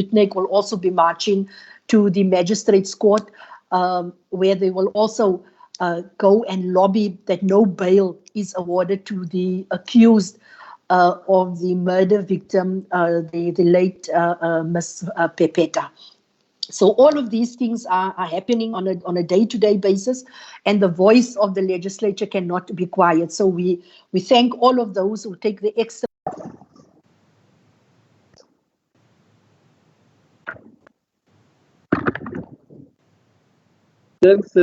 UTNEC will also be marching to the Magistrates Court, where they will also go and lobby that no bail is awarded to the accused of the murder victim, the late Miss Pepeta. So all of these things are happening on a day-to-day basis, and the voice of the legislature cannot be quiet. So we thank all of those who take the extra. Thanks,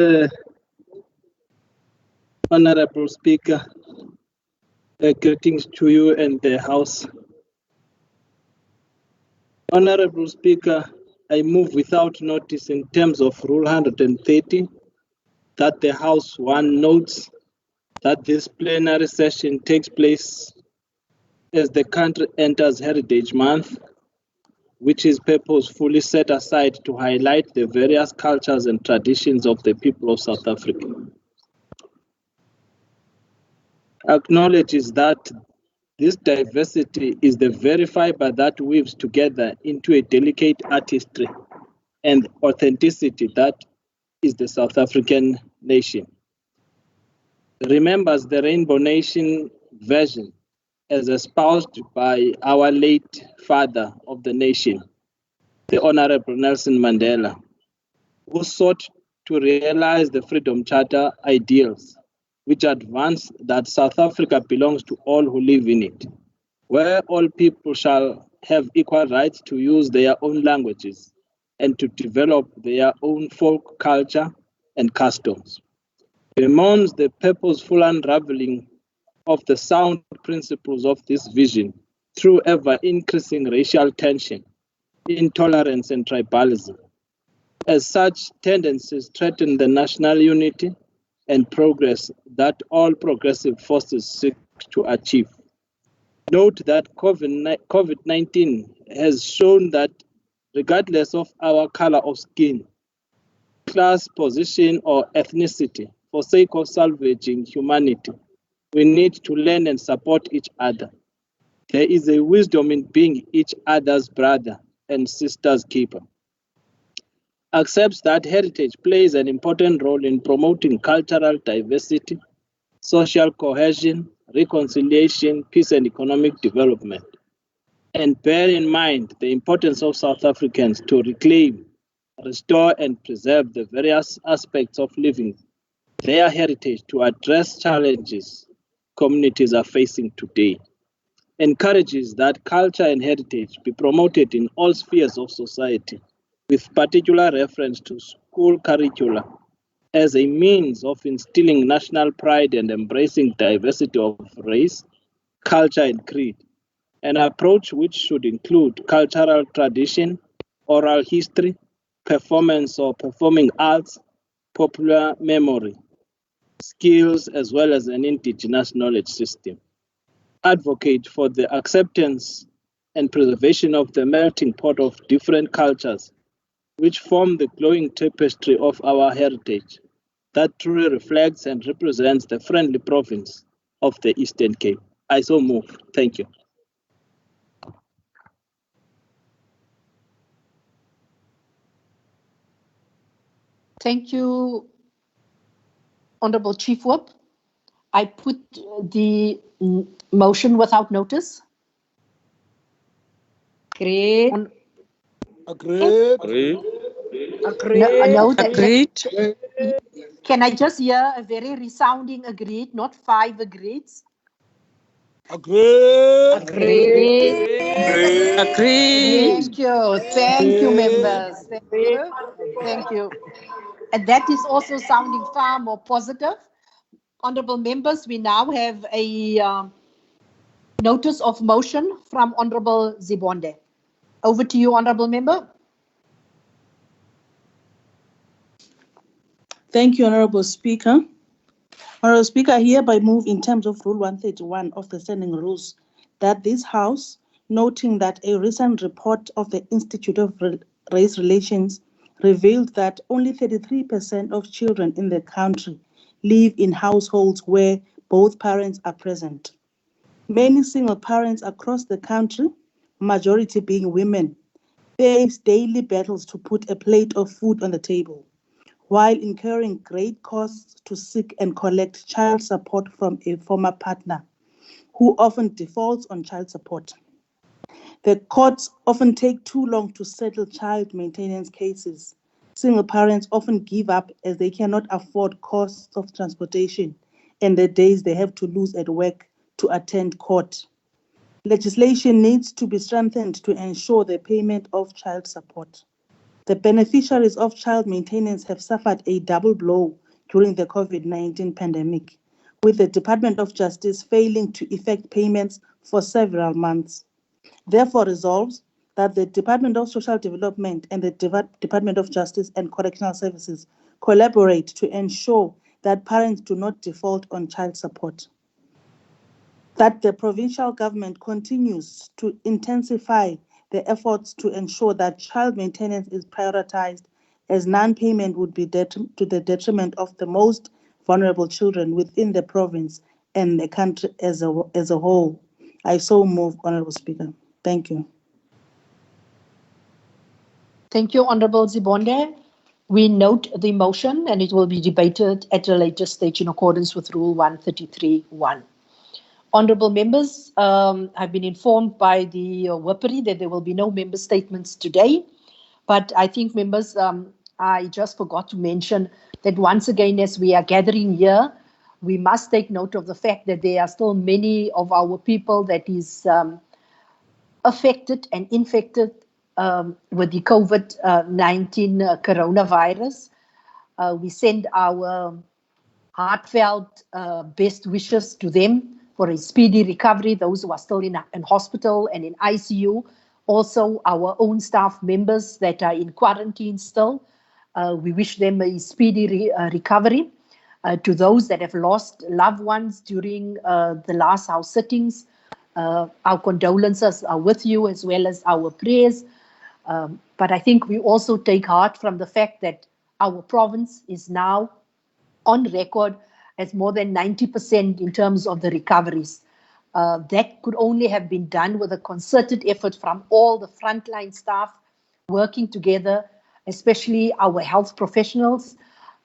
Honorable Speaker. Greetings to you and the House. Honorable Speaker, I move without notice in terms of Rule 130 that the House 1 notes that this plenary session takes place as the country enters Heritage Month, which is purposefully set aside to highlight the various cultures and traditions of the people of South Africa. Acknowledges that this diversity is the very fiber that weaves together into a delicate artistry and authenticity that is the South African nation. Remembers the Rainbow Nation version as espoused by our late father of the nation, the Honorable Nelson Mandela, who sought to realize the Freedom Charter ideals, which advance that South Africa belongs to all who live in it, where all people shall have equal rights to use their own languages and to develop their own folk culture and customs. Bemoans the purposeful unraveling of the sound principles of this vision through ever-increasing racial tension, intolerance, and tribalism. As such tendencies threaten the national unity and progress that all progressive forces seek to achieve. Note that COVID-19 has shown that regardless of our color of skin, class, position, or ethnicity, for sake of salvaging humanity, we need to learn and support each other. There is a wisdom in being each other's brother and sister's keeper. Accepts that heritage plays an important role in promoting cultural diversity, social cohesion, reconciliation, peace, and economic development. And bear in mind the importance of South Africans to reclaim, restore, and preserve the various aspects of living their heritage to address challenges communities are facing today. Encourages that culture and heritage be promoted in all spheres of society, with particular reference to school curricula as a means of instilling national pride and embracing diversity of race, culture, and creed, an approach which should include cultural tradition, oral history, performance or performing arts, popular memory, skills, as well as an indigenous knowledge system. Advocate for the acceptance and preservation of the melting pot of different cultures, which form the glowing tapestry of our heritage that truly reflects and represents the friendly province of the Eastern Cape. I so move. Thank you. Thank you, Honorable Chief Whip. I put the motion without notice. Great. Agreed. Agreed. Can I just hear a very resounding agreed, not 5 agreeds? Agreed. Thank you, members. Thank you. And that is also sounding far more positive. Honorable members, we now have a notice of motion from Honorable Zibonde. Over to you, Honorable Member. Thank you, Honorable Speaker. Honorable Speaker, I hereby move in terms of Rule 131 of the Standing Rules that this House, noting that a recent report of the Institute of Race Relations revealed that only 33% of children in the country live in households where both parents are present. Many single parents across the country, majority being women, face daily battles to put a plate of food on the table, while incurring great costs to seek and collect child support from a former partner, who often defaults on child support. The courts often take too long to settle child maintenance cases. Single parents often give up as they cannot afford costs of transportation and the days they have to lose at work to attend court. Legislation needs to be strengthened to ensure the payment of child support. The beneficiaries of child maintenance have suffered a double blow during the COVID-19 pandemic, with the Department of Justice failing to effect payments for several months. Therefore resolves that the Department of Social Development and the Department of Justice and Correctional Services collaborate to ensure that parents do not default on child support. That the provincial government continues to intensify the efforts to ensure that child maintenance is prioritized, as non-payment would be to the detriment of the most vulnerable children within the province and the country as a whole. I so move, Honorable Speaker. Thank you. Thank you, Honorable Zibonde. We note the motion and it will be debated at a later stage in accordance with Rule 133.1. Honourable members, I've been informed by the Whippery that there will be no member statements today. But I think, members, I just forgot to mention that once again, as we are gathering here, we must take note of the fact that there are still many of our people that is affected and infected with the COVID-19 coronavirus. We send our heartfelt best wishes to them for a speedy recovery, those who are still in hospital and in ICU. Also, our own staff members that are in quarantine still, we wish them a speedy recovery. To those that have lost loved ones during the last house sittings, our condolences are with you as well as our prayers. But I think we also take heart from the fact that our province is now on record as more than 90% in terms of the recoveries. That could only have been done with a concerted effort from all the frontline staff working together, especially our health professionals.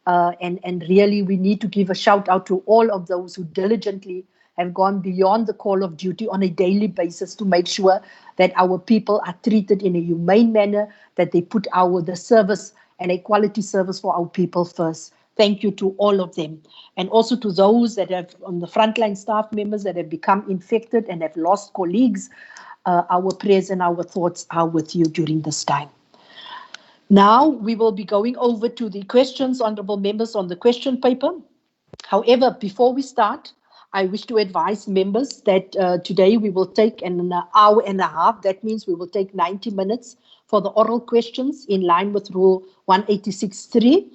And really, we need to give a shout out to all of those who diligently have gone beyond the call of duty on a daily basis to make sure that our people are treated in a humane manner, that they put the service and a quality service for our people first. Thank you to all of them. And also to those that have, on the frontline staff members that have become infected and have lost colleagues, our prayers and our thoughts are with you during this time. Now we will be going over to the questions, honorable members, on the question paper. However, before we start, I wish to advise members that today we will take an hour and a half. That means we will take 90 minutes for the oral questions in line with Rule 186.3.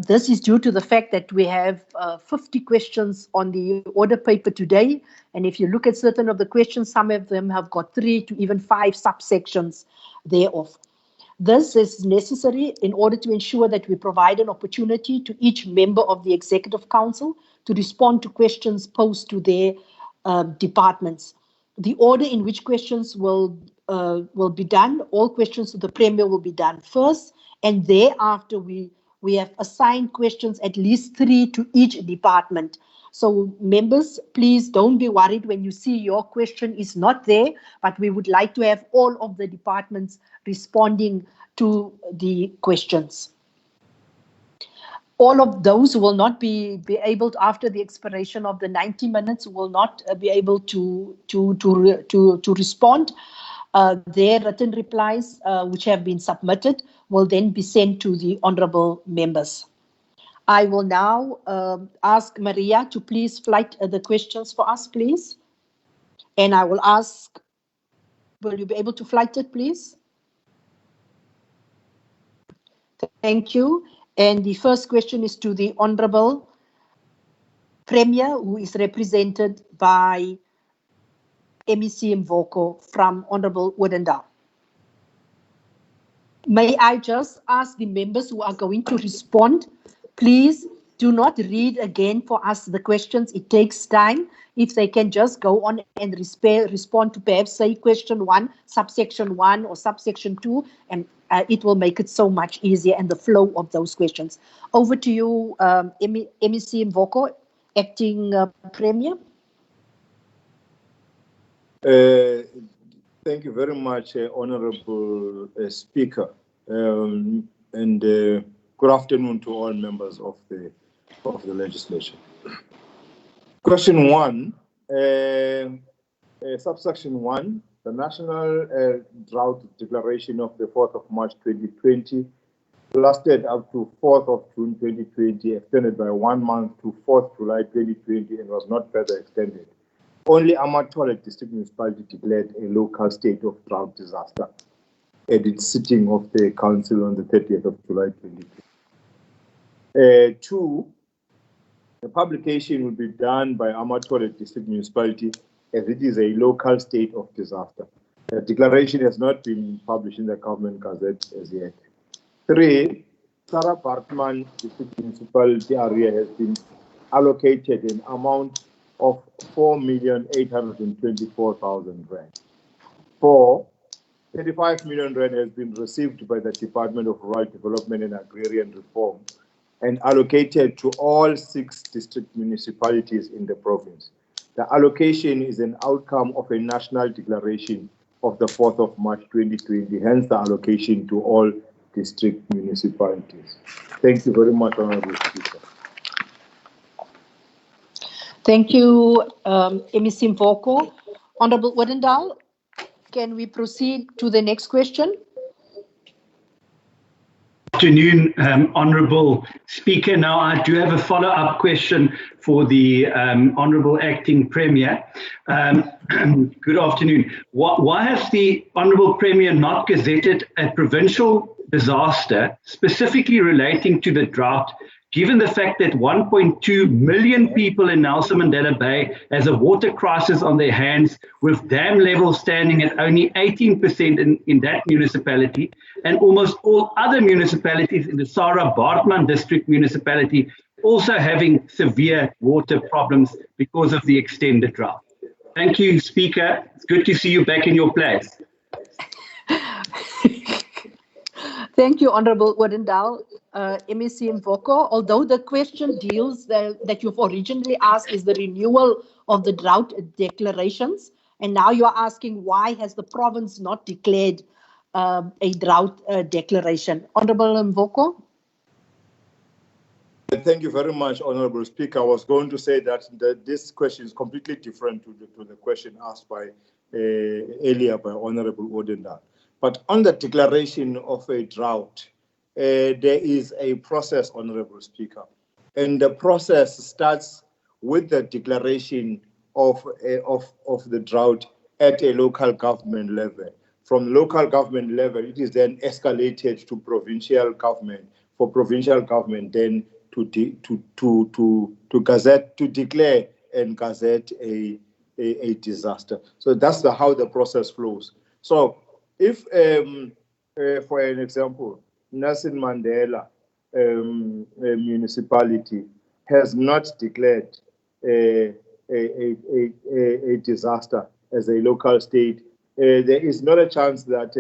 This is due to the fact that we have 50 questions on the order paper today. And if you look at certain of the questions, some of them have got 3 to even 5 subsections thereof. This is necessary in order to ensure that we provide an opportunity to each member of the Executive Council to respond to questions posed to their departments. The order in which questions will be done, all questions to the Premier will be done first, and thereafter we have assigned questions, at least 3 to each department. So members, please don't be worried when you see your question is not there, but we would like to have all of the departments responding to the questions. All of those who will not be able to, after the expiration of the 90 minutes, will not be able to respond. Their written replies, which have been submitted, will then be sent to the honourable members. I will now ask Maria to please flight the questions for us, please. And I will ask, will you be able to flight it, please? Thank you. And the first question is to the Honourable Premier, who is represented by MEC Mvoko from Honourable Woodendal. May I just ask the members who are going to respond, please do not read again for us the questions. It takes time. If they can just go on and respond to perhaps say question 1, subsection 1 or subsection 2, and it will make it so much easier and the flow of those questions. Over to you, MEC Mvoko, Acting Premier. Thank you very much, Honorable Speaker, and good afternoon to all members of the legislation. Question 1, subsection 1, the National Drought Declaration of the 4th of March 2020 lasted up to 4th of June 2020, extended by 1 month to 4th July 2020, and was not further extended. Only Amatole District Municipality declared a local state of drought disaster at its sitting of the council on the 30th of July 2020. 2, the publication will be done by Amatole District Municipality as it is a local state of disaster. The declaration has not been published in the Government Gazette as yet. 3, Sarah Bartman District Municipality area has been allocated an amount of 4,824,000 rand. 4, 35 million rand has been received by the Department of Rural Development and Agrarian Reform and allocated to all 6 district municipalities in the province. The allocation is an outcome of a national declaration of the 4th of March 2020, hence the allocation to all district municipalities. Thank you very much, Honorable Speaker. Thank you, MEC Mvoko. Honorable Odendaal, can we proceed to the next question? Afternoon, Honourable Speaker. Now, I do have a follow-up question for the Honourable Acting Premier. Good afternoon. Why has the Honourable Premier not gazetted a provincial disaster specifically relating to the drought, given the fact that 1.2 million people in Nelson Mandela Bay has a water crisis on their hands, with dam levels standing at only 18% in that municipality, and almost all other municipalities in the Sarah Baartman District Municipality also having severe water problems because of the extended drought? Thank you, Speaker. It's good to see you back in your place. Thank you, Honorable Odendaal. MEC Mvoko, although the question deals that you've originally asked is the renewal of the drought declarations, and now you're asking why has the province not declared a drought declaration. Honorable Mvoko? Thank you very much, Honorable Speaker. I was going to say that this question is completely different to the question asked by earlier by Honorable Odendaal. But on the declaration of a drought, there is a process, Honorable Speaker, and the process starts with the declaration of the drought at a local government level. From local government level, it is then escalated to provincial government. For provincial government, then to declare and gazette a disaster. So that's how the process flows. So if, for an example, Nelson Mandela municipality has not declared a disaster as a local state, there is not a chance that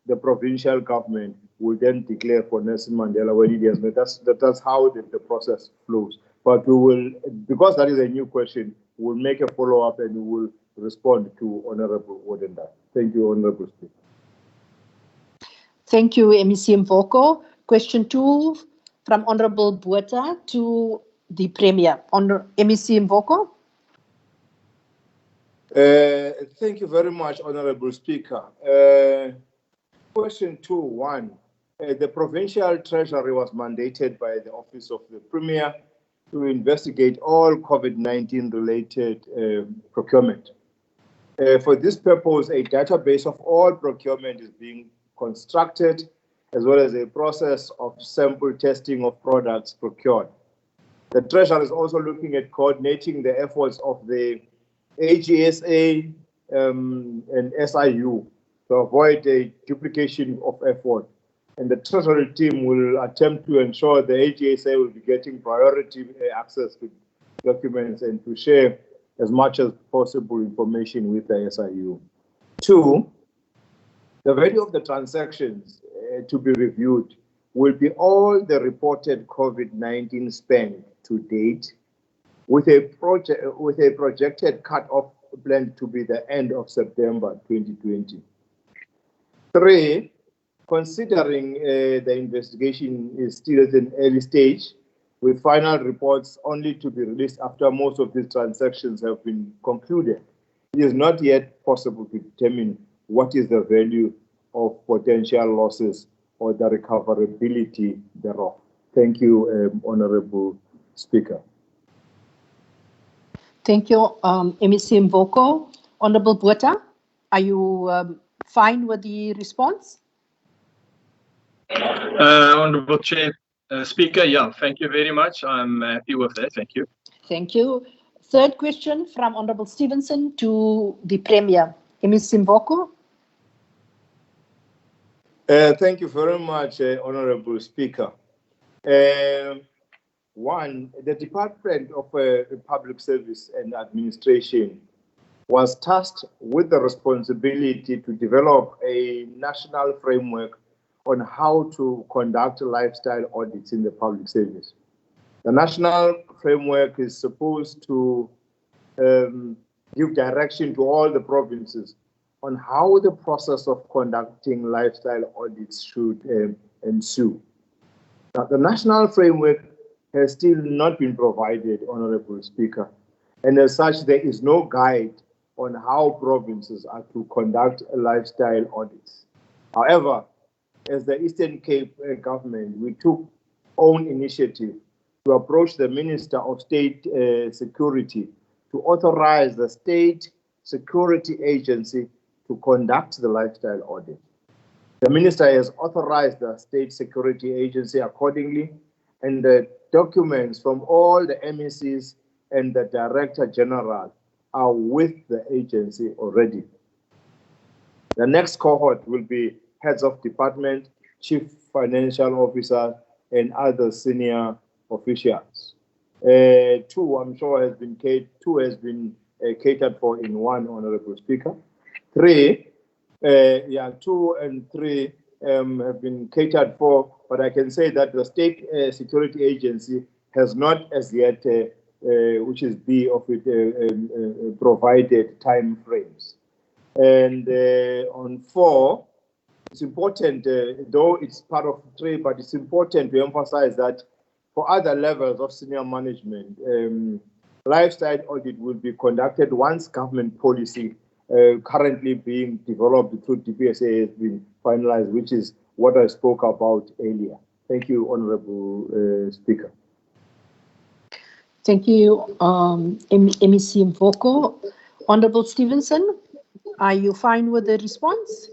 the provincial government will then declare for Nelson Mandela when it has not. That's how the process flows. But we will, because that is a new question, we'll make a follow-up and we will respond to Honorable Odendaal. Thank you, Honorable Speaker. Thank you, MEC Mvoko. Question 2 from Honorable Botha to the Premier. MEC Mvoko. Thank you very much, Honorable Speaker. Question 2.1. The Provincial Treasury was mandated by the Office of the Premier to investigate all COVID-19 related procurement. For this purpose, a database of all procurement is being constructed, as well as a process of sample testing of products procured. The Treasury is also looking at coordinating the efforts of the AGSA and SIU to avoid a duplication of effort. and the Treasury team will attempt to ensure the HSA will be getting priority access to documents and to share as much as possible information with the SIU. 2, the value of the transactions to be reviewed will be all the reported COVID-19 spend to date, with a projected cut-off planned to be the end of September 2020. 3, considering the investigation is still at an early stage, with final reports only to be released after most of these transactions have been concluded, it is not yet possible to determine what is the value of potential losses or the recoverability thereof. Thank you, Honorable Speaker. Thank you, MEC Mvoko. Honorable Botha, are you fine with the response? Honorable Chair, Speaker, yeah, thank you very much. I'm happy with that. Thank you. Thank you. Third question from Honorable Stevenson to the Premier. MEC Mvoko. Thank you very much, Honorable Speaker. One, the Department of Public Service and Administration was tasked with the responsibility to develop a national framework on how to conduct lifestyle audits in the public service. The national framework is supposed to give direction to all the provinces on how the process of conducting lifestyle audits should ensue. Now, the national framework has still not been provided, Honorable Speaker, and as such, there is no guide on how provinces are to conduct lifestyle audits. However, as the Eastern Cape government, we took own initiative to approach the Minister of State Security to authorize the State Security Agency to conduct the lifestyle audit. The Minister has authorized the State Security Agency accordingly, and the documents from all the MECs and the Director General are with the agency already. The next cohort will be heads of department, chief financial officer, and other senior officials. 2, I'm sure has been catered for in 1, Honorable Speaker. 3, 2 and 3 have been catered for, but I can say that the State Security Agency has not as yet, which is B of it, provided time frames. And on 4, it's important, though it's part of 3, but it's important to emphasize that for other levels of senior management, lifestyle audit will be conducted once government policy currently being developed through DPSA has been finalized, which is what I spoke about earlier. Thank you, Honorable Speaker. Thank you, MEC Mvoko. Honorable Stevenson, are you fine with the response?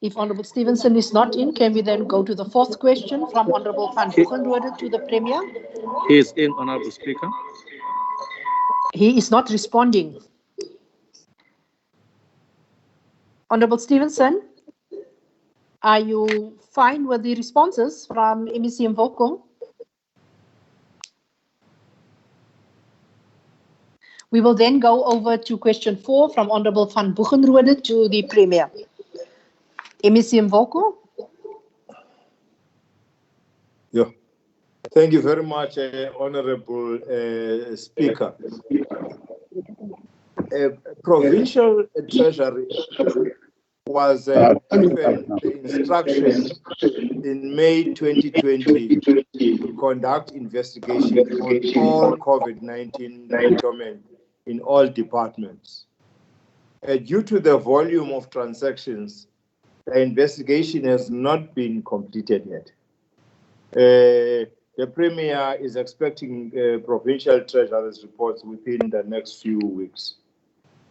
If Honorable Stevenson is not in, can we then go to the 4th question from Honorable Van Boegenrode to the Premier? He is in, Honorable Speaker. He is not responding. Honorable Stevenson, are you fine with the responses from MEC Mvoko? We will then go over to question 4 from Honorable Van Boegenrode to the Premier. MEC Mvoko. Yeah. Thank you very much, Honorable Speaker. Provincial Treasury was given the instruction in May 2020 to conduct investigation on all COVID-19 documents in all departments. Due to the volume of transactions, the investigation has not been completed yet. The Premier is expecting Provincial Treasury's reports within the next few weeks.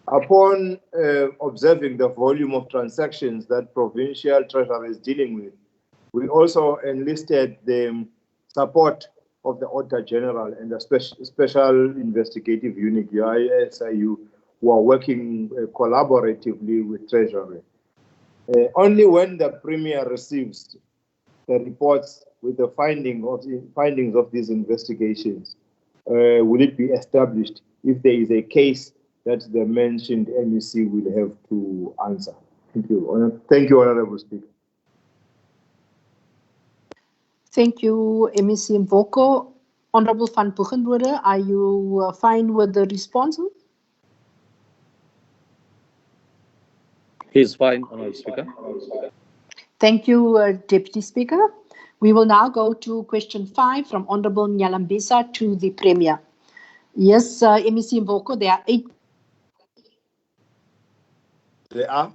Upon observing the volume of transactions that Provincial Treasury is dealing with, we also enlisted the support of the Auditor General and the Special Investigative Unit, UISIU, who are working collaboratively with Treasury. Only when the Premier receives the reports with the findings of these investigations will it be established if there is a case that the mentioned MEC will have to answer. Thank you. Thank you, Honorable Speaker. Thank you, MEC Mvoko. Honorable Van Boegenbode, are you fine with the responses? He's fine, Honorable Speaker. Thank you, Deputy Speaker. We will now go to question 5 from Honorable Nyalambisa to the Premier. Yes, MEC Mvoko, there are 8. There are?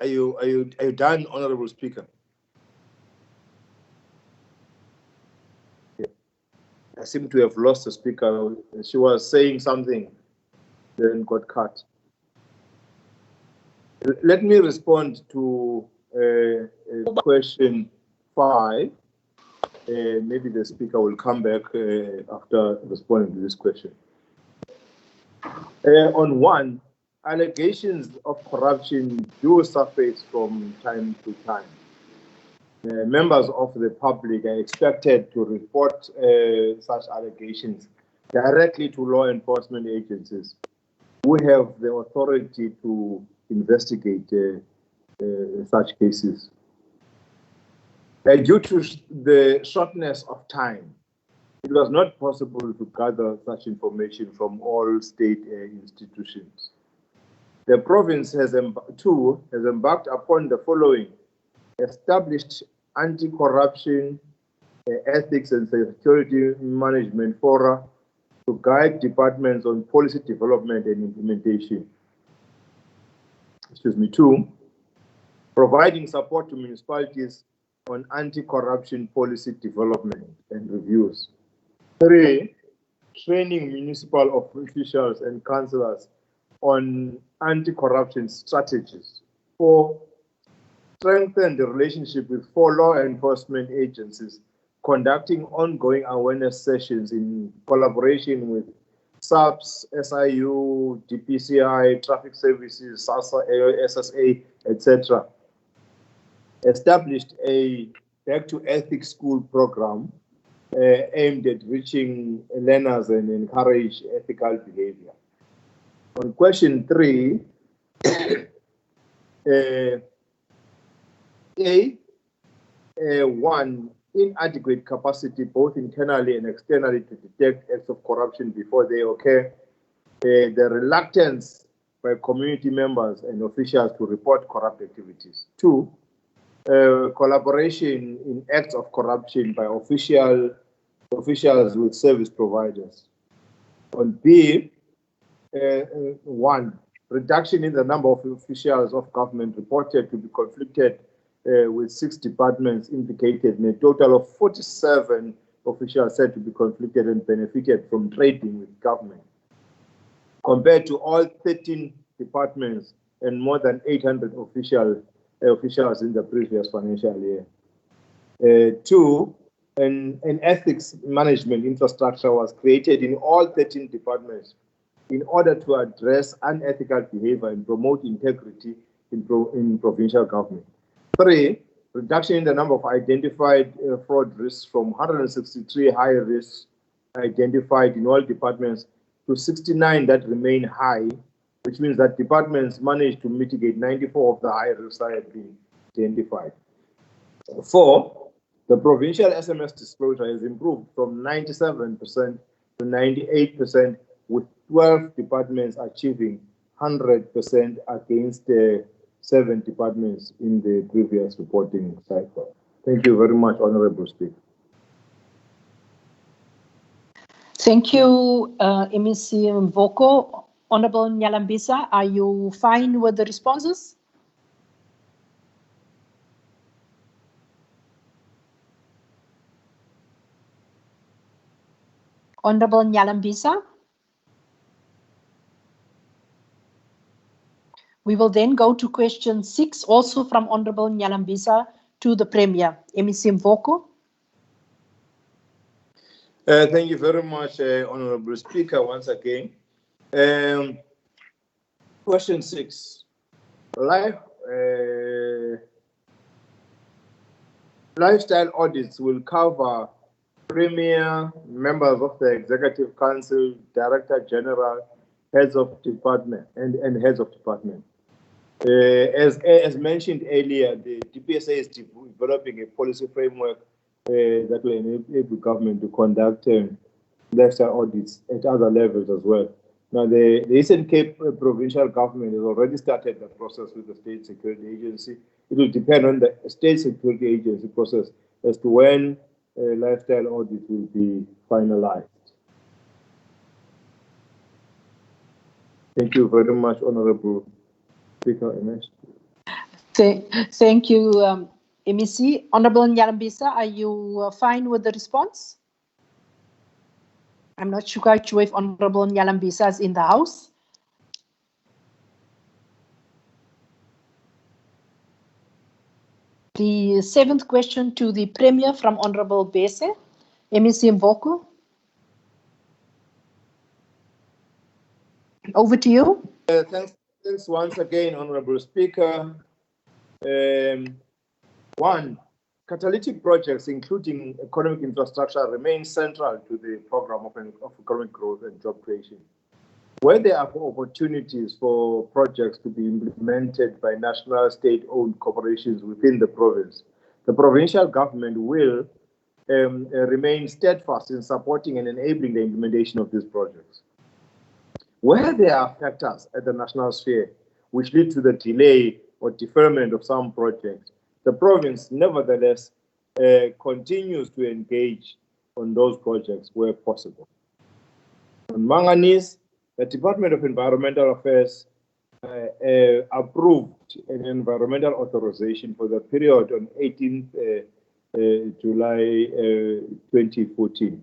Are you done, Honorable Speaker? I seem to have lost the speaker. She was saying something, then got cut. Let me respond to question 5. Maybe the speaker will come back after responding to this question. On 1, allegations of corruption do surface from time to time. Members of the public are expected to report such allegations directly to law enforcement agencies who have the authority to investigate such cases. Due to the shortness of time, it was not possible to gather such information from all state institutions. The province has embarked upon the following: established anti-corruption, ethics and security management fora to guide departments on policy development and implementation. 2, providing support to municipalities on anti-corruption policy development and reviews. 3, training municipal officials and councillors on anti-corruption strategies. 4, strengthen the relationship with 4 law enforcement agencies, conducting ongoing awareness sessions in collaboration with SAPS, SIU, DPCI, Traffic Services, SASA, SSA, etc. Established a Back to Ethics School program aimed at reaching learners and encourage ethical behavior. On question 3, one, inadequate capacity both internally and externally to detect acts of corruption before they occur. The reluctance by community members and officials to report corrupt activities. 2, collaboration in acts of corruption by officials with service providers. On B, 1, reduction in the number of officials of government reported to be conflicted with 6 departments implicated, and a total of 47 officials said to be conflicted and benefited from trading with government, compared to all 13 departments and more than 800 officials in the previous financial year. 2, an ethics management infrastructure was created in all 13 departments in order to address unethical behavior and promote integrity in provincial government. 3, reduction in the number of identified fraud risks from 163 high risks identified in all departments to 69 that remain high, which means that departments managed to mitigate 94 of the high risks that have been identified. 4, the provincial SMS disclosure has improved from 97% to 98%, with 12 departments achieving 100% against 7 departments in the previous reporting cycle. Thank you very much, Honorable Speaker. Thank you, MEC Mvoko. Honorable Nyalambisa, are you fine with the responses? Honorable Nyalambisa. We will then go to question 6, also from Honorable Nyalambisa to the Premier. MEC Mvoko. Thank you very much, Honorable Speaker, once again. Um, Question 6. Lifestyle audits will cover premier members of the Executive Council, Director General, heads of department, and heads of department. As mentioned earlier, the DPSA is developing a policy framework that will enable government to conduct lifestyle audits at other levels as well. Now, the Eastern Cape provincial government has already started the process with the State Security Agency. It will depend on the State Security Agency process as to when lifestyle audit will be finalized. Thank you very much, Honorable Speaker. Thank you, MEC. Honorable Nyalambisa, are you fine with the response? I'm not sure if Honorable Nyalambisa is in the house. The seventh question to the Premier from Honorable Bese, MEC Mvoko. Over to you. Thanks once again, Honorable Speaker. One, catalytic projects, including economic infrastructure, remain central to the program of economic growth and job creation. Where there are opportunities for projects to be implemented by national state-owned corporations within the province, the provincial government will remain steadfast in supporting and enabling the implementation of these projects. Where there are factors at the national sphere which lead to the delay or deferment of some projects, the province nevertheless continues to engage on those projects where possible. On manganese, the Department of Environmental Affairs approved an environmental authorization for the period on 18th July 2014.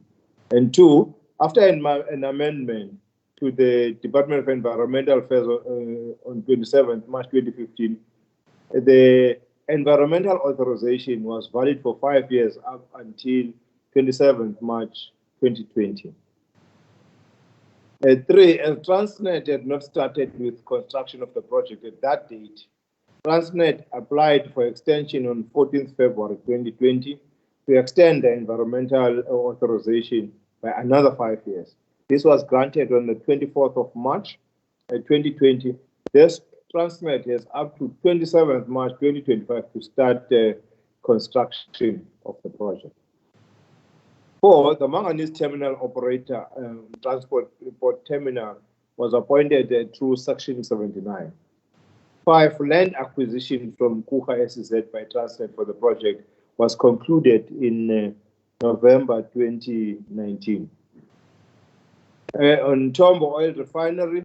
And two, after an amendment to the Department of Environmental Affairs on 27th March 2015, the environmental authorization was valid for 5 years up until 27th March 2020. Three, as Transnet had not started with construction of the project at that date, Transnet applied for extension on 14th February 2020 to extend the environmental authorization by another 5 years. This was granted on the 24th of March 2020. This Transnet has up to 27th March 2025 to start the construction of the project. Four, the manganese terminal operator, transport port terminal, was appointed through Section 79. Five, land acquisition from Kuha SZ by Transnet for the project was concluded in November 2019. On Tombo Oil Refinery,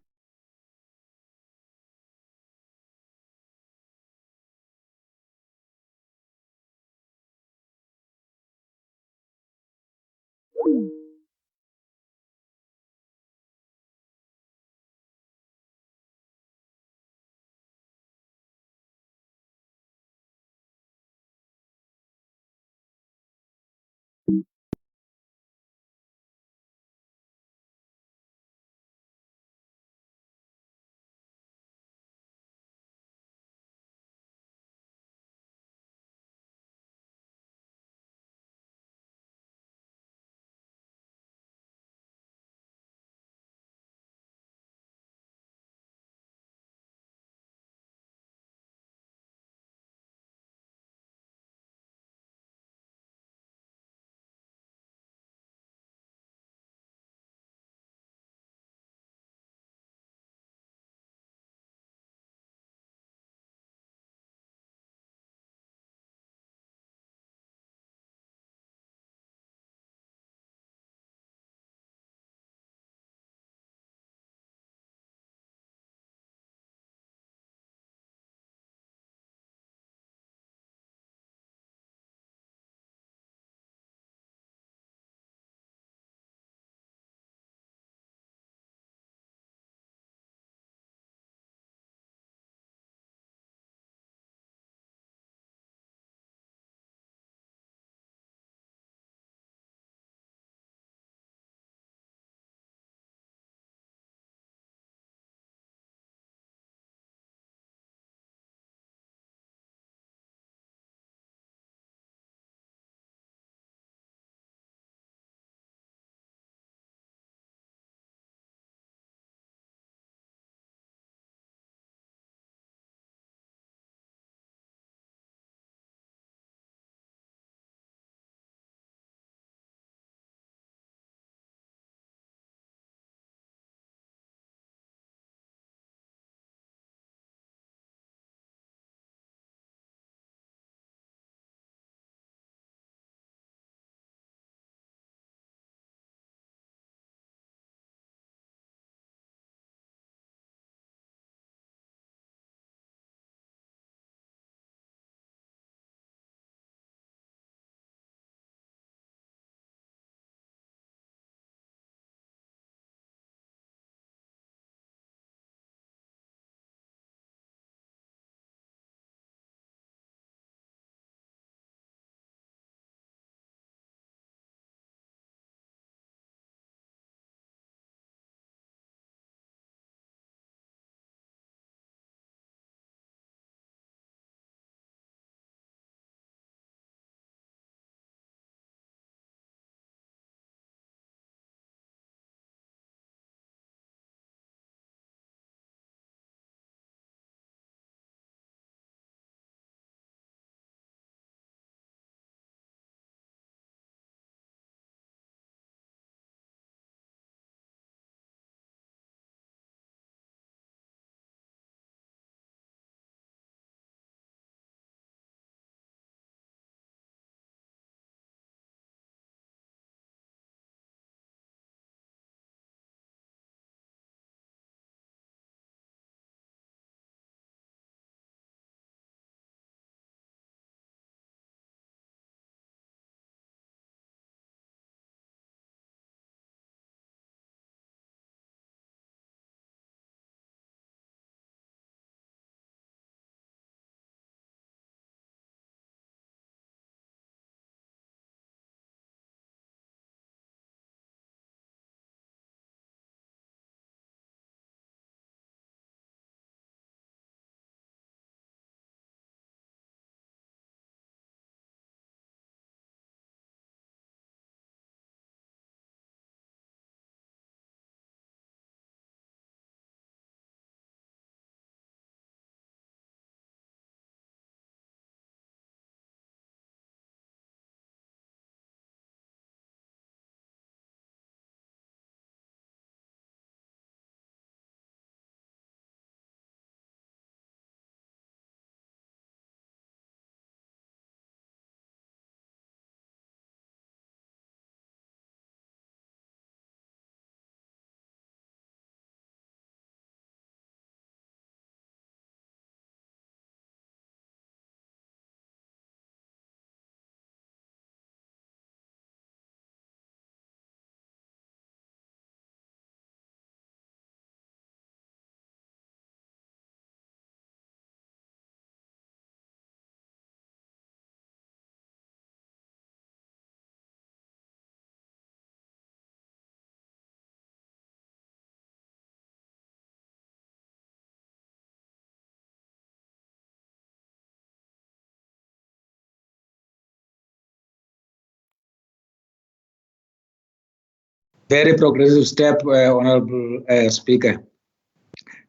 Very progressive step, Honorable Speaker.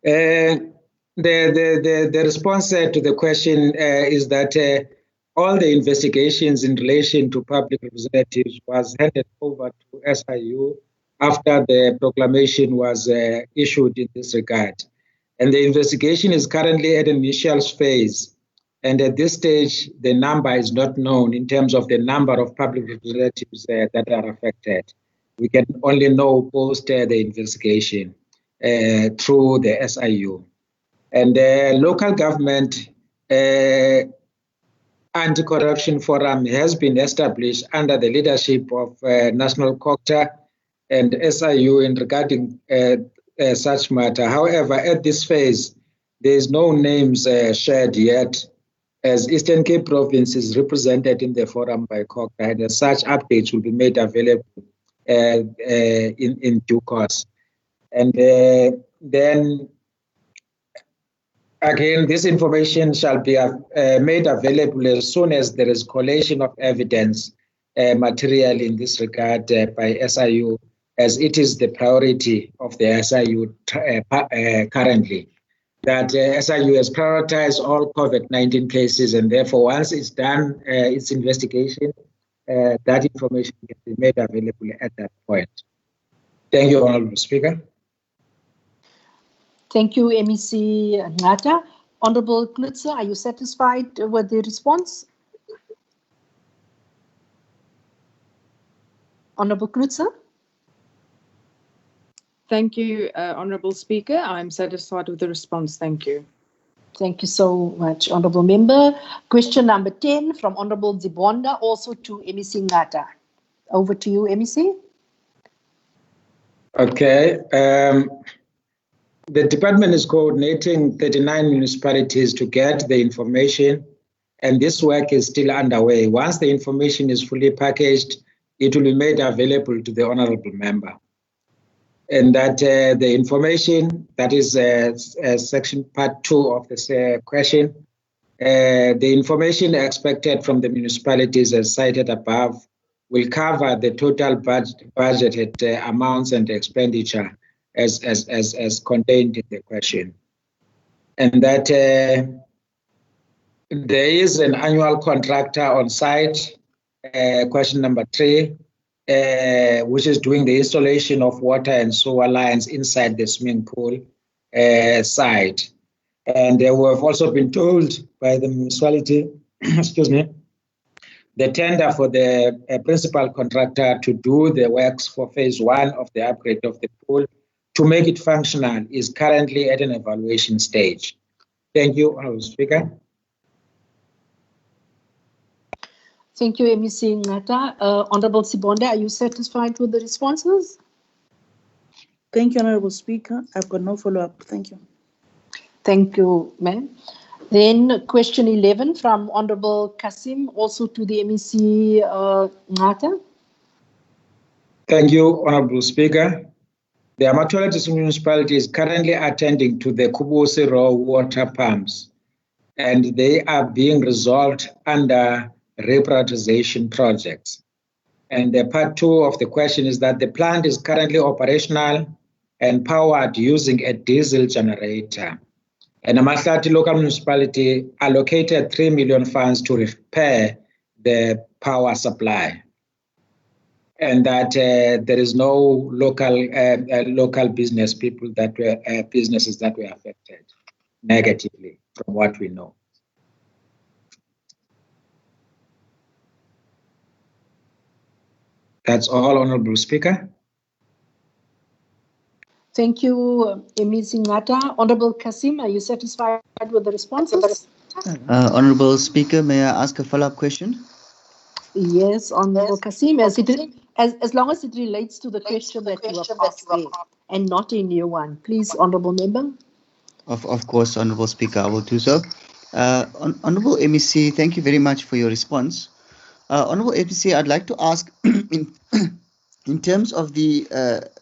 The response to the question is that all the investigations in relation to public representatives was handed over to SIU after the proclamation was issued in this regard. And the investigation is currently at an initial phase. And at this stage, the number is not known in terms of the number of public representatives that are affected. We can only know post the investigation through the SIU. And the local government anti-corruption forum has been established under the leadership of National Cocta and SIU in regarding such matter. However, at this phase, there is no names shared yet, as Eastern Cape Province is represented in the forum by Cocta, and as such updates will be made available in due course. And then again, this information shall be made available as soon as there is collation of evidence material in this regard by SIU, as it is the priority of the SIU currently. That SIU has prioritized all COVID-19 cases, and therefore once it's done its investigation, that information can be made available at that point. Thank you, Honourable Speaker. Thank you, MEC Ngata. Honourable Knudsen, are you satisfied with the response? Honourable Knudsen? Thank you, Honourable Speaker. I'm satisfied with the response. Thank you. Thank you so much, Honourable Member. Question number 10 from Honourable Zibonda, also to MEC Ngata. Over to you, MEC. Okay. The department is coordinating 39 municipalities to get the information, and this work is still underway. Once the information is fully packaged, it will be made available to the honourable member. And that the information, that is section part 2 of this question, the information expected from the municipalities as cited above will cover the total budgeted amounts and expenditure as contained in the question. And that there is an annual contractor on site, question number 3, which is doing the installation of water and sewer lines inside the swimming pool site. And we have also been told by the municipality, excuse me, the tender for the principal contractor to do the works for phase 1 of the upgrade of the pool to make it functional is currently at an evaluation stage. Thank you, Honourable Speaker. Thank you, MEC Ngata. Honourable Sibonda, are you satisfied with the responses? Thank you, Honourable Speaker. I've got no follow-up. Thank you. Thank you, ma'am. Then question 11 from Honourable Kasim, also to the MEC Ngata. Thank you, Honourable Speaker. The Amatola District Municipality is currently attending to the Kubusi raw water pumps, and they are being resolved under reprioritization projects. And the part 2 of the question is that the plant is currently operational and powered using a diesel generator. And Amatlati local municipality allocated 3 million funds to repair the power supply. And that there is no local business people that were businesses that were affected negatively, from what we know. That's all, Honourable Speaker. Thank you, MEC Ngata. Honourable Kasim, are you satisfied with the responses? Honourable Speaker, may I ask a follow-up question? Yes, Honourable Kasim, as long as it relates to the question that you have asked there and not a new one. Please, Honourable Member. Of course, Honourable Speaker, I will do so. Honourable MEC, thank you very much for your response. Honourable MEC, I'd like to ask, in terms of the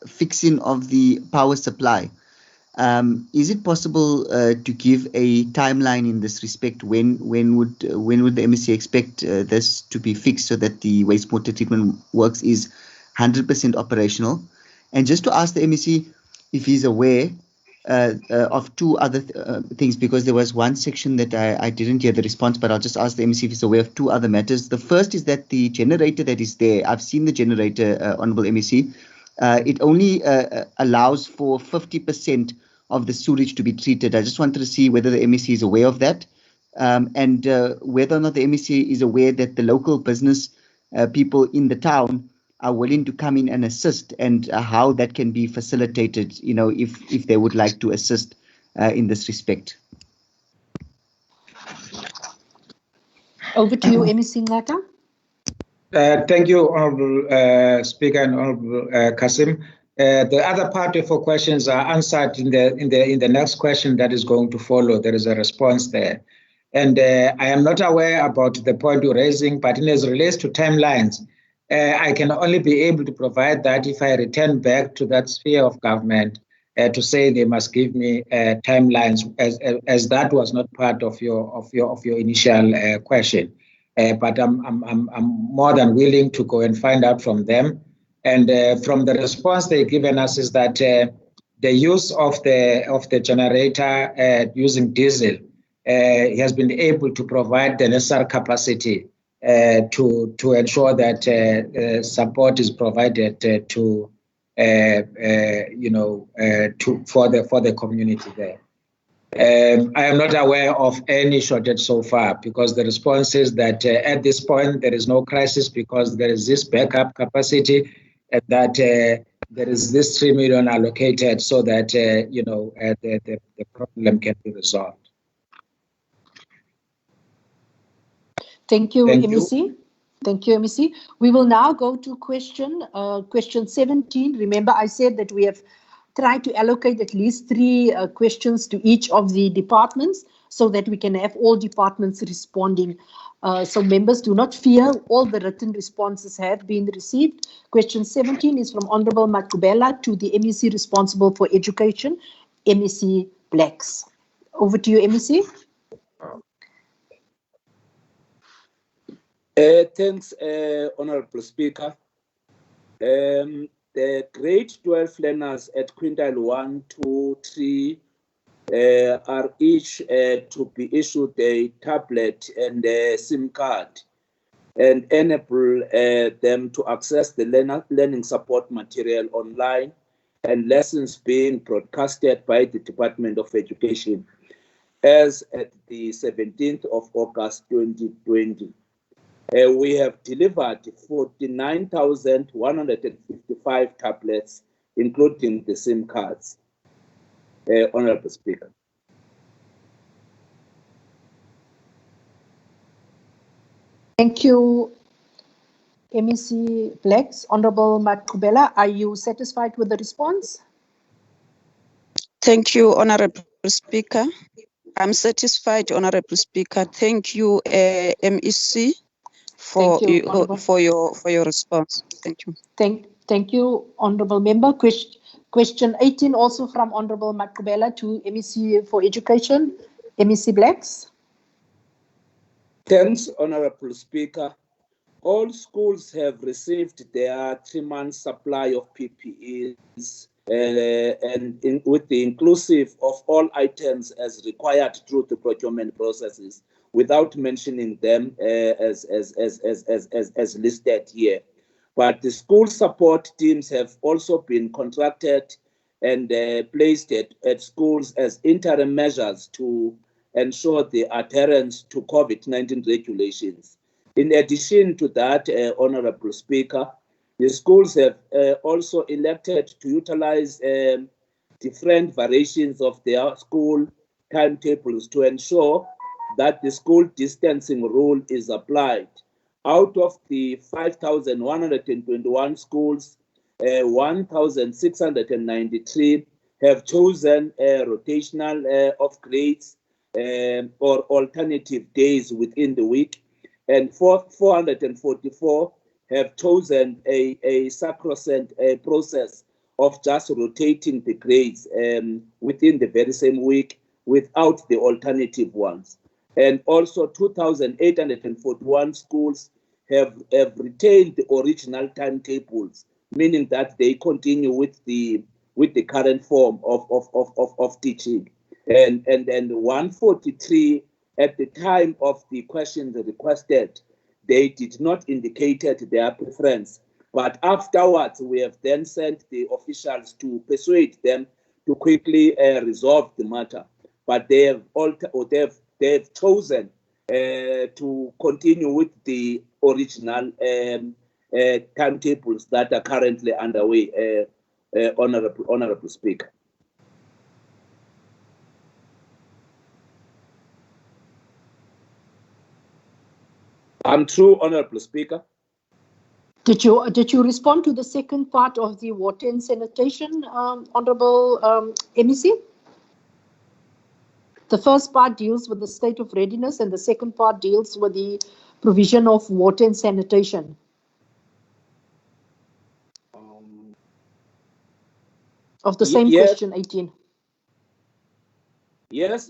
fixing of the power supply, is it possible to give a timeline in this respect? When would the MEC expect this to be fixed so that the wastewater treatment works is 100% operational? And just to ask the MEC if he's aware of two other things, because there was one section that I didn't hear the response, but I'll just ask the MEC if he's aware of two other matters. The first is that the generator that is there, I've seen the generator, Honorable MEC, it only allows for 50% of the sewage to be treated. I just wanted to see whether the MEC is aware of that, and whether or not the MEC is aware that the local business people in the town are willing to come in and assist, and how that can be facilitated, if they would like to assist in this respect. Over to you, MEC Ngaka. Thank you, Honorable Speaker and Honorable Kasim. The other part of your questions are answered in the next question that is going to follow. There is a response there, and I am not aware about the point you're raising, but as it relates to timelines, I can only be able to provide that if I return back to that sphere of government to say they must give me timelines, as that was not part of your initial question. But I'm more than willing to go and find out from them. And from the response they've given us is that the use of the generator using diesel has been able to provide the necessary capacity to ensure that support is provided for the community there. I am not aware of any shortage so far, because the response is that at this point there is no crisis, because there is this backup capacity, and that there is this 3 million allocated so that the problem can be resolved. Thank you, MEC. Thank you, MEC. We will now go to question 17. Remember, I said that we have tried to allocate at least 3 questions to each of the departments, so that we can have all departments responding. So members, do not fear, all the written responses have been received. Question 17 is from Honorable Makubela to the MEC responsible for education, MEC Blacks. Over to you, MEC. Thanks, Honorable Speaker. The grade 12 learners at quintile 1, 2, 3 are each to be issued a tablet and a SIM card, and enable them to access the learning support material online, and lessons being broadcasted by the Department of Education as at the 17th of August 2020. We have delivered 49,155 tablets, including the SIM cards. Honorable Speaker. Thank you, MEC Blacks. Honorable Makubela, are you satisfied with the response? Thank you, Honorable Speaker. I'm satisfied, Honorable Speaker. Thank you, MEC, for your response. Thank you. Thank you, Honorable Member. Question 18, also from Honorable Makubela to MEC for Education, MEC Blacks. Thanks, Honorable Speaker. All schools have received their 3-month supply of PPEs, with the inclusive of all items as required through the procurement processes, without mentioning them as listed here. But the school support teams have also been contracted and placed at schools as interim measures to ensure the adherence to COVID-19 regulations. In addition to that, Honorable Speaker, the schools have also elected to utilize different variations of their school timetables to ensure that the school distancing rule is applied. Out of the 5,121 schools, 1,693 have chosen rotational of grades or alternative days within the week, and 444 have chosen a sacrosanct process of just rotating the grades within the very same week without the alternative ones. And also 2,841 schools have retained the original timetables meaning that they continue with the current form of teaching. And 143 at the time of the questions requested, they did not indicate their preference. But afterwards, we have then sent the officials to persuade them to quickly resolve the matter. But they have chosen to continue with the original timetables that are currently underway, Honorable Speaker. I'm through, Honorable Speaker. Did you respond to the second part of the water and sanitation, Honorable MEC? The first part deals with the state of readiness, and the second part deals with the provision of water and sanitation. Of the same question, 18. Yes,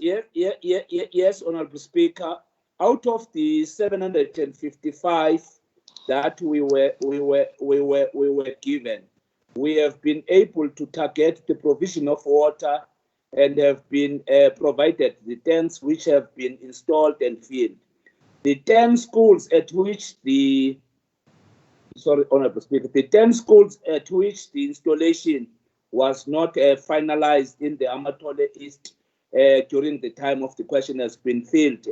Honorable Speaker. Out of the 755 that we were given, we have been able to target the provision of water and have been provided the tanks which have been installed and filled. The 10 schools at which the Honorable Speaker, the 10 schools at which the installation was not finalized in the Amatole East during the time of the question has been filled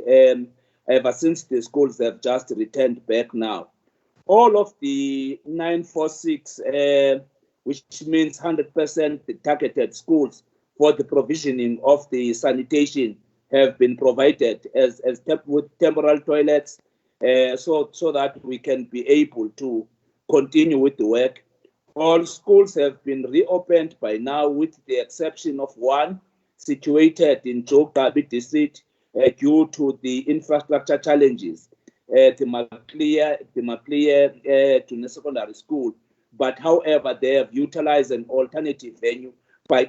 ever since the schools have just returned back now. All of the 946, which means 100% the targeted schools for the provisioning of the sanitation, have been provided with temporal toilets, so that we can be able to continue with the work. All schools have been reopened by now, with the exception of one situated in Jogabi district due to the infrastructure challenges. The Maclear Junior Secondary School, but however they have utilized an alternative venue,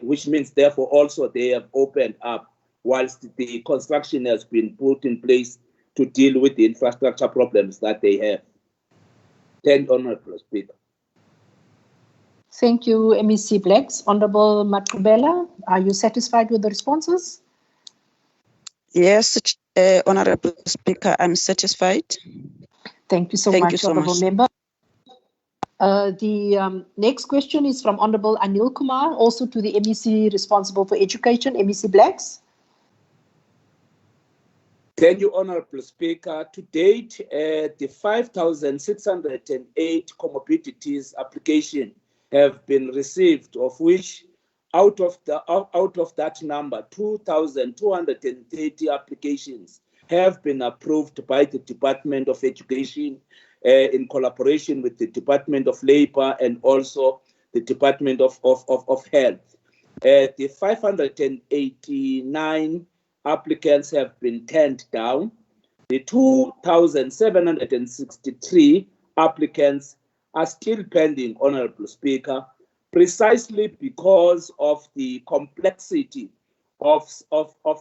which means therefore also they have opened up, whilst the construction has been put in place to deal with the infrastructure problems that they have. Thank you, Honorable Speaker. Thank you, MEC Blacks. Honorable Matubela, are you satisfied with the responses? Yes, Honorable Speaker, I'm satisfied. Thank you so much, Honorable Member. The next question is from Honorable Anil Kumar, also to the MEC responsible for education, MEC Blacks. Thank you, Honorable Speaker. To date, the 5,608 comorbidities application have been received, of which out of that number, 2,230 applications have been approved by the Department of Education in collaboration with the Department of Labor and also the Department of Health. The 589 applicants have been turned down. The 2,763 applicants are still pending, Honorable Speaker, precisely because of the complexity of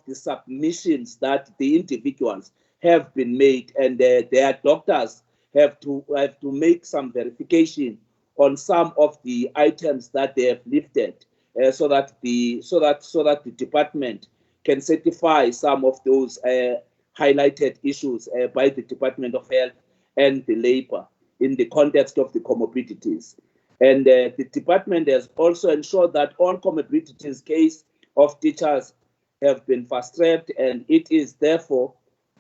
the submissions that the individuals have been made, and their doctors have to make some verification on some of the items that they have lifted, so that the department can certify some of those highlighted issues by the Department of Health and the Labor in the context of the comorbidities. And the department has also ensured that all comorbidities case of teachers have been fast-tracked, and it is therefore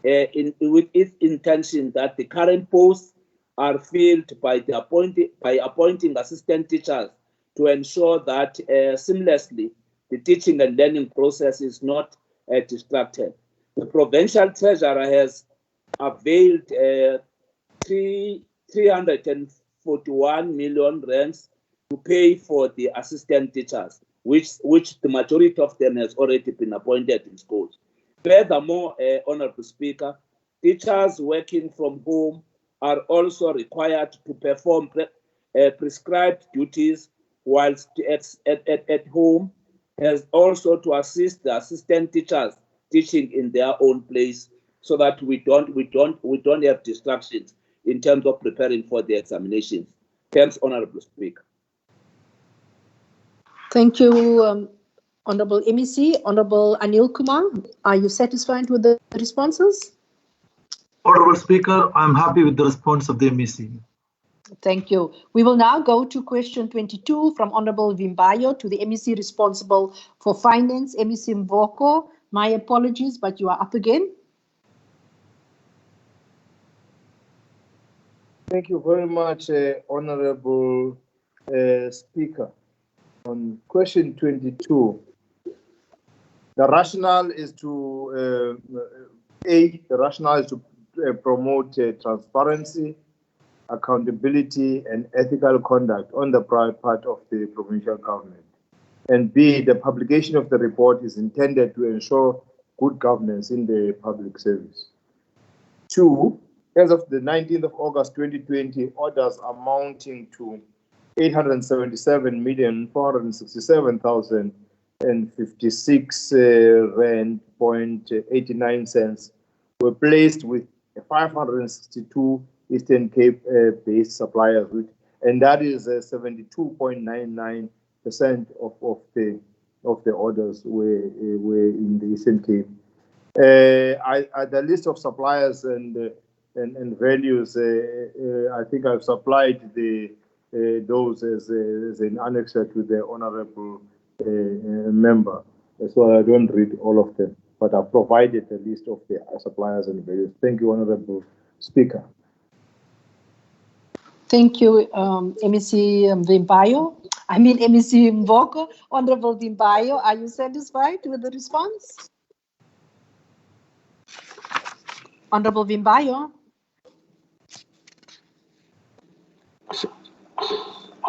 with its intention that the current posts are filled by appointing assistant teachers to ensure that seamlessly the teaching and learning process is not distracted. The provincial treasurer has availed 341 million rands to pay for the assistant teachers, which the majority of them has already been appointed in schools. Furthermore, Honorable Speaker, teachers working from home are also required to perform prescribed duties whilst at home, has also to assist the assistant teachers teaching in their own place, so that we don't have distractions in terms of preparing for the examinations. Thanks, Honorable Speaker. Thank you, Honorable MEC. Honorable Anil Kumar, are you satisfied with the responses? Honorable Speaker, I'm happy with the response of the MEC. Thank you. We will now go to question 22 from Honorable Vimbayo to the MEC responsible for finance, MEC Mvoko. My apologies, but you are up again. Thank you very much, Honorable Speaker. On question 22, the rationale is to promote transparency, accountability, and ethical conduct on the part of the provincial government. And B, the publication of the report is intended to ensure good governance in the public service. 2, as of the 19th of August 2020, orders amounting to 877,467,056 rand 0.89 were placed with 562 Eastern Cape based suppliers, and that is 72.99% of the orders were in the Eastern Cape. The list of suppliers and values, I think I've supplied those as an annexure to the honorable member, so I don't read all of them, but I've provided a list of the suppliers and values. Thank you, Honorable Speaker. Thank you, MEC Vimbayo. MEC Mvoko. Honorable Vimbayo, are you satisfied with the response? Honorable Vimbayo.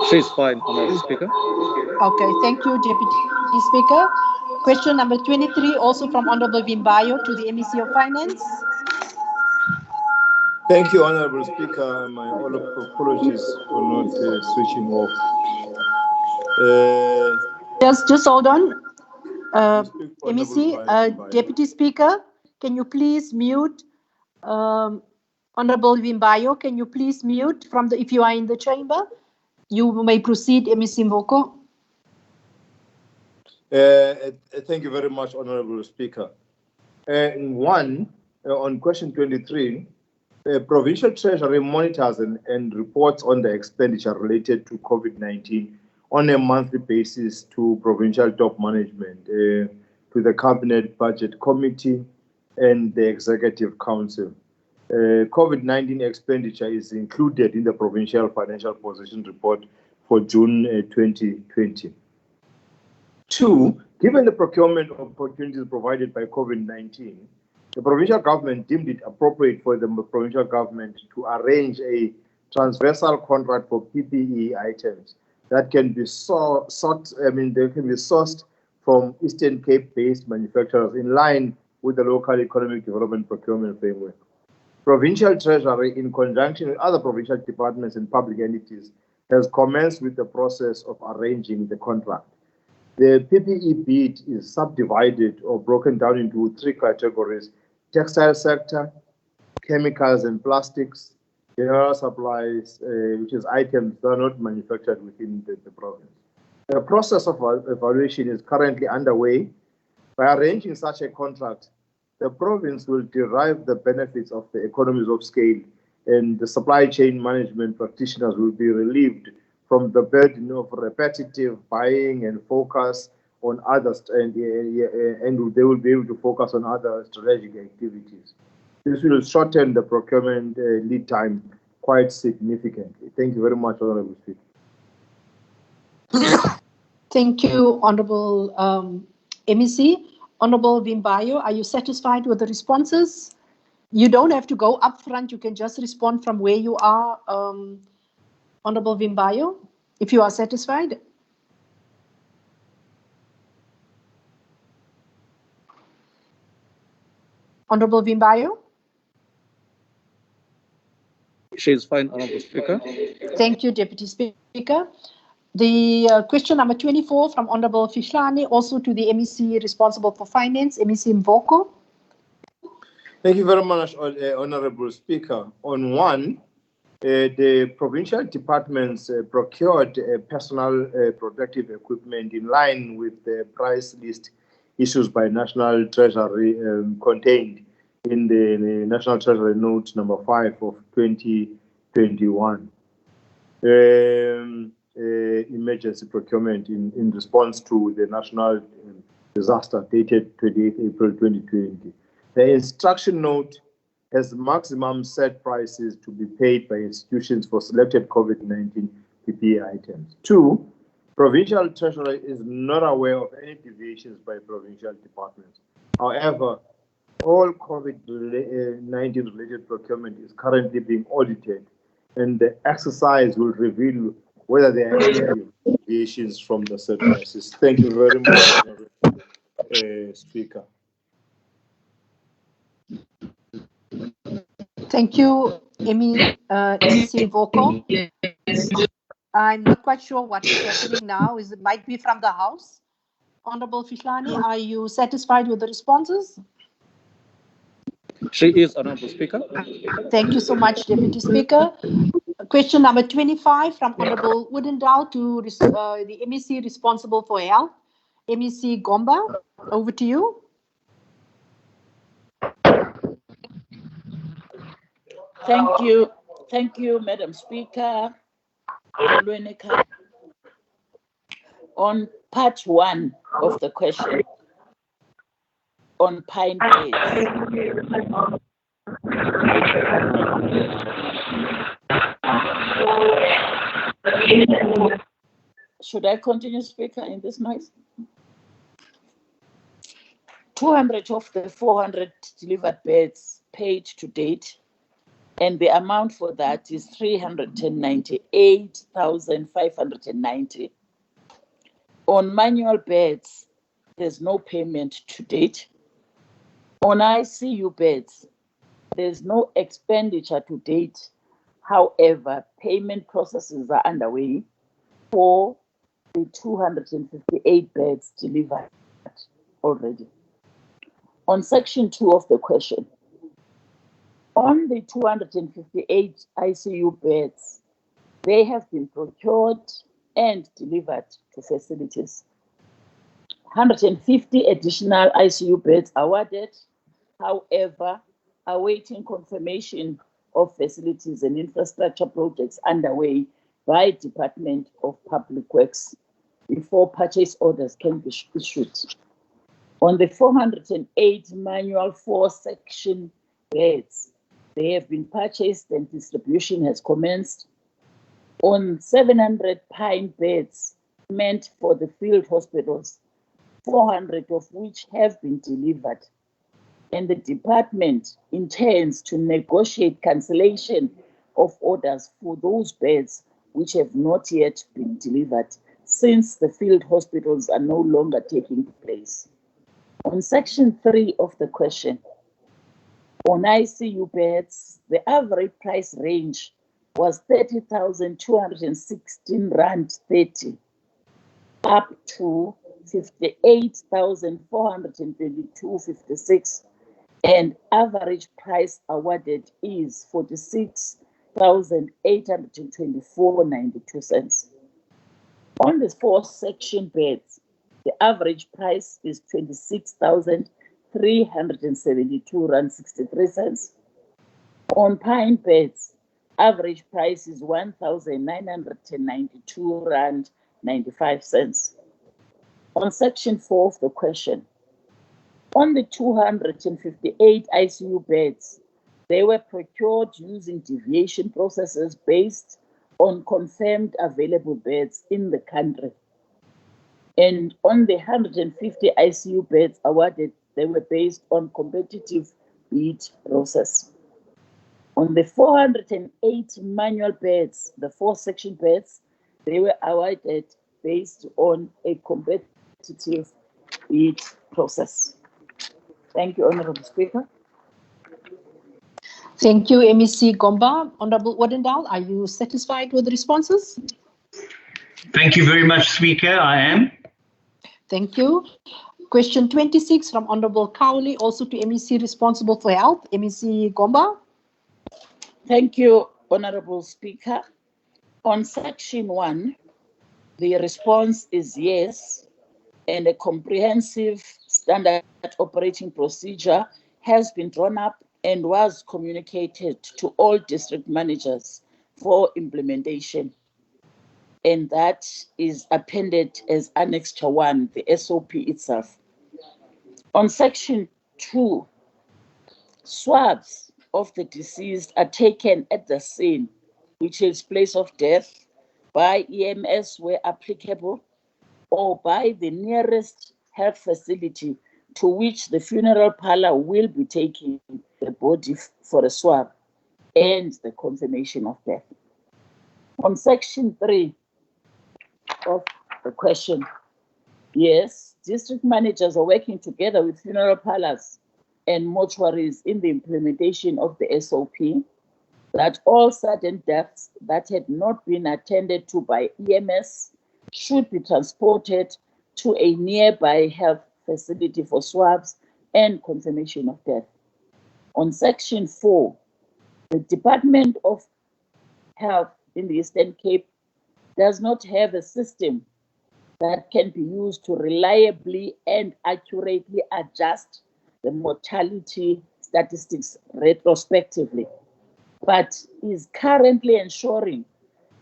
She's fine, Honorable Speaker. Okay, thank you, Deputy Speaker. Question number 23, also from Honorable Vimbayo to the MEC of Finance. Thank you, Honorable Speaker. My apologies for not switching off. Just hold on. MEC, Deputy Speaker, can you please mute Honorable Vimbayo? Can you please mute from if you are in the chamber? You may proceed, MEC Mvoko. Thank you very much, Honorable Speaker. On question 23, Provincial Treasury monitors and reports on the expenditure related to COVID-19 on a monthly basis to provincial top management, to the Cabinet Budget Committee and the Executive Council. COVID-19 expenditure is included in the Provincial Financial Position Report for June 2020. 2, given the procurement opportunities provided by COVID-19, the provincial government deemed it appropriate for the provincial government to arrange a transversal contract for PPE items that can be they can be sourced from Eastern Cape-based manufacturers in line with the local economic development procurement framework. Provincial Treasury, in conjunction with other provincial departments and public entities, has commenced with the process of arranging the contract. The PPE bid is subdivided or broken down into 3 categories: textile sector, chemicals and plastics, general supplies, which is items that are not manufactured within the province. The process of evaluation is currently underway. By arranging such a contract, the province will derive the benefits of the economies of scale, and the supply chain management practitioners will be relieved from the burden of repetitive buying and focus on others, and they will be able to focus on other strategic activities. This will shorten the procurement lead time quite significantly. Thank you very much, Honorable Speaker. Thank you, Honorable MEC. Honorable Vimbayo, are you satisfied with the responses? You don't have to go up front. You can just respond from where you are, Honorable Vimbayo, if you are satisfied. Honorable Vimbayo? She is fine, Honorable Speaker. Thank you, Deputy Speaker. The question number 24 from Honorable Fishlani, also to the MEC responsible for finance, MEC Mvoko. Thank you very much, Honorable Speaker. On 1, The provincial departments procured personal protective equipment in line with the price list issued by National Treasury contained in the National Treasury Note number 5 of 2021. Emergency procurement in response to the national disaster dated 28 April 2020. The instruction note has maximum set prices to be paid by institutions for selected COVID-19 PPE items. 2, provincial treasury is not aware of any deviations by provincial departments. However, all COVID-19 related procurement is currently being audited, and the exercise will reveal whether there are any deviations from the set prices. Thank you very much, Speaker. Thank you, MEC Voko. I'm not quite sure what is happening now. It might be from the House. Honorable Fihlani, are you satisfied with the responses? She is, Honorable Speaker. Thank you so much, Deputy Speaker. Question number 25 from Honorable Woodendal to the MEC responsible for health. MEC Gomba, over to you. Thank you, Madam Speaker. On part 1 of the question, on pine beds. Should I continue, Speaker, in this noise? 200 of the 400 delivered beds paid to date, and the amount for that is 398,590. On manual beds, there's no payment to date. On ICU beds, there's no expenditure to date. However, payment processes are underway for the 258 beds delivered already. On section 2 of the question, on the 258 ICU beds, they have been procured and delivered to facilities. 150 additional ICU beds awarded, however, awaiting confirmation of facilities and infrastructure projects underway by Department of Public Works before purchase orders can be issued. On the 408 manual 4-section beds, they have been purchased and distribution has commenced. On 700 pine beds meant for the field hospitals, 400 of which have been delivered. And the department intends to negotiate cancellation of orders for those beds which have not yet been delivered, since the field hospitals are no longer taking place. On section 3 of the question, on ICU beds, the average price range was 30,216 Rand 30 up to 58,422.56, and average price awarded is 46,824.92 cents. On the 4-section beds, the average price is 26,372 Rand 63 cents. On pine beds, average price is 1,992 Rand 95 cents. On section 4 of the question, on the 258 ICU beds, they were procured using deviation processes based on confirmed available beds in the country. And on the 150 ICU beds awarded, they were based on competitive bid process. On the 408 manual beds, the 4-section beds, they were awarded based on a competitive bid process. Thank you, Honorable Speaker. Thank you, MEC Gomba. Honorable Woodendal, are you satisfied with the responses? Thank you very much, Speaker. I am. Thank you. Question 26 from Honorable Cowley, also to MEC responsible for health. MEC Gomba. Thank you, Honorable Speaker, on Section 1, the response is yes, and a comprehensive standard operating procedure has been drawn up and was communicated to all district managers for implementation. And that is appended as Annexure 1, the SOP itself. On Section 2, swabs of the deceased are taken at the scene, which is place of death, by EMS where applicable, or by the nearest health facility to which the funeral parlor will be taking the body for a swab and the confirmation of death. On Section 3 of the question, yes, district managers are working together with funeral parlors and mortuaries in the implementation of the SOP, that all sudden deaths that had not been attended to by EMS should be transported to a nearby health facility for swabs and confirmation of death. On Section 4, the Department of Health in the Eastern Cape does not have a system that can be used to reliably and accurately adjust the mortality statistics retrospectively, but is currently ensuring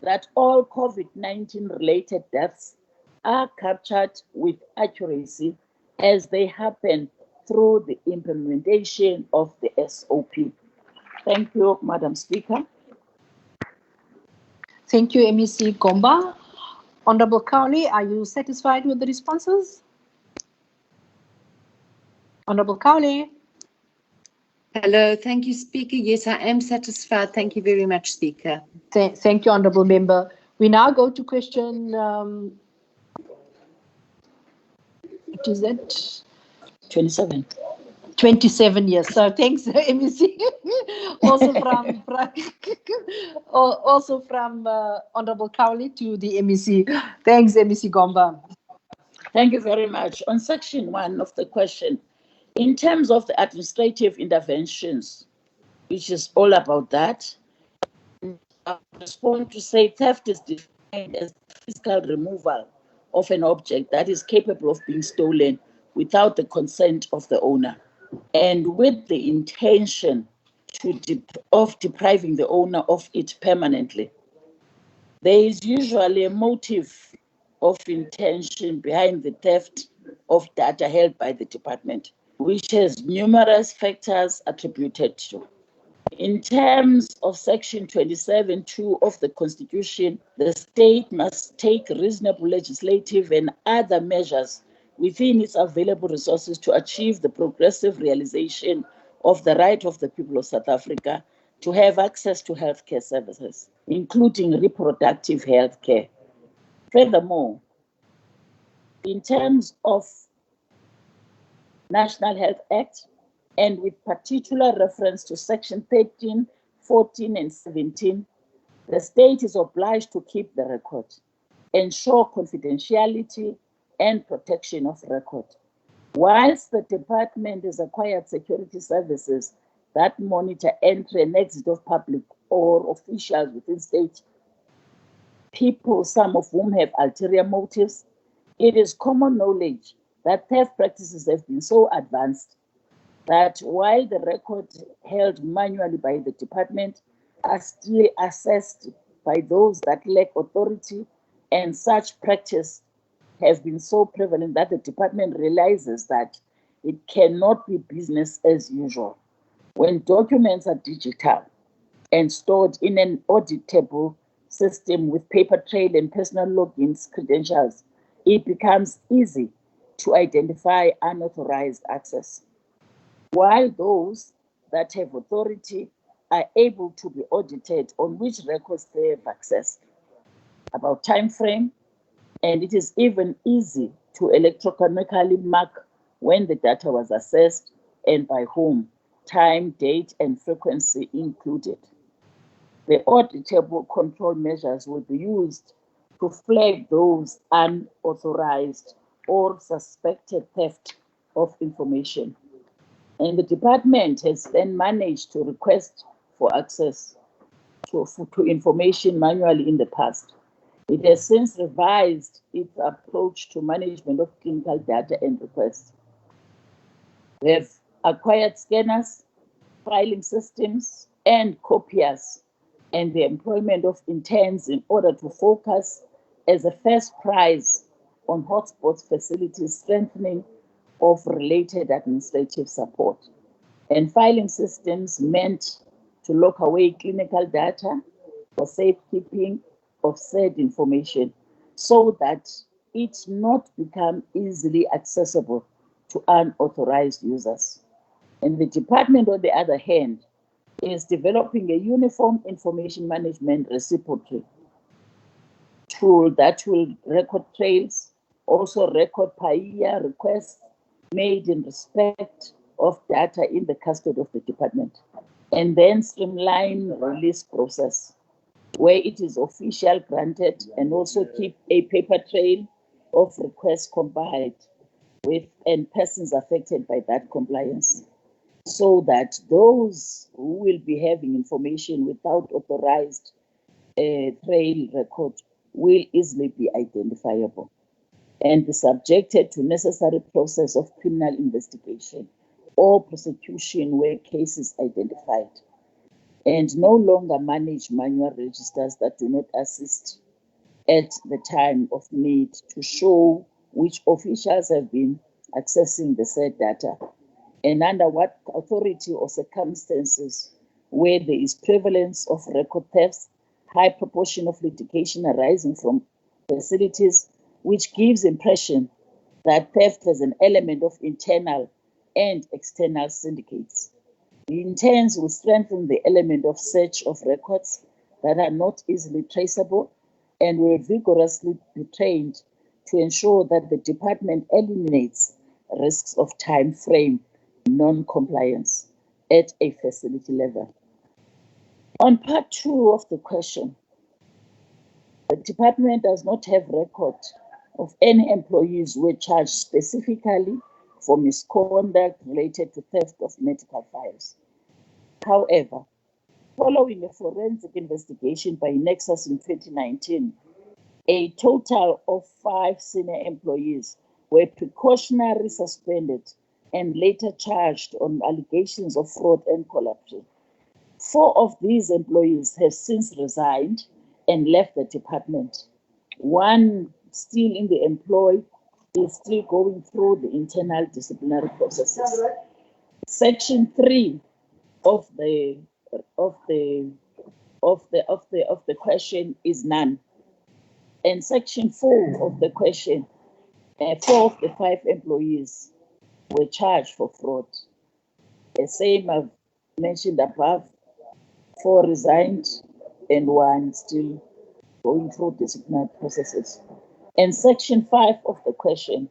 that all COVID-19 related deaths are captured with accuracy as they happen through the implementation of the SOP. Thank you, Madam Speaker. Thank you, MEC Gomba. Honorable Cowley, are you satisfied with the responses? Honorable Cowley. Hello, thank you, Speaker. Yes, I am satisfied. Thank you very much, Speaker. Thank you, Honorable Member. We now go to question, what is it? 27. 27 years. So thanks, MEC. also from Honorable Cowley to the MEC. Thanks, MEC Gomba. Thank you very much. On Section 1 of the question, in terms of the administrative interventions, which is all about that, I respond to say theft is defined as physical removal of an object that is capable of being stolen without the consent of the owner, and with the intention of depriving the owner of it permanently. There is usually a motive of intention behind the theft of data held by the department, which has numerous factors attributed to. In terms of Section 27(2) of the Constitution, the state must take reasonable legislative and other measures within its available resources to achieve the progressive realization of the right of the people of South Africa to have access to healthcare services, including reproductive health care. Furthermore, in terms of National Health Act, and with particular reference to Section 13, 14, and 17, the state is obliged to keep the record, ensure confidentiality and protection of record. Whilst the department has acquired security services that monitor entry and exit of public or officials within state people, some of whom have ulterior motives, it is common knowledge that theft practices have been so advanced that while the records held manually by the department are still assessed by those that lack authority, and such practice have been so prevalent that the department realizes that it cannot be business as usual. When documents are digital and stored in an auditable system with paper trail and personal logins credentials, it becomes easy to identify unauthorized access. While those that have authority are able to be audited on which records they have access, about time frame, and it is even easy to electronically mark when the data was accessed and by whom, time, date, and frequency included. The auditable control measures will be used to flag those unauthorized or suspected theft of information. And the department has then managed to request for access to to information manually in the past. It has since revised its approach to management of clinical data and requests. We have acquired scanners, filing systems, and copiers, and the employment of interns in order to focus as a first prize on hotspots facilities strengthening of related administrative support. And filing systems meant to lock away clinical data for safekeeping of said information so that it not become easily accessible to unauthorized users. And the department, on the other hand, is developing a uniform information management repository tool that will record trails, also record per year requests made in respect of data in the custody of the department, and then streamline release process where it is official granted, and also keep a paper trail of requests compiled with and persons affected by that compliance, so that those who will be having information without authorized trail record will easily be identifiable and be subjected to necessary process of criminal investigation or prosecution where cases identified, and no longer manage manual registers that do not assist at the time of need to show which officials have been accessing the said data and under what authority or circumstances, where there is prevalence of record thefts, high proportion of litigation arising from facilities, which gives impression that theft has an element of internal and external syndicates. The intents will strengthen the element of search of records that are not easily traceable and will vigorously be trained to ensure that the department eliminates risks of time frame non-compliance at a facility level. On part 2 of the question, the department does not have record of any employees who were charged specifically for misconduct related to theft of medical files. However, following a forensic investigation by Nexus in 2019, a total of 5 senior employees were precautionarily suspended and later charged on allegations of fraud and corruption. 4 of these employees have since resigned and left the department. 1 still in the employ is still going through the internal disciplinary processes. Section 3 of the question is none. And section 4 of the question, 4 of the 5 employees were charged for fraud. The same I've mentioned above, 4 resigned and 1 still going through disciplinary processes. And section 5 of the question,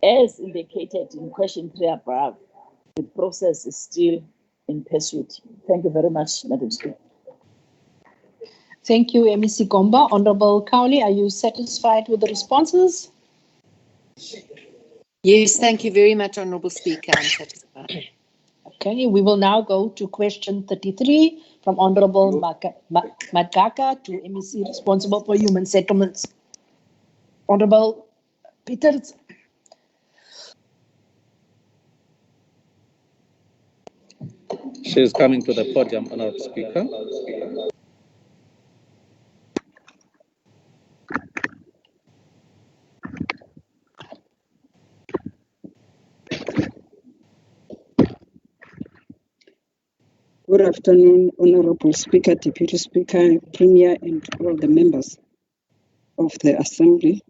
as indicated in question 3 above, the process is still in pursuit. Thank you very much, Madam Speaker. Thank you, MEC Gomba. Honorable Cowley, are you satisfied with the responses? Yes, thank you very much, Honourable Speaker. I'm satisfied. Okay, we will now go to question 33 from Honourable Magaka to MEC responsible for human settlements. Honourable Peters. She is coming to the podium, Honourable Speaker. Good afternoon, Honourable Speaker, Deputy Speaker, Premier, and all the members of the Assembly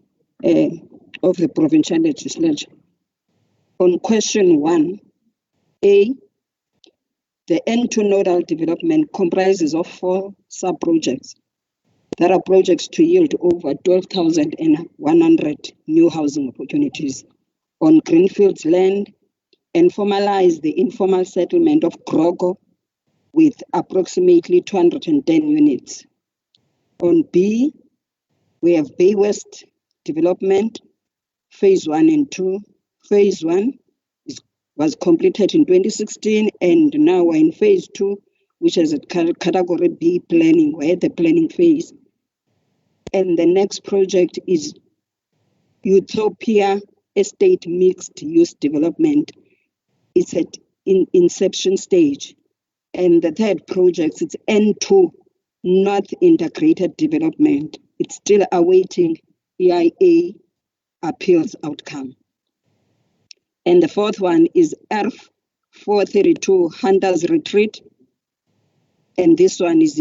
of the Provincial Legislature. On question 1, A, the N2 nodal development comprises of 4 sub-projects. There are projects to yield over 12,100 new housing opportunities on greenfields land and formalize the informal settlement of Grogo with approximately 210 units. On B, we have Bay West development, phase 1 and 2. Phase 1 was completed in 2016, and now we're in phase 2 which is a category B planning, we're at the planning phase. And the next project is Utopia Estate Mixed Use Development. It's at inception stage. And the third project is N2 North Integrated Development. It's still awaiting EIA appeals outcome. And the fourth one is ERF 432 Hunters Retreat. And this one is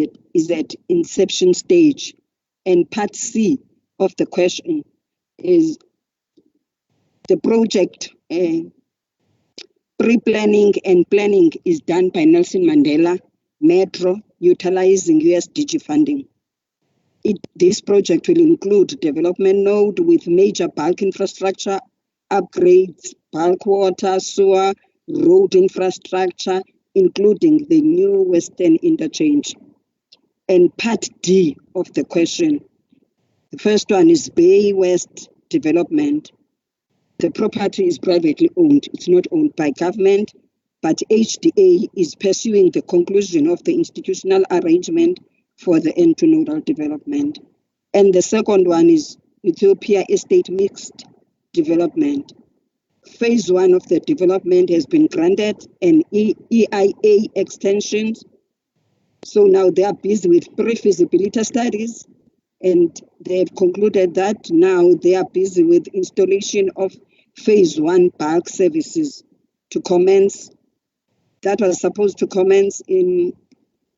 at inception stage. And part C of the question is the project pre-planning and planning is done by Nelson Mandela Metro utilizing USDG funding. This project will include development node with major bulk infrastructure upgrades, bulk water, sewer, road infrastructure, including the new Western Interchange. And part D of the question, the first one is Bay West Development. The property is privately owned. It's not owned by government, but HDA is pursuing the conclusion of the institutional arrangement for the N2 nodal development. And the second one is Ethiopia Estate Mixed Development. Phase 1 of the development has been granted an EIA extensions. So now they are busy with pre-feasibility studies, and they have concluded that now they are busy with installation of phase 1 bulk services to commence. That was supposed to commence in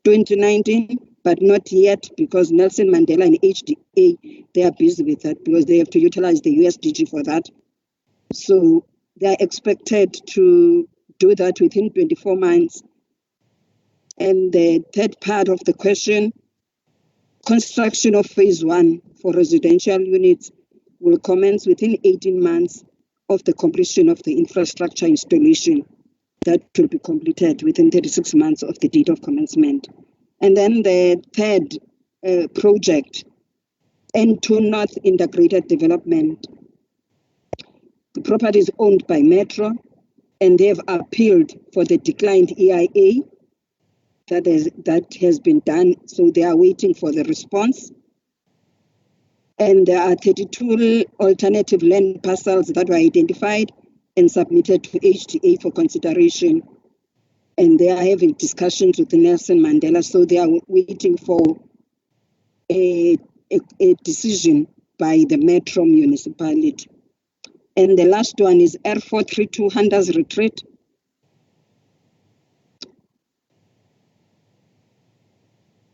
2019, but not yet, because Nelson Mandela and HDA, they are busy with that because they have to utilize the USDG for that. So they are expected to do that within 24 months. And the third part of the question, construction of phase 1 for residential units will commence within 18 months of the completion of the infrastructure installation. That will be completed within 36 months of the date of commencement. And then the third project, N2 North Integrated Development. The property is owned by Metro, and they have appealed for the declined EIA that has been done, so they are waiting for the response. And there are 32 alternative land parcels that were identified and submitted to HDA for consideration. And they are having discussions with Nelson Mandela, so they are waiting for a decision by the Metro municipality. And the last one is R432 Hunters Retreat.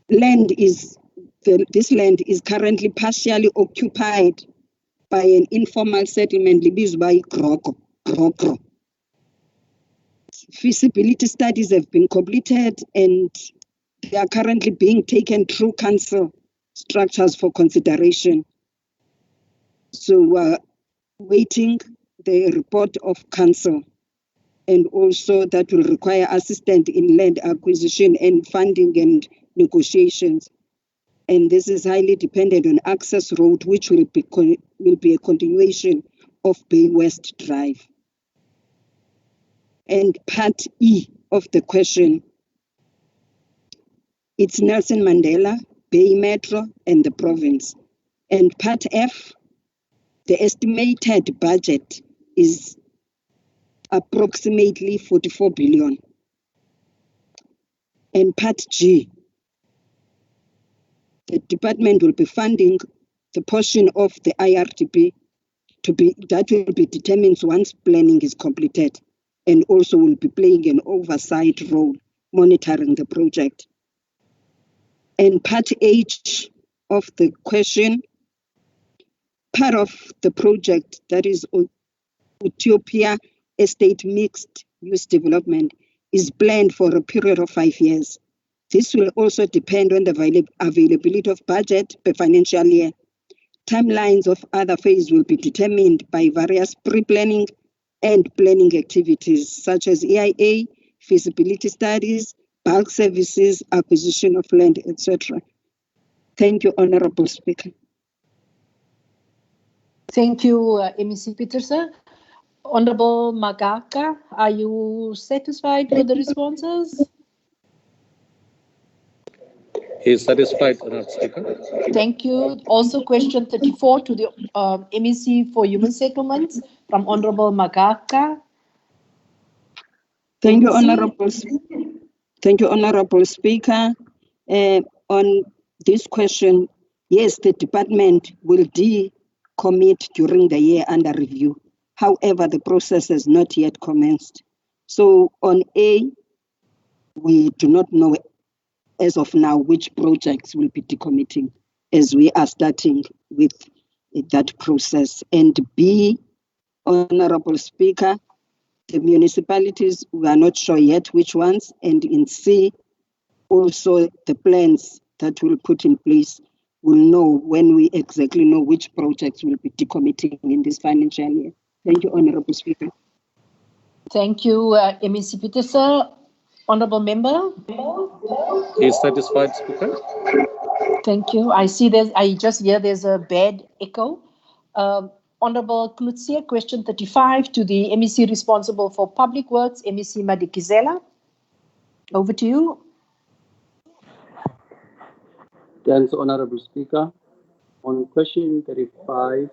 This land is currently partially occupied by an informal settlement libizwa by Grogro. Feasibility studies have been completed and they are currently being taken through council structures for consideration. So we're waiting the report of council, and also that will require assistance in land acquisition and funding and negotiations. And this is highly dependent on access road, which will be a continuation of Bay West Drive. And part E of the question, it's Nelson Mandela, Bay Metro, and the province. And part F, the estimated budget is approximately 44 billion. And part G, the department will be funding the portion of the IRDP that will be determined once planning is completed, and also will be playing an oversight role monitoring the project. And part H of the question, part of the project that is Utopia Estate Mixed Use Development is planned for a period of 5 years. This will also depend on the availability of budget per financial year. Timelines of other phases will be determined by various pre-planning and planning activities such as EIA, feasibility studies, bulk services, acquisition of land, etc. Thank you, Honorable Speaker. Thank you, MEC Petersen. Honorable Magaka, are you satisfied with the responses? He is satisfied, Honourable Speaker. Thank you. Also, question 34 to the MEC for Human Settlements from Honorable Magaka. Thank you, MEC. Honorable. Thank you, Honorable Speaker. On this question, yes, the department will decommit during the year under review. However, the process has not yet commenced. So on A, we do not know as of now which projects will be decommitting as we are starting with that process. And B, Honorable Speaker, the municipalities, we are not sure yet which ones. And in C, also the plans that we'll put in place, we'll know when we exactly know which projects will be decommitting in this financial year. Thank you, Honorable Speaker. Thank you, MEC Peterson. Honorable Member. He is satisfied, Speaker. Thank you. I just hear there's a bad echo. Honorable Klutsia, question 35 to the MEC responsible for public works, MEC Madikizela. Over to you. Thanks, Honorable Speaker. On question 35,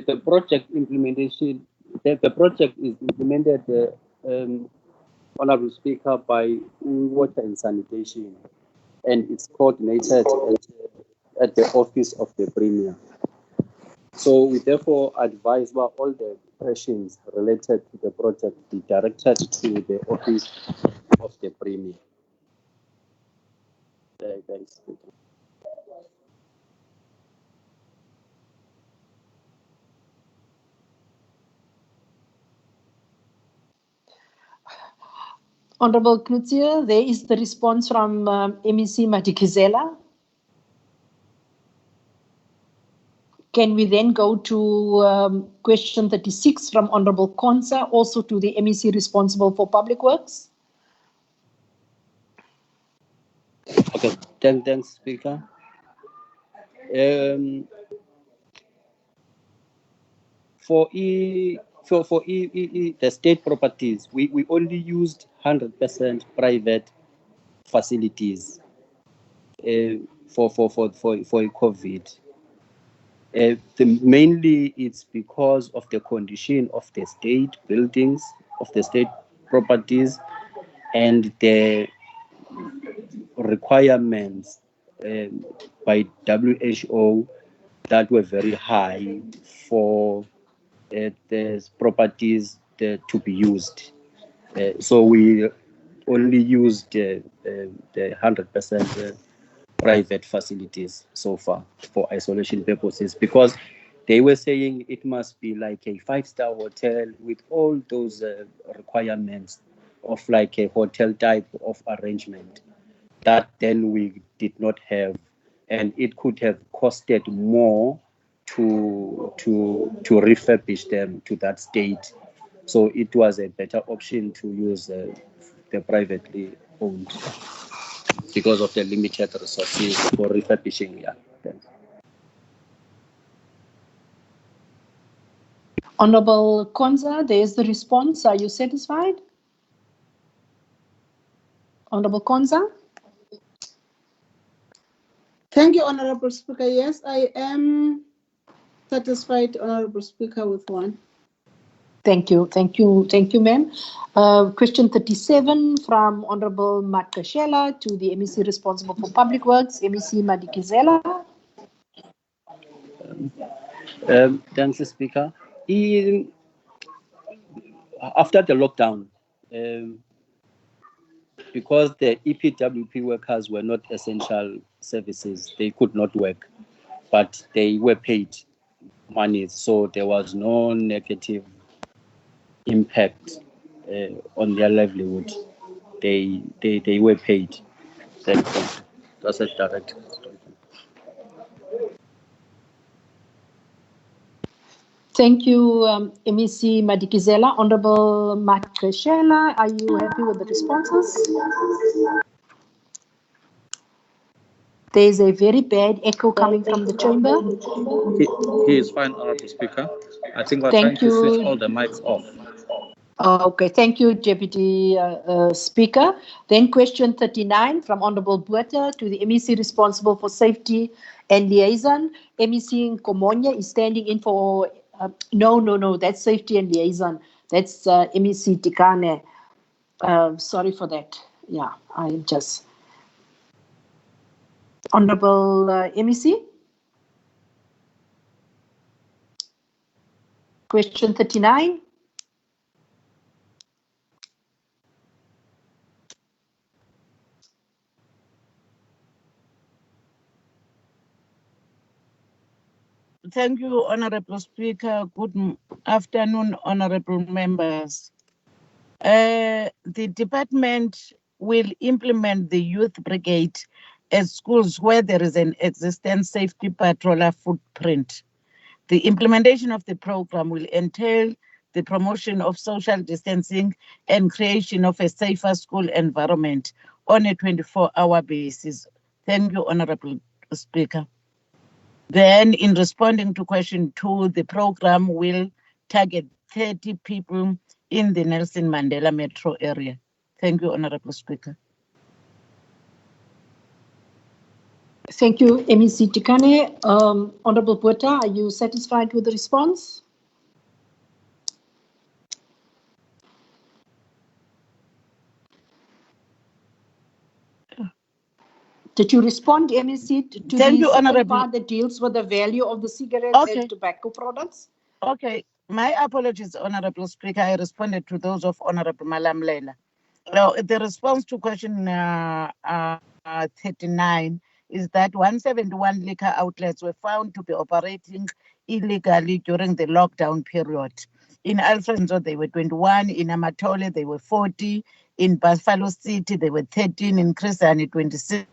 the project implementation, the project is implemented, Honorable Speaker, by Water and Sanitation, and it's coordinated at the office of the Premier. So we therefore advise that all the questions related to the project be directed to the office of the Premier. Thanks. Honorable Klutsia, there is the response from MEC Madikizela. Can we then go to question 36 from Honorable Konza, also to the MEC responsible for public works? Okay, thanks, Speaker. For the state properties, we only used 100% private facilities for COVID. Mainly it's because of the condition of the state buildings, of the state properties, and the requirements by WHO that were very high for the properties to be used. So we only used the 100% private facilities so far for isolation purposes, because they were saying it must be like a 5-star hotel with all those requirements of like a hotel type of arrangement that then we did not have, and it could have costed more to refurbish them to that state. So it was a better option to use the privately owned because of the limited resources for refurbishing. Yeah. Thanks. Honorable Konza, there is the response. Are you satisfied? Honorable Konza? Thank you, Honorable Speaker. Yes, I am satisfied, Honorable Speaker, with one. Thank you, ma'am. Question 37 from Honorable Makashela to the MEC responsible for public works, MEC Madikizela. Thanks, Speaker. After the lockdown, because the EPWP workers were not essential services, they could not work, but they were paid money, so there was no negative impact on their livelihood. They were paid. That's a direct. Thank you, MEC Madikizela. Honorable Makashela, are you happy with the responses? There's a very bad echo coming from the chamber. He is fine, Honorable Speaker. I think we're trying to switch all the mics off. Okay, thank you, Deputy Speaker. Then question 39 from Honorable Buerta to the MEC responsible for safety and liaison. MEC Komonya is standing in for, no, that's safety and liaison. That's MEC Tikane. Sorry for that. Yeah, I just. Honorable MEC. Question 39. Thank you, Honorable Speaker. Good afternoon, Honorable members. The department will implement the youth brigade at schools where there is an existing safety patroller footprint. The implementation of the program will entail the promotion of social distancing and creation of a safer school environment on a 24-hour basis. Thank you, Honorable Speaker. Then, in responding to question 2, the program will target 30 people in the Nelson Mandela metro area. Thank you, Honorable Speaker. Thank you, MEC Tikane. Honorable Buerta, are you satisfied with the response? Did you respond, MEC, to Thank the you, second Honorable. part that deals with the value of the cigarettes Okay. and tobacco products? Okay, my apologies, Honorable Speaker. I responded to those of Honorable Malam Leila. The response to question 39 is that 171 liquor outlets were found to be operating illegally during the lockdown period. In Alfredo, they were 21. In Amatole, they were 40. In Buffalo City, they were 13. In Crisani, 26.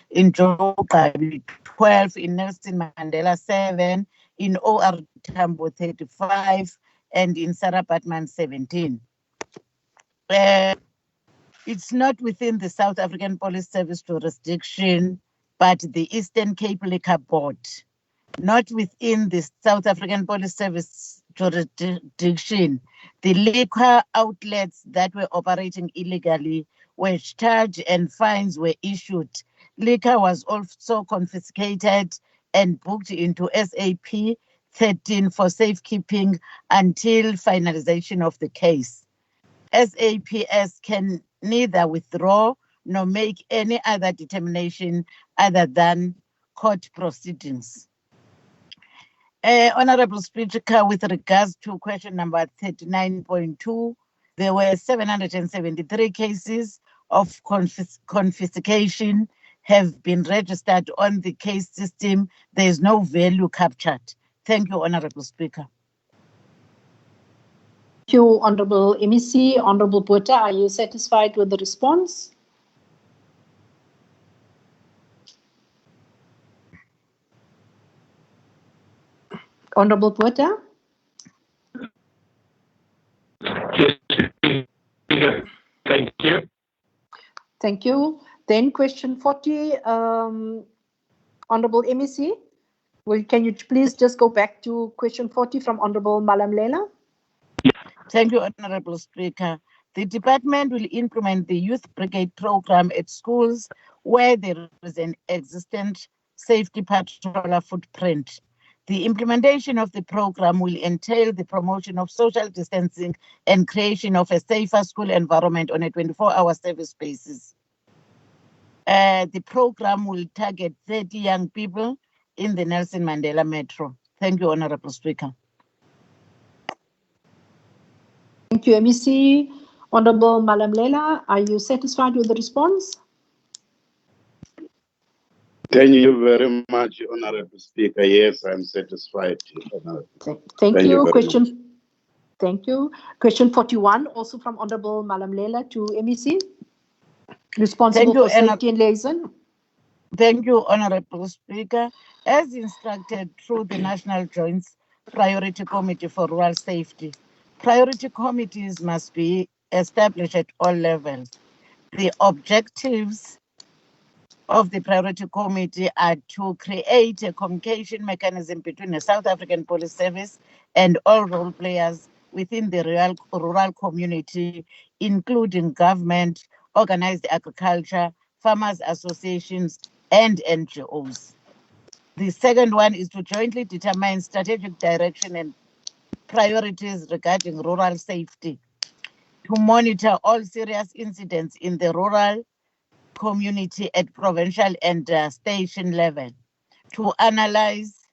In Jogabi, 12. In Nelson Mandela, 7. In OR Tambo, 35. And in Sarah Batman, 17. It's not within the South African Police Service jurisdiction, but the Eastern Cape Liquor Board. Not within the South African Police Service jurisdiction, the liquor outlets that were operating illegally were charged and fines were issued. Liquor was also confiscated and booked into SAP 13 for safekeeping until finalization of the case. SAPS can neither withdraw nor make any other determination other than court proceedings. Honorable Speaker, with regards to question number 39.2, there were 773 cases of confiscation have been registered on the case system. There is no value captured. Thank you, Honorable Speaker. Thank you, Honorable MEC. Honorable Buerta, are you satisfied with the response? Honorable Buerta? Thank you. Thank you. Then question 40, Honorable MEC. Can you please just go back to question 40 from Honorable Malam Leila? Thank you, Honorable Speaker. The department will implement the Youth Brigade program at schools where there is an existent safety patroller footprint. The implementation of the program will entail the promotion of social distancing and creation of a safer school environment on a 24-hour service basis. The program will target 30 young people in the Nelson Mandela Metro. Thank you, Honorable Speaker. Thank you, MEC. Honorable Malam Leila, are you satisfied with the response? Thank you very much, Honorable Speaker. Yes, I'm satisfied. Thank you. very Question. much. Thank you. Question 41, also from Honorable Malam Leila to MEC. Responsible for safety and liaison. Thank you, Honorable Speaker. As instructed through the National Joint Priority Committee for Rural Safety, priority committees must be established at all levels. The objectives of the priority committee are to create a communication mechanism between the South African Police Service and all role players within the rural community, including government, organized agriculture, farmers associations, and NGOs. The second one is to jointly determine strategic direction and priorities regarding rural safety, to monitor all serious incidents in the rural community at provincial and station level, to analyze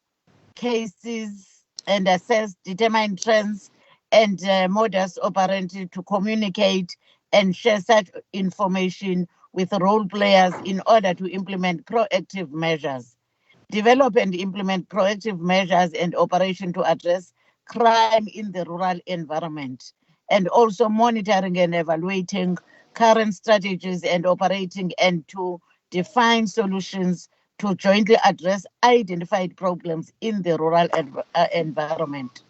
cases and assess, determine trends and modus operandi, to communicate and share such information with role players in order to implement proactive measures. Develop and implement proactive measures and operation to address crime in the rural environment, and also monitoring and evaluating current strategies and operating, and to define solutions to jointly address identified problems in the rural environment.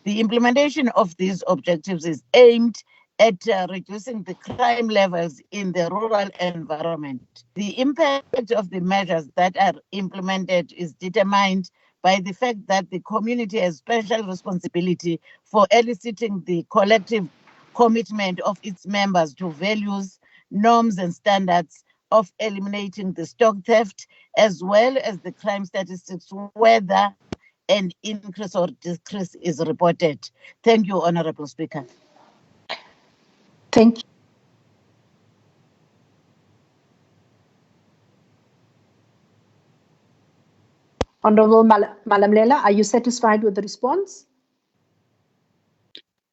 The implementation of these objectives is aimed at reducing the crime levels in the rural environment. The impact of the measures that are implemented is determined by the fact that the community has special responsibility for eliciting the collective commitment of its members to values, norms, and standards of eliminating the stock theft, as well as the crime statistics, whether an increase or decrease is reported. Thank you, Honorable Speaker. Thank you. Honorable Malamlela, are you satisfied with the response?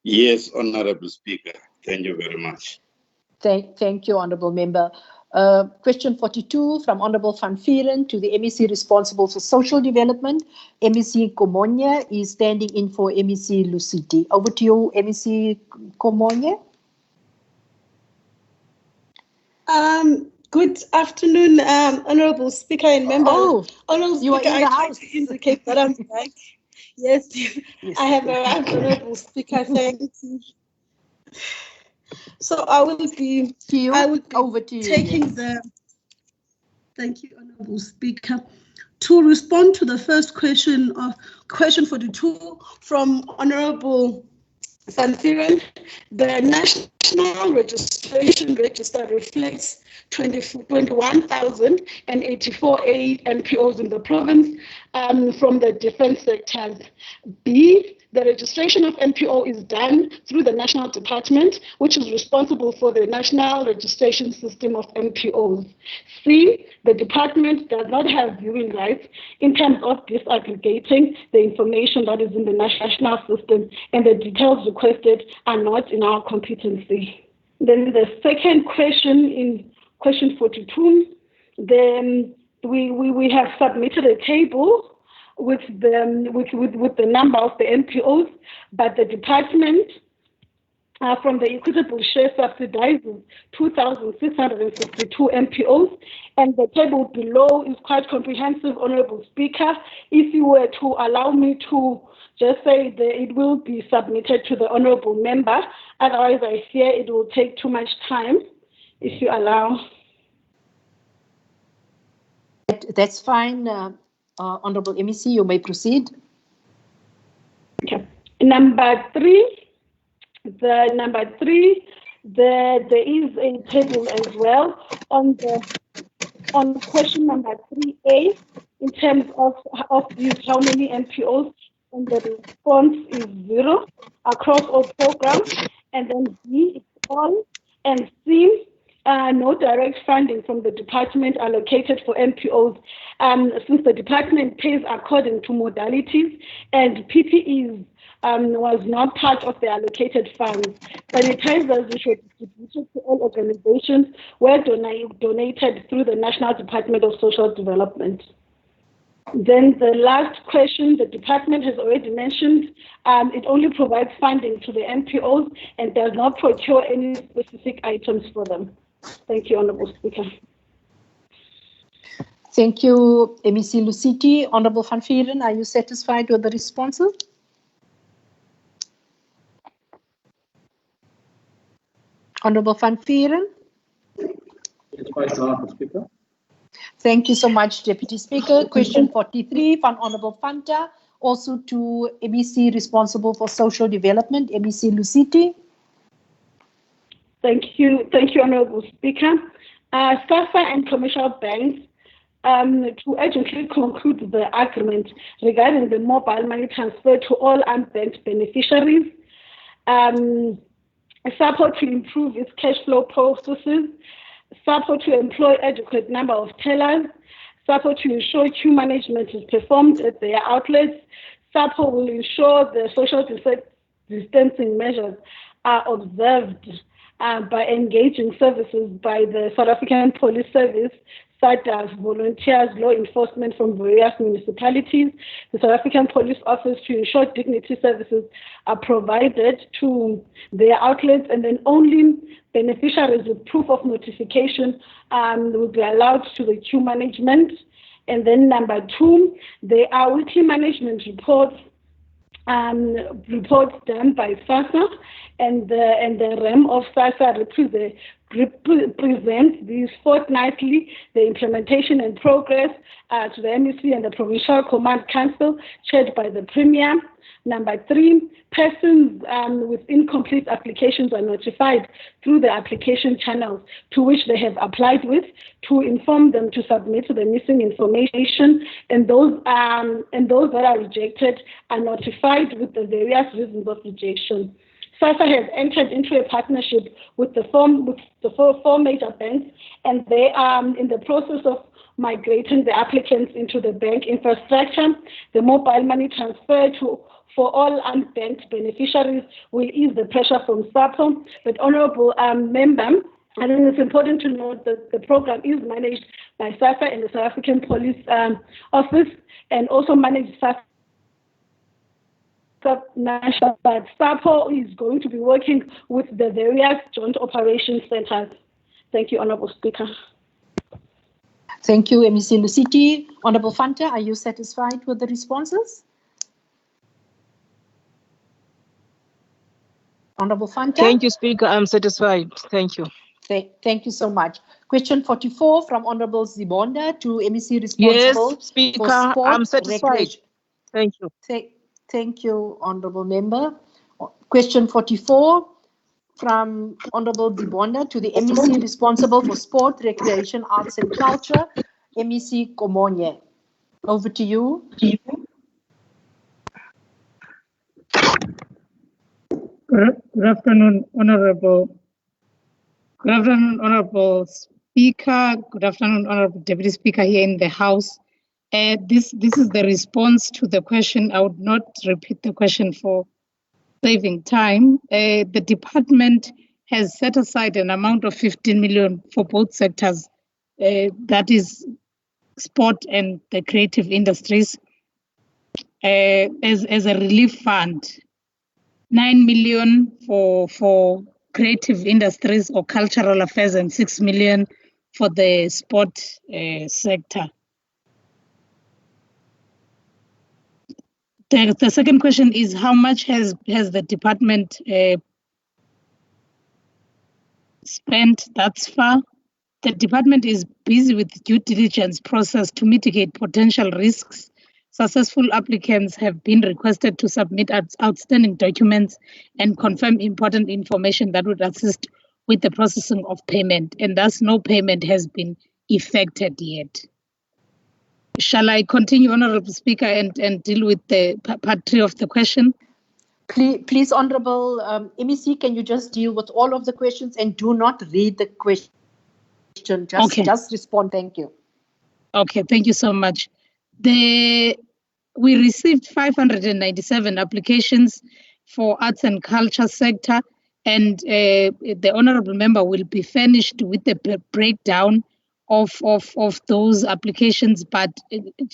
Yes, Honorable Speaker. Thank you very much. Thank you, Honorable Member. Question 42 from Honorable Van Vieren to the MEC responsible for social development. MEC Komonye is standing in for MEC Lucidi. Over to you, MEC Komonye. Good afternoon, Honorable Speaker and members. Oh, Honorable you Speaker, are in the I tried house. to indicate that I'm back. Yes, I have arrived, Honorable Speaker. Thank you. So I will be over to you, taking yes. Thank you, Honorable Speaker. To respond to the first question of question 42 from Honorable Van Vieren, the National Registration Register reflects 21,084 NPOs in the province from the different sectors. B, the registration of NPO is done through the National Department, which is responsible for the National Registration System of NPOs. C, the department does not have viewing rights in terms of disaggregating the information that is in the national system, and the details requested are not in our competency. Then the second question, in question 42, then we have submitted a table with the number of the NPOs, but the department from the equitable share subsidizes 2,662 NPOs, and the table below is quite comprehensive, Honorable Speaker. If you were to allow me to just say that it will be submitted to the Honorable Member, otherwise I fear it will take too much time, if you allow. That's fine, Honorable MEC, you may proceed. Okay. Number three, there is a table as well on question number 3A in terms of these how many NPOs, and the response is 0 across all programs, and then B, it's all, and C, no direct funding from the department allocated for NPOs, since the department pays according to modalities, and PPEs was not part of the allocated funds. Sanitizers, which were distributed to all organizations, were donated through the National Department of Social Development. Then the last question, the department has already mentioned, it only provides funding to the NPOs and does not procure any specific items for them. Thank you, Honorable Speaker. Thank you, MEC Lucidi. Honorable Van Vieren, are you satisfied with the responses? Honorable Van Vieren? It's quite Honorable Speaker. Thank you so much, Deputy Speaker. Question 43 from Honorable Fanta. also to MEC responsible for social development, MEC Luciti. Thank you, Honourable Speaker. SAFA and commercial banks to urgently conclude the agreement regarding the mobile money transfer to all unbanked beneficiaries, support to improve its cash flow processes, support to employ adequate number of tellers, support to ensure queue management is performed at their outlets, support will ensure the social distancing measures are observed by engaging services by the South African Police Service, such as volunteers, law enforcement from various municipalities, the South African Police Office, to ensure dignity services are provided to their outlets, and then only beneficiaries with proof of notification will be allowed to the queue management. And then number 2, there are weekly management reports done by SASA, and the REM of SASA represents these fortnightly, the implementation and progress to the MEC and the Provincial Command Council, chaired by the Premier. Number 3, persons with incomplete applications are notified through the application channels to which they have applied with, to inform them to submit the missing information, and those that are rejected are notified with the various reasons of rejection. SASA has entered into a partnership with the four major banks, and they are in the process of migrating the applicants into the bank infrastructure. The mobile money transfer for all unbanked beneficiaries will ease the pressure from SAPO. But Honourable Member, I think it's important to note that the program is managed by SASA and the South African Police Office, and also managed SASA national, but SAPO is going to be working with the various joint operation centers. Thank you, Honourable Speaker. Thank you, MEC Luciti. Honourable Fanta, are you satisfied with the responses? Honourable Fanta? Thank you, Speaker. I'm satisfied. Thank you. Thank you so much. Question 44 from Honourable Zibonda to MEC responsible Yes, Speaker, for sport, I'm satisfied. recreation. Thank you. Thank you, Honourable Member. Question 44 from Honourable Zibonda to the MEC responsible for sport, recreation, arts and culture, MEC Komonye. Over to you. Good afternoon, Honourable. Good afternoon, Honourable Speaker. Good afternoon, Honourable Deputy Speaker here in the House. This is the response to the question. I would not repeat the question for saving time. The department has set aside an amount of 15 million for both sectors, that is sport and the creative industries, as a relief fund. 9 million for creative industries or cultural affairs, and 6 million for the sport sector. The second question is, how much has the department spent thus far? The department is busy with due diligence process to mitigate potential risks. Successful applicants have been requested to submit outstanding documents and confirm important information that would assist with the processing of payment, and thus no payment has been effected yet. Shall I continue, Honourable Speaker, and deal with the part 3 of the question? Please, Honourable MEC, can you just deal with all of the questions and do not read the question? Just respond. Thank you. Okay, thank you so much. We received 597 applications for arts and culture sector, and the Honourable Member will be furnished with the breakdown of those applications, but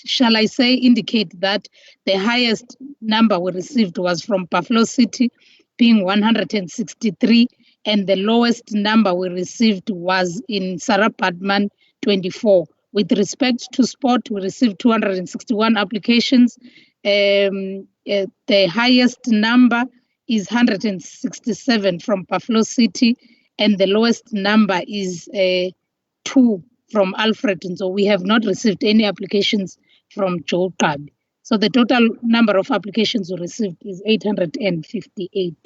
shall I say indicate that the highest number we received was from Buffalo City, being 163, and the lowest number we received was in Sarah Padman, 24. With respect to sport, we received 261 applications. The highest number is 167 from Buffalo City, and the lowest number is 2 from Alfred. And so we have not received any applications from Joe Kabi. So the total number of applications received is 858.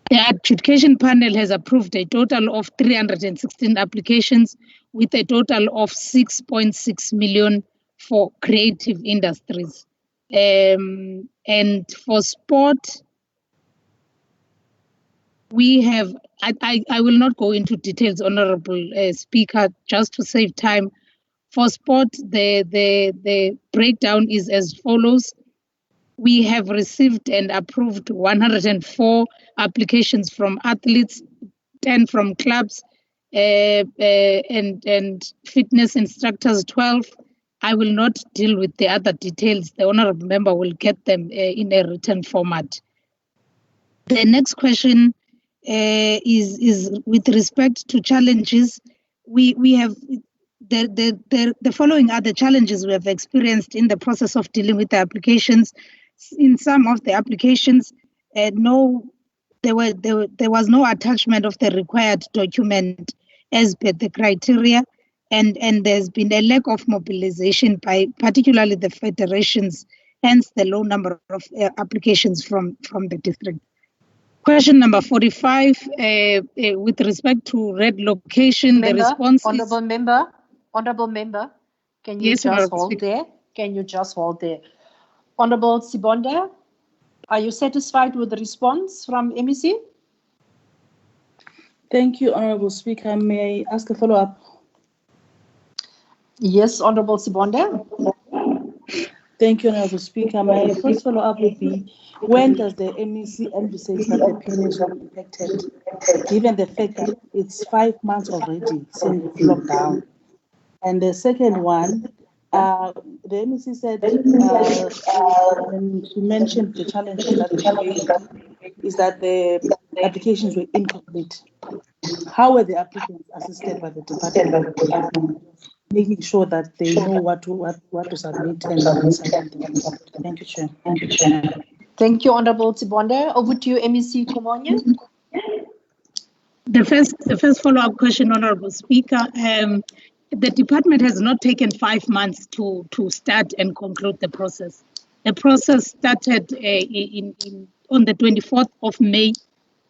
The adjudication panel has approved a total of 316 applications with a total of 6.6 million for creative industries. And for sport, we have, I will not go into details, Honorable Speaker, just to save time. For sport, the breakdown is as follows. We have received and approved 104 applications from athletes, 10 from clubs, and fitness instructors, 12. I will not deal with the other details. The honorable member will get them in a written format. The next question is with respect to challenges. We have the following are the challenges we have experienced in the process of dealing with the applications. In some of the applications, there was no attachment of the required document as per the criteria, and there's been a lack of mobilization by particularly the federations, hence the low number of applications from the district. Question number 45, with respect to red location, the response Honorable is... member, can you Yes, just hold there? Can you just hold there? Honorable Sibonda, are you satisfied with the response from MEC? Thank you, Honorable Speaker. May I ask a follow-up? Yes, Honorable Sibonda. Thank you, Honorable Speaker. My first follow-up would be, when does the MEC envisage that the payments will be impacted, given the fact that it's 5 months already since we've locked down? And the second one, the MEC said, when she mentioned the challenges that they faced, is that the applications were incomplete. How were the applicants assisted by the department, making sure that they know what to submit and when submit them? Thank you, Chair. Thank you, Honorable Sibonda. Over to you, MEC Komonya. The first follow-up question, Honorable Speaker. The department has not taken 5 months to start and conclude the process. The process started on the 24th of May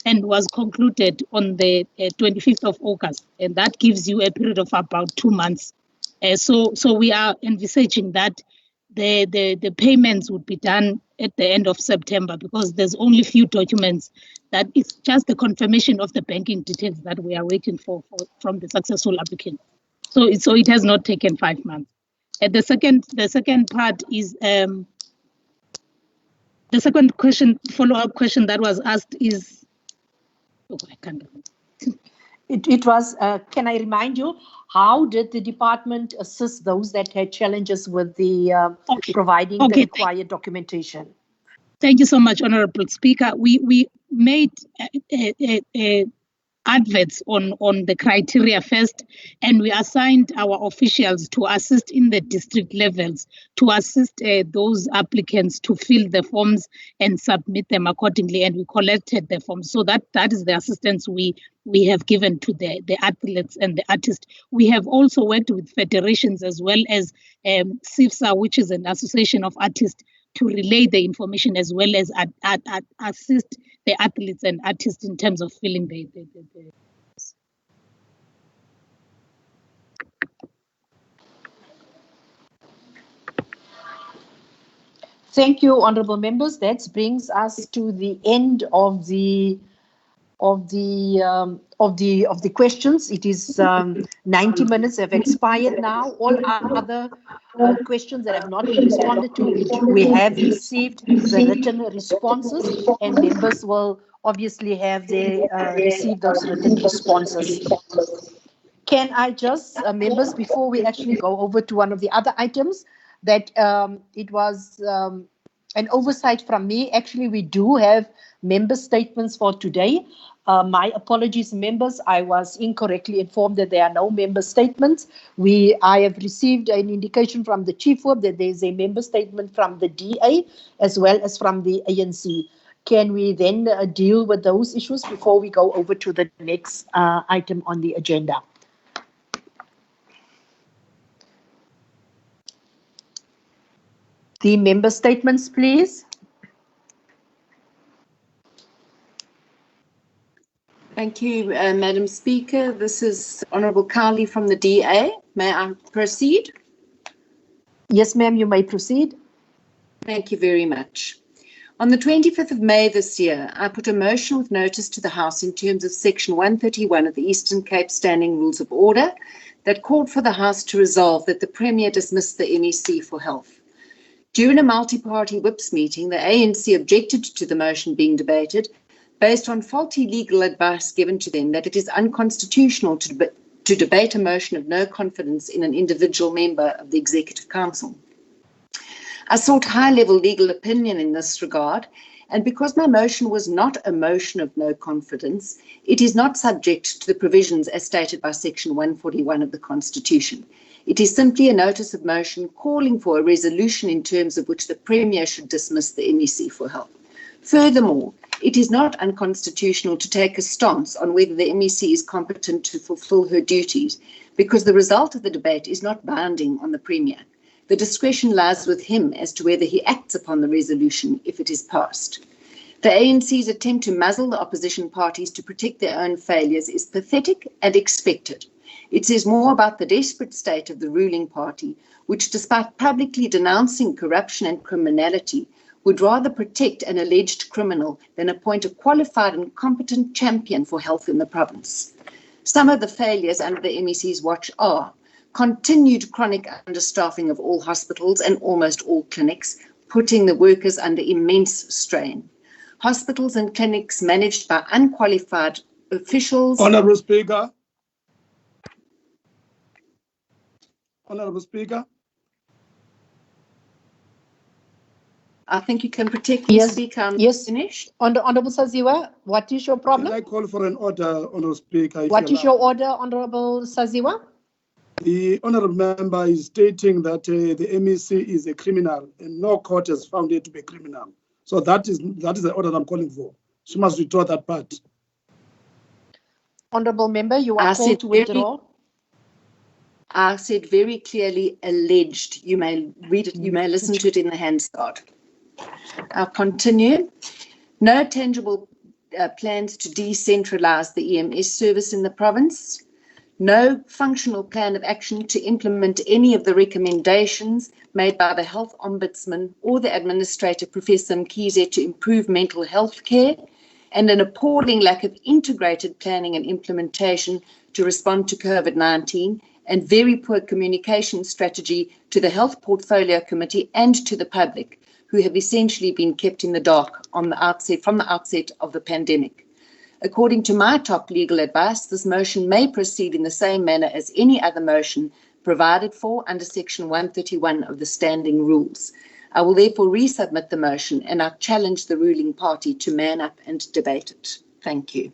and was concluded on the 25th of August, and that gives you a period of about 2 months. So we are envisaging that the payments would be done at the end of September, because there's only few documents that it's just the confirmation of the banking details that we are waiting for from the successful applicant. So it has not taken 5 months. And the second part is the second question, follow-up question that was asked is, I can't remember. It was, can I remind you, how did the department assist those that had challenges with the providing the required documentation? Thank you so much, Honorable Speaker. We made adverts on the criteria first, and we assigned our officials to assist in the district levels, to assist those applicants to fill the forms and submit them accordingly, and we collected the forms. So that is the assistance we have given to the athletes and the artists. We have also worked with federations as well as CIFSA, which is an association of artists, to relay the information as well as assist the athletes and artists in terms of filling the Thank you, honourable members. That brings us to the end of the questions. It is 90 minutes have expired now. All other questions that have not been responded to, we have received the written responses, and members will obviously have received those written responses. Can I just, members, before we actually go over to one of the other items, that it was an oversight from me. Actually, we do have member statements for today. My apologies, members. I was incorrectly informed that there are no member statements. I have received an indication from the Chief Whip that there is a member statement from the DA as well as from the ANC. Can we then deal with those issues before we go over to the next item on the agenda? The member statements, please. Thank you, Madam Speaker. This is Honourable Cowley from the DA. May I proceed? Yes, ma'am, you may proceed. Thank you very much. On the 25th of May this year, I put a motion with notice to the House in terms of Section 131 of the Eastern Cape Standing Rules of Order that called for the House to resolve that the Premier dismiss the MEC for health. During a multi-party whips meeting, the ANC objected to the motion being debated based on faulty legal advice given to them that it is unconstitutional to debate a motion of no confidence in an individual member of the Executive Council. I sought high-level legal opinion in this regard, and because my motion was not a motion of no confidence, it is not subject to the provisions as stated by Section 141 of the Constitution. It is simply a notice of motion calling for a resolution in terms of which the Premier should dismiss the MEC for health. Furthermore, it is not unconstitutional to take a stance on whether the MEC is competent to fulfil her duties, because the result of the debate is not binding on the Premier. The discretion lies with him as to whether he acts upon the resolution if it is passed. The ANC's attempt to muzzle the opposition parties to protect their own failures is pathetic and expected. It says more about the desperate state of the ruling party, which, despite publicly denouncing corruption and criminality, would rather protect an alleged criminal than appoint a qualified and competent champion for health in the province. Some of the failures under the MEC's watch are continued chronic understaffing of all hospitals and almost all clinics, putting the workers under immense strain. Hospitals and clinics managed by unqualified officials. Honourable Speaker. Honourable Speaker. I think you can protect me, Speaker. I'm finished. Honourable Saziwa, what is your problem? Can I call for an order, Honourable Speaker? What is your order, Honourable Saziwa? The honourable member is stating that the MEC is a criminal and no court has found it to be a criminal. So that is the order I'm calling for. She must withdraw that part. Honourable member, you are called to withdraw. I said very clearly alleged. You may read it, you may listen to it in the Hansard. I'll continue. No tangible plans to decentralise the EMS service in the province. No functional plan of action to implement any of the recommendations made by the Health Ombudsman or the Administrator, Professor Mkhize, to improve mental health care, and an appalling lack of integrated planning and implementation to respond to COVID-19, and very poor communication strategy to the Health Portfolio Committee and to the public, who have essentially been kept in the dark from the outset of the pandemic. According to my top legal advice, this motion may proceed in the same manner as any other motion provided for under Section 131 of the Standing Rules. I will therefore resubmit the motion, and I challenge the ruling party to man up and debate it. Thank you.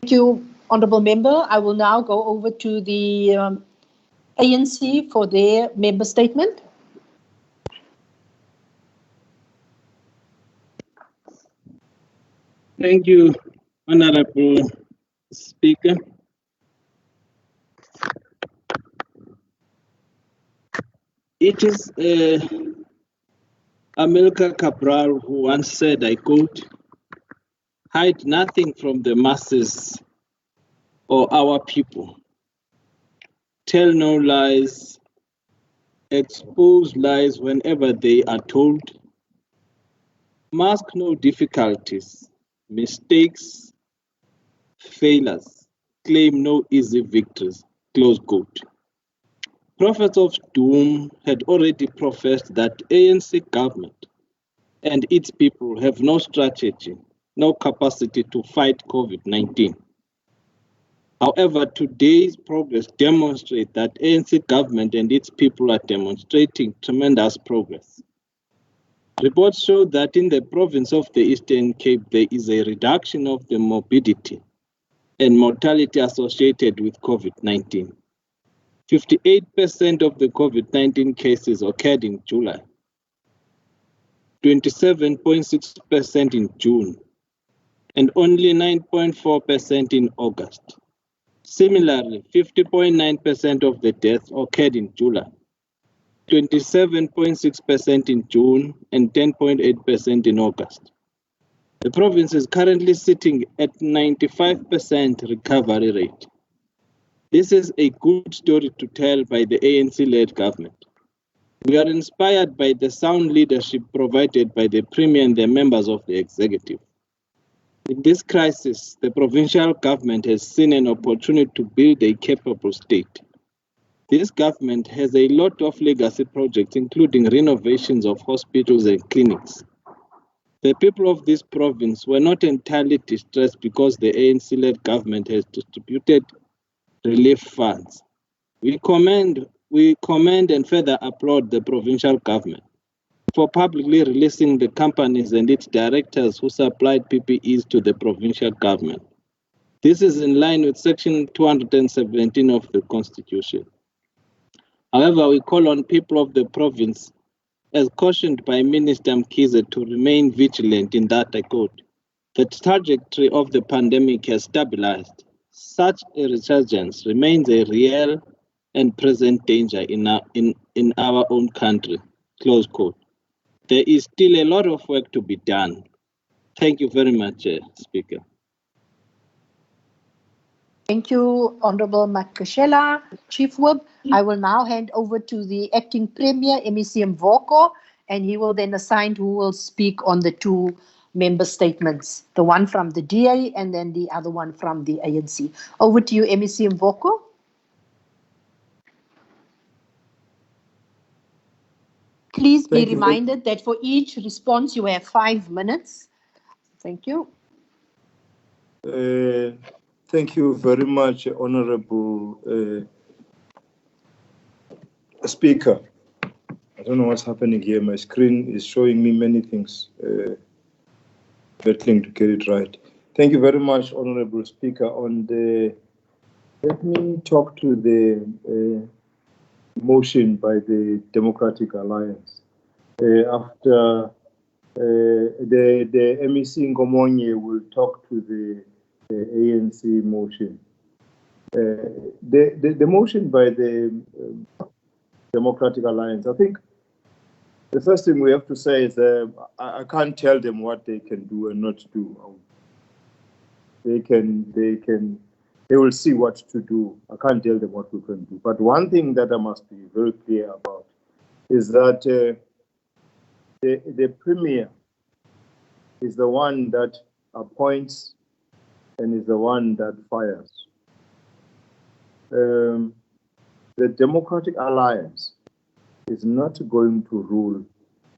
Thank you, Honourable Member. I will now go over to the ANC for their member statement. Thank you, Honourable Speaker. It is Amilcar Cabral who once said, I quote, "Hide nothing from the masses or our people. Tell no lies, expose lies whenever they are told. Mask no difficulties, mistakes, failures, claim no easy victories," close quote. Prophets of doom had already professed that ANC government and its people have no strategy, no capacity to fight COVID-19. However, today's progress demonstrates that ANC government and its people are demonstrating tremendous progress. Reports show that in the province of the Eastern Cape, there is a reduction of the morbidity and mortality associated with COVID-19. 58% of the COVID-19 cases occurred in July, 27.6% in June, and only 9.4% in August. Similarly, 50.9% of the deaths occurred in July, 27.6% in June, and 10.8% in August. The province is currently sitting at 95% recovery rate. This is a good story to tell by the ANC-led government. We are inspired by the sound leadership provided by the Premier and the members of the executive. In this crisis, the provincial government has seen an opportunity to build a capable state. This government has a lot of legacy projects, including renovations of hospitals and clinics. The people of this province were not entirely distressed because the ANC-led government has distributed relief funds. We commend and further applaud the provincial government for publicly releasing the companies and its directors who supplied PPEs to the provincial government. This is in line with Section 217 of the Constitution. However, we call on people of the province, as cautioned by Minister Mkhize, to remain vigilant in that I quote, the trajectory of the pandemic has stabilized. Such a resurgence remains a real and present danger in our own country, close quote. There is still a lot of work to be done. Thank you very much, Speaker. Thank you, Honorable Makashela, Chief Whip. I will now hand over to the Acting Premier, MEC Mvoko, and he will then assign who will speak on the two member statements, the one from the DA and then the other one from the ANC. Over to you, MEC Mvoko. Please be reminded that for each response you have 5 minutes. Thank you. Thank you very much, Honorable Speaker. I don't know what's happening here. My screen is showing me many things. Battling to get it right. Thank you very much, Honorable Speaker. Let me talk to the motion by the Democratic Alliance. After the MEC Ngomonye will talk to the ANC motion. The motion by the Democratic Alliance, I think the first thing we have to say is I can't tell them what they can do and not do. They will see what to do. I can't tell them what we can do. But one thing that I must be very clear about is that the Premier is the one that appoints and is the one that fires. The Democratic Alliance is not going to rule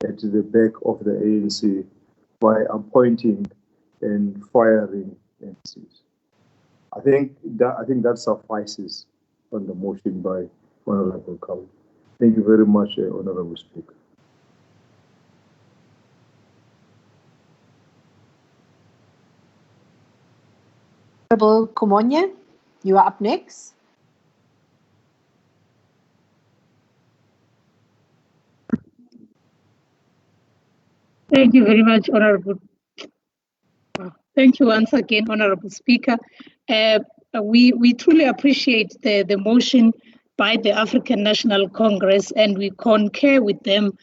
at the back of the ANC by appointing and firing MCs. I think that suffices on the motion by Honorable Kawu. Thank you very much, Honorable Speaker. Honorable Kumonye, you are up next. Thank you very much, Honorable. Thank you once again, Honorable Speaker. We truly appreciate the motion by the African National Congress, and we concur with them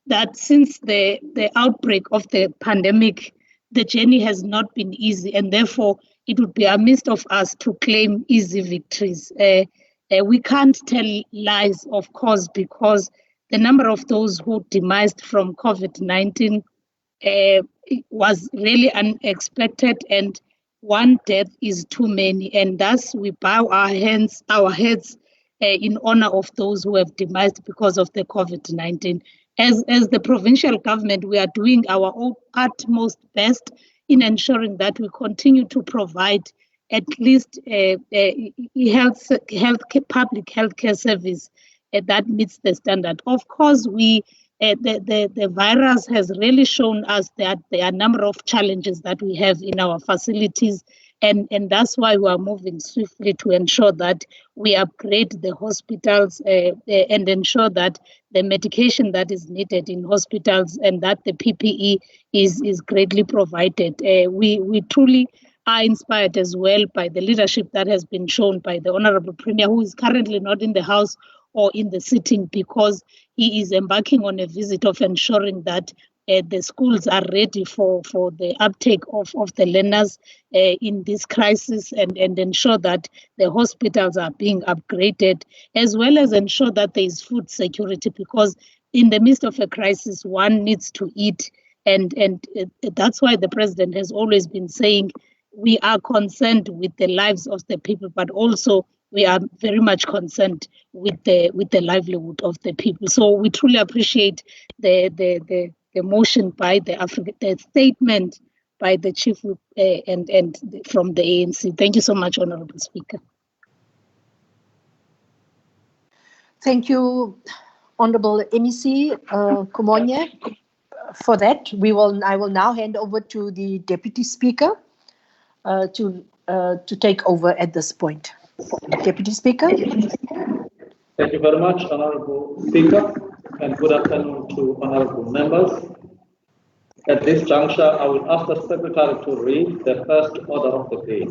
that since the outbreak of the pandemic, the journey has not been easy, and therefore it would be amiss of us to claim easy victories. We can't tell lies, of course, because the number of those who demised from COVID-19 was really unexpected, and one death is too many, and thus we bow our heads in honor of those who have demised because of the COVID-19. As the provincial government, we are doing our utmost best in ensuring that we continue to provide at least public healthcare service that meets the standard. Of course, the virus has really shown us that there are a number of challenges that we have in our facilities, and that's why we are moving swiftly to ensure that we upgrade the hospitals and ensure that the medication that is needed in hospitals and that the PPE is greatly provided. We truly are inspired as well by the leadership that has been shown by the Honorable Premier, who is currently not in the House or in the sitting, because he is embarking on a visit of ensuring that the schools are ready for the uptake of the learners in this crisis, and ensure that the hospitals are being upgraded, as well as ensure that there is food security, because in the midst of a crisis, one needs to eat. And that's why the president has always been saying we are concerned with the lives of the people, but also we are very much concerned with the livelihood of the people. So we truly appreciate the motion by the statement by the chief whip, and from the ANC. Thank you so much, Honorable Speaker. Thank you, Honorable MEC Kumonye. For that, I will now hand over to the Deputy Speaker to take over at this point. Deputy Speaker. Thank you very much, Honorable Speaker, and good afternoon to honorable members. At this juncture, I will ask the Secretary to read the first order of the day.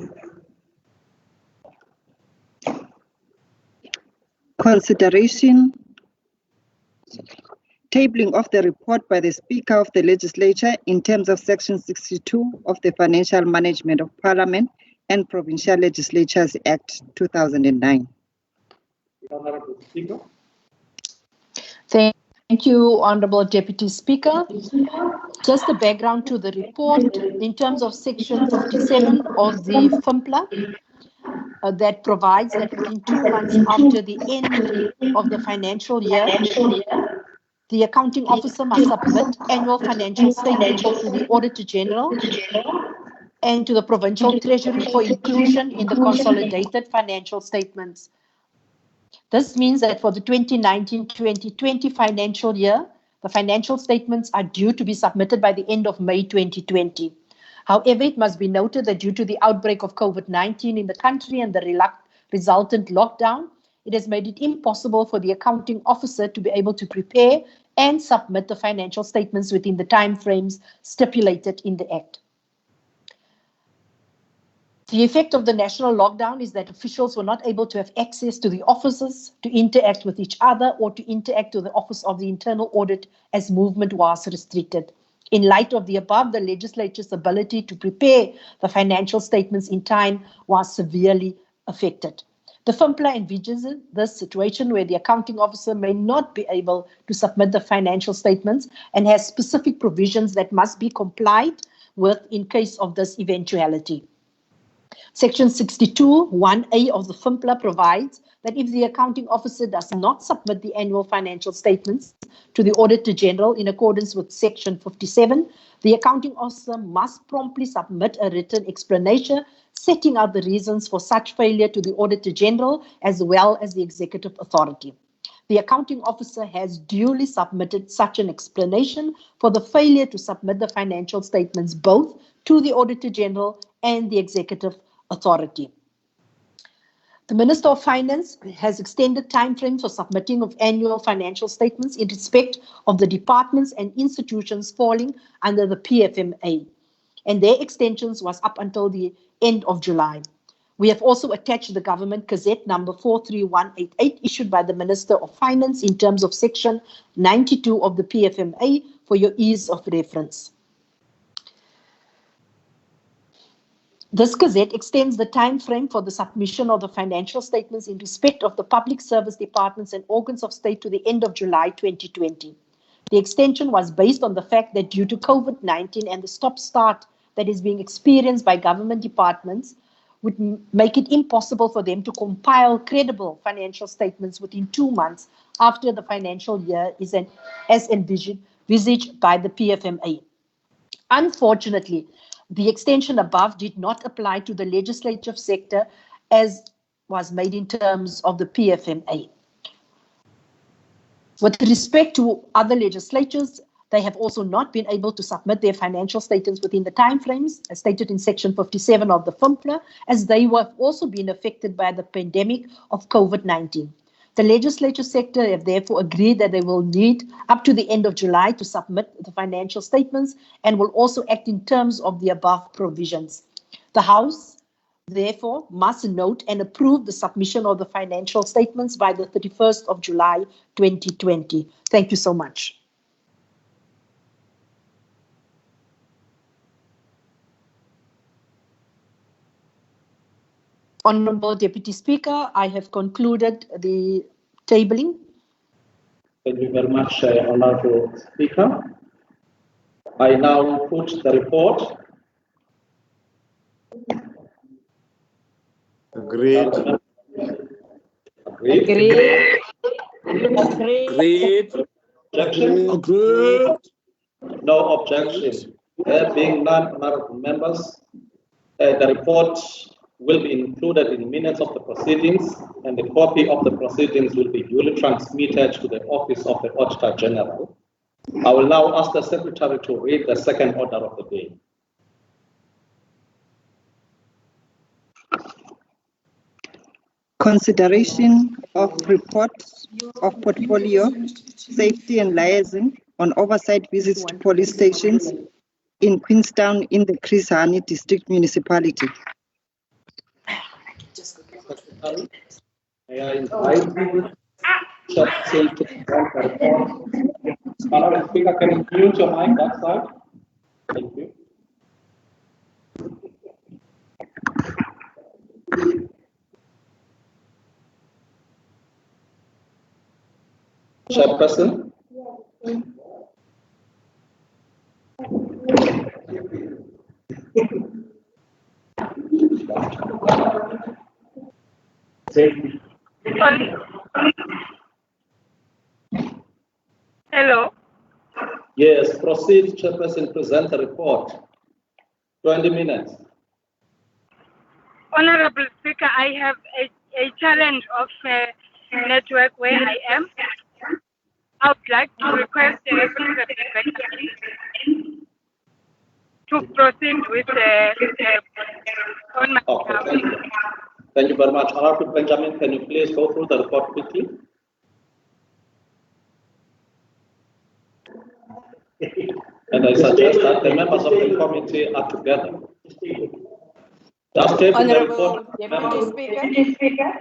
Consideration, tabling of the report by the Speaker of the Legislature in terms of Section 62 of the Financial Management of Parliament and Provincial Legislatures Act 2009. Honorable Speaker. Thank you, Honorable Deputy Speaker. Just the background to the report in terms of Section 57 of the FIMPLA that provides that within 2 months after the end of the financial year, the accounting officer must submit annual financial statements to the Auditor General and to the Provincial Treasury for inclusion in the consolidated financial statements. This means that for the 2019-2020 financial year, the financial statements are due to be submitted by the end of May 2020. However, it must be noted that due to the outbreak of COVID-19 in the country and the resultant lockdown, it has made it impossible for the accounting officer to be able to prepare and submit the financial statements within the timeframes stipulated in the Act. The effect of the national lockdown is that officials were not able to have access to the offices, to interact with each other, or to interact with the Office of the Internal Audit, as movement was restricted. In light of the above, the legislature's ability to prepare the financial statements in time was severely affected. The FIMPLA envisages this situation where the accounting officer may not be able to submit the financial statements and has specific provisions that must be complied with in case of this eventuality. Section 62, 1A of the FIMPLA provides that if the accounting officer does not submit the annual financial statements to the Auditor General in accordance with Section 57, the accounting officer must promptly submit a written explanation setting out the reasons for such failure to the Auditor General as well as the Executive Authority. The accounting officer has duly submitted such an explanation for the failure to submit the financial statements both to the Auditor General and the Executive Authority. The Minister of Finance has extended timeframes for submitting of annual financial statements in respect of the departments and institutions falling under the PFMA, and their extensions was up until the end of July. We have also attached the Government Gazette number 43188 issued by the Minister of Finance in terms of Section 92 of the PFMA for your ease of reference. This Gazette extends the time frame for the submission of the financial statements in respect of the public service departments and organs of state to the end of July 2020. The extension was based on the fact that due to COVID-19 and the stop-start that is being experienced by government departments would make it impossible for them to compile credible financial statements within 2 months after the financial year is as envisaged by the PFMA. Unfortunately, the extension above did not apply to the legislative sector as was made in terms of the PFMA. With respect to other legislatures, they have also not been able to submit their financial statements within the timeframes as stated in Section 57 of the FIMPLA, as they have also been affected by the pandemic of COVID-19. The legislature sector have therefore agreed that they will need up to the end of July to submit the financial statements and will also act in terms of the above provisions. The House, therefore, must note and approve the submission of the financial statements by the 31st of July 2020. Thank you so much. Honorable Deputy Speaker, I have concluded the tabling. Thank you very much, Honorable Speaker. I now put the report. Agreed. Agreed. Agreed. Objection? Agreed. No objection. There being none, honorable members, the report will be included in minutes of the proceedings, and a copy of the proceedings will be duly transmitted to the Office of the Auditor General. I will now ask the Secretary to read the second order of the day. Consideration of reports of portfolio, safety and liaison on oversight visits to police stations in Queenstown in the Chris Hani District Municipality. Secretary, may I invite Chairperson to present the report. Honorable Speaker, can you mute your mic that side? Thank you. Chairperson. Hello. Yes, proceed, Chairperson, present the report. 20 minutes. Honorable Speaker, I have a challenge of network where I am. I would like to request the representative to proceed with on my Okay, thank you very much. Honorable Benjamin, can you please go through the report quickly? And I suggest that the members of the committee are together. Just take the report. Deputy Speaker.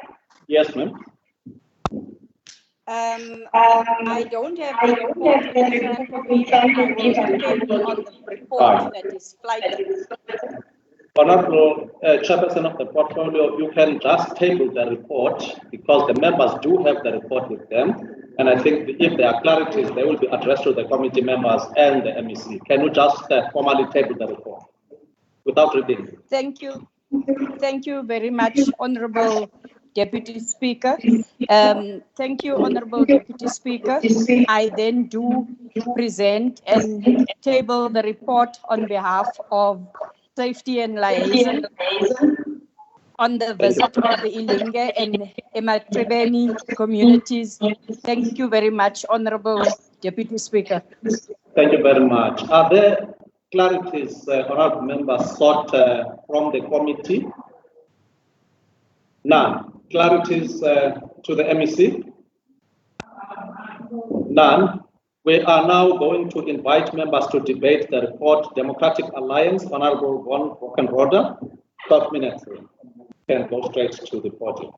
Yes, ma'am. I don't have the report in front of me. I will depend on the report that is flighted. Honorable Chairperson of the portfolio, you can just table the report because the members do have the report with them. And I think if there are clarities, they will be addressed to the committee members and the MEC. Can you just formally table the report without reading? Thank you. Thank you very much, Honorable Deputy Speaker. Thank you, Honorable Deputy Speaker. I then do present and table the report on behalf of Safety and Liaison on the visit of the Ilinge and Ematribeni communities. Thank you very much, Honorable Deputy Speaker. Thank you very much. Are there clarities, honorable members, sought from the committee? None. Clarities to the MEC? None. We are now going to invite members to debate the report. Democratic Alliance, Honorable Von Brockenroder, 12 minutes. You can go straight to the podium.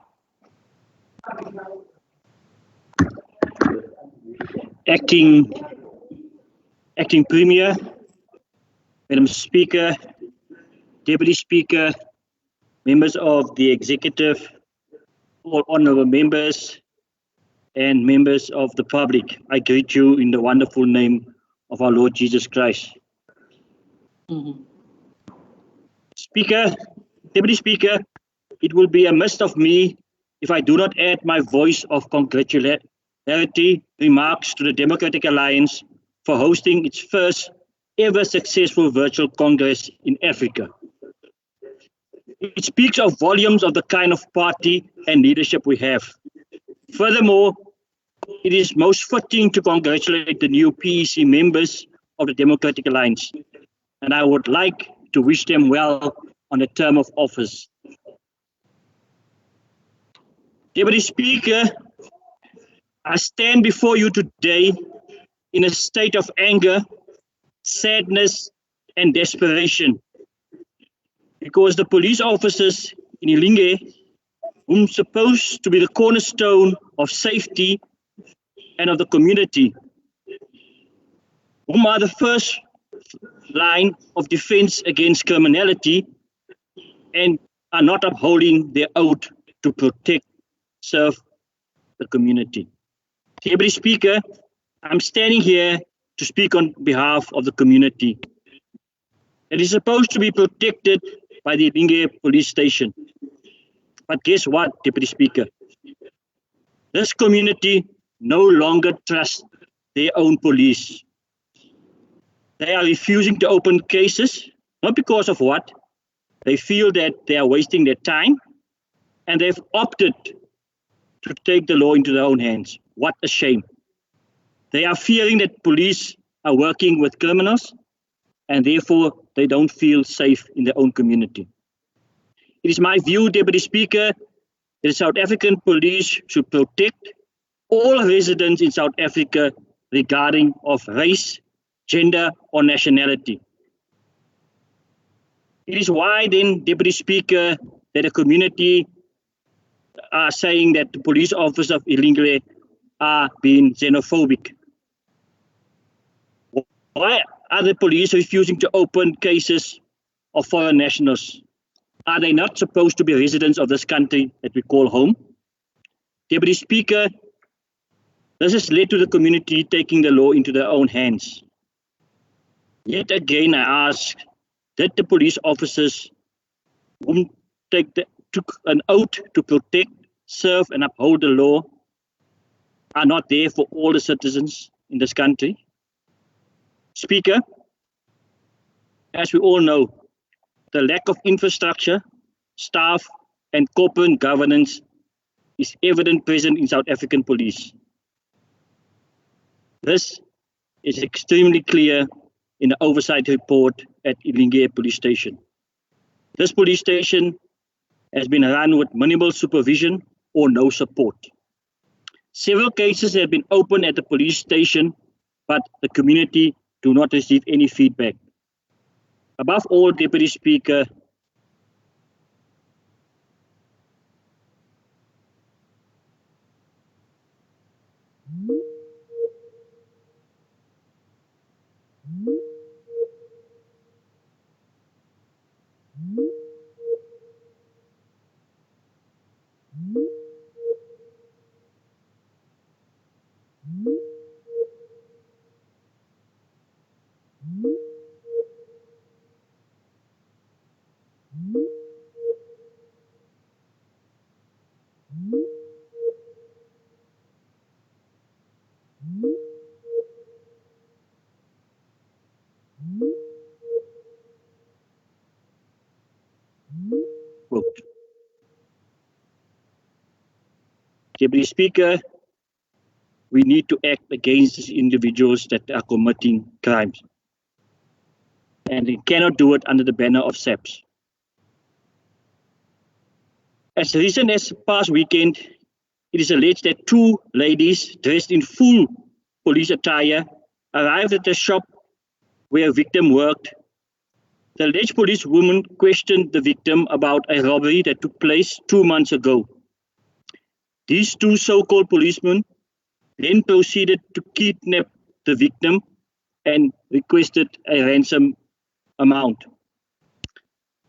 Acting Premier, Madam Speaker, Deputy Speaker, members of the executive, all honorable members, and members of the public, I greet you in the wonderful name of our Lord Jesus Christ. Speaker, Deputy Speaker, it will be amiss of me if I do not add my voice of congratulatory remarks to the Democratic Alliance for hosting its first ever successful virtual Congress in Africa. It speaks of volumes of the kind of party and leadership we have. Furthermore, it is most fitting to congratulate the new PEC members of the Democratic Alliance, and I would like to wish them well on the term of office. Deputy Speaker, I stand before you today in a state of anger, sadness, and desperation. because the police officers in Ilinge, whom supposed to be the cornerstone of safety and of the community, whom are the first line of defense against criminality, and are not upholding their oath to protect, serve the community. Deputy Speaker, I'm standing here to speak on behalf of the community. It is supposed to be protected by the Ilinge police station. But guess what, Deputy Speaker? This community no longer trusts their own police. They are refusing to open cases, not because of what? They feel that they are wasting their time, and they've opted to take the law into their own hands. What a shame. They are fearing that police are working with criminals, and therefore they don't feel safe in their own community. It is my view, Deputy Speaker, that South African police should protect all residents in South Africa regarding of race, gender, or nationality. It is why then, Deputy Speaker, that the community are saying that the police officers of Ilinge are being xenophobic. Why are the police refusing to open cases of foreign nationals? Are they not supposed to be residents of this country that we call home? Deputy Speaker, this has led to the community taking the law into their own hands. Yet again, I ask, did the police officers whom took an oath to protect, serve, and uphold the law are not there for all the citizens in this country? Speaker, as we all know, the lack of infrastructure, staff, and corporate governance is evident present in South African police. This is extremely clear in the oversight report at Ilinge Police Station. This police station has been run with minimal supervision or no support. Several cases have been opened at the police station, but the community do not receive any feedback. Above all, Deputy Speaker, Deputy Speaker, we need to act against these individuals that are committing crimes. And they cannot do it under the banner of SAPS. As recent as past weekend, it is alleged that two ladies dressed in full police attire arrived at the shop where a victim worked. The alleged policewoman questioned the victim about a robbery that took place 2 months ago. These two so-called policemen then proceeded to kidnap the victim and requested a ransom amount.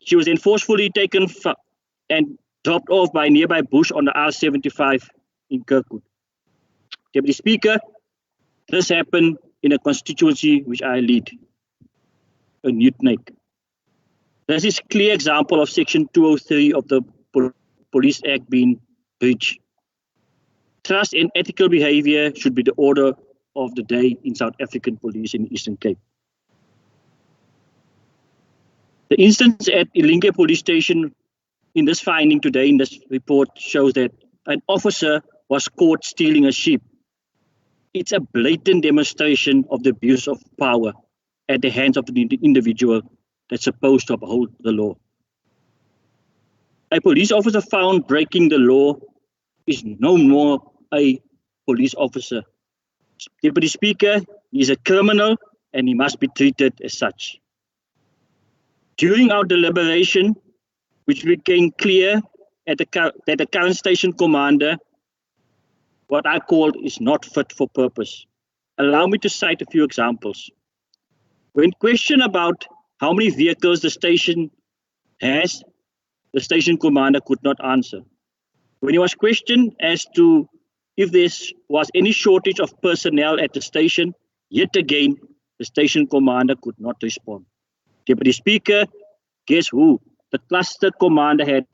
She was then forcefully taken and dropped off by a nearby bush on the R75 in Kirkwood. Deputy Speaker, this happened in a constituency which I lead, a Newtnake. This is a clear example of Section 203 of the Police Act being breached. Trust and ethical behavior should be the order of the day in South African police in the Eastern Cape. The instance at Ilinge Police Station in this finding today, in this report, shows that an officer was caught stealing a sheep. It's a blatant demonstration of the abuse of power at the hands of the individual that's supposed to uphold the law. A police officer found breaking the law is no more a police officer. Deputy Speaker, he is a criminal and he must be treated as such. During our deliberation which became clear at that the current station commander, what I called, is not fit for purpose. Allow me to cite a few examples. When questioned about how many vehicles the station has, the station commander could not answer. When he was questioned as to if there was any shortage of personnel at the station, yet again, the station commander could not respond. Deputy Speaker, guess who? The cluster commander had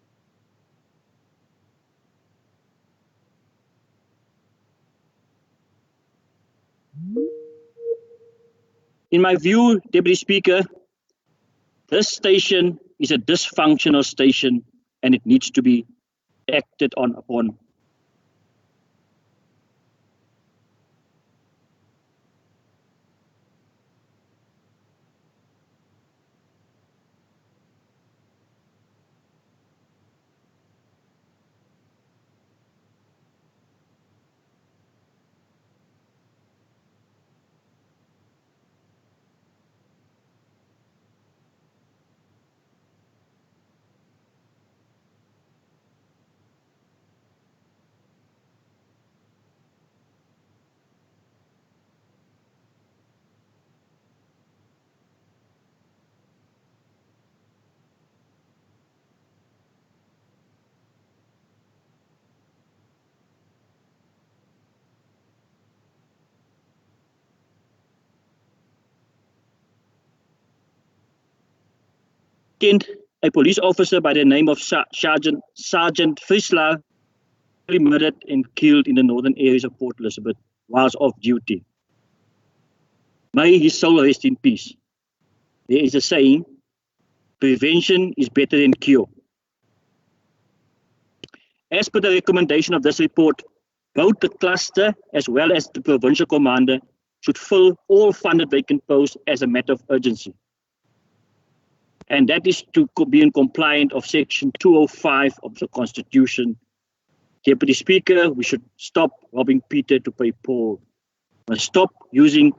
in my view, Deputy Speaker, this station is a dysfunctional station and it needs to be acted upon. A police officer by the name of Sergeant Friesler murdered and killed in the northern areas of Port Elizabeth whilst off duty. May his soul rest in peace. There is a saying, prevention is better than cure. As per the recommendation of this report, both the cluster as well as the provincial commander should fill all funded vacant posts as a matter of urgency. And that is to be in compliance of Section 205 of the Constitution. Deputy Speaker, we should stop robbing Peter to pay Paul. We must stop using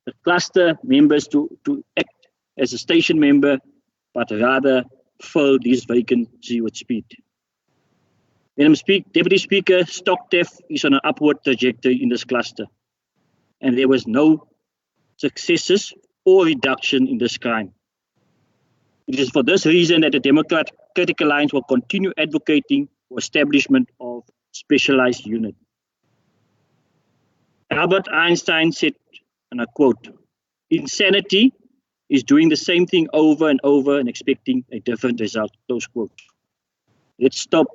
the cluster members to act as a station member, but rather fill this vacancy with speed. Deputy Speaker, stock theft is on an upward trajectory in this cluster, and there was no successes or reduction in this crime. It is for this reason that the Democratic Alliance will continue advocating for establishment of specialized unit. Albert Einstein said, and I quote, "Insanity is doing the same thing over and over and expecting a different result," close quote. Let's stop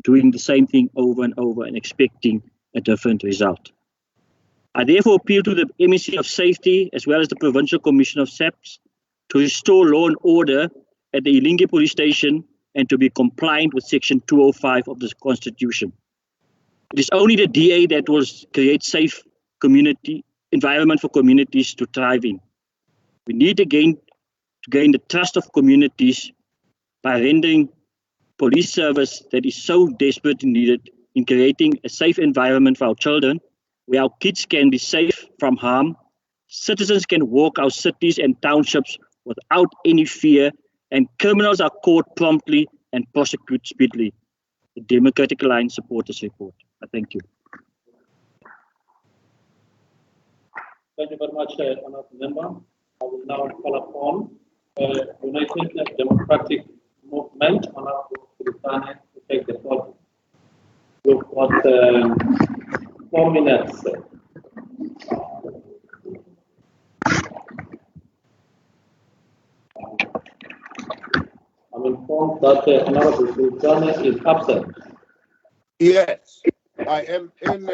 doing the same thing over and over and expecting a different result. I therefore appeal to the MEC of Safety as well as the Provincial Commission of SAPS to restore law and order at the Ilingi police station and to be compliant with Section 205 of the Constitution. It is only the DA that will create safe community environment for communities to thrive in. We need again to gain the trust of communities by rendering police service that is so desperately needed in creating a safe environment for our children, where our kids can be safe from harm, citizens can walk our cities and townships without any fear, and criminals are caught promptly and prosecuted speedily. The Democratic Alliance supports this report. I thank you. Thank you very much, Honourable Member. I will now call upon United Democratic Movement, Honourable Sultana, to take the floor. You've got 4 minutes. I'm informed that Honourable Sultana is absent. Yes, I am in.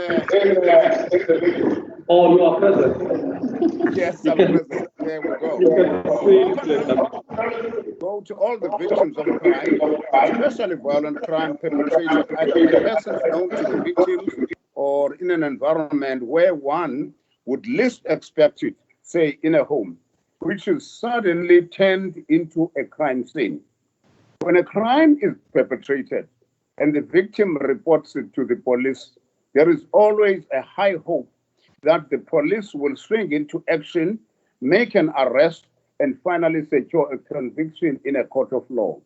Oh, you are present. Yes, I'm present. There we go. Go to all the victims of crime, especially violent crime perpetrated either by persons known to the victims or in an environment where one would least expect it, say in a home, which is suddenly turned into a crime scene. When a crime is perpetrated and the victim reports it to the police, there is always a high hope that the police will swing into action, make an arrest, and finally secure a conviction in a court of law.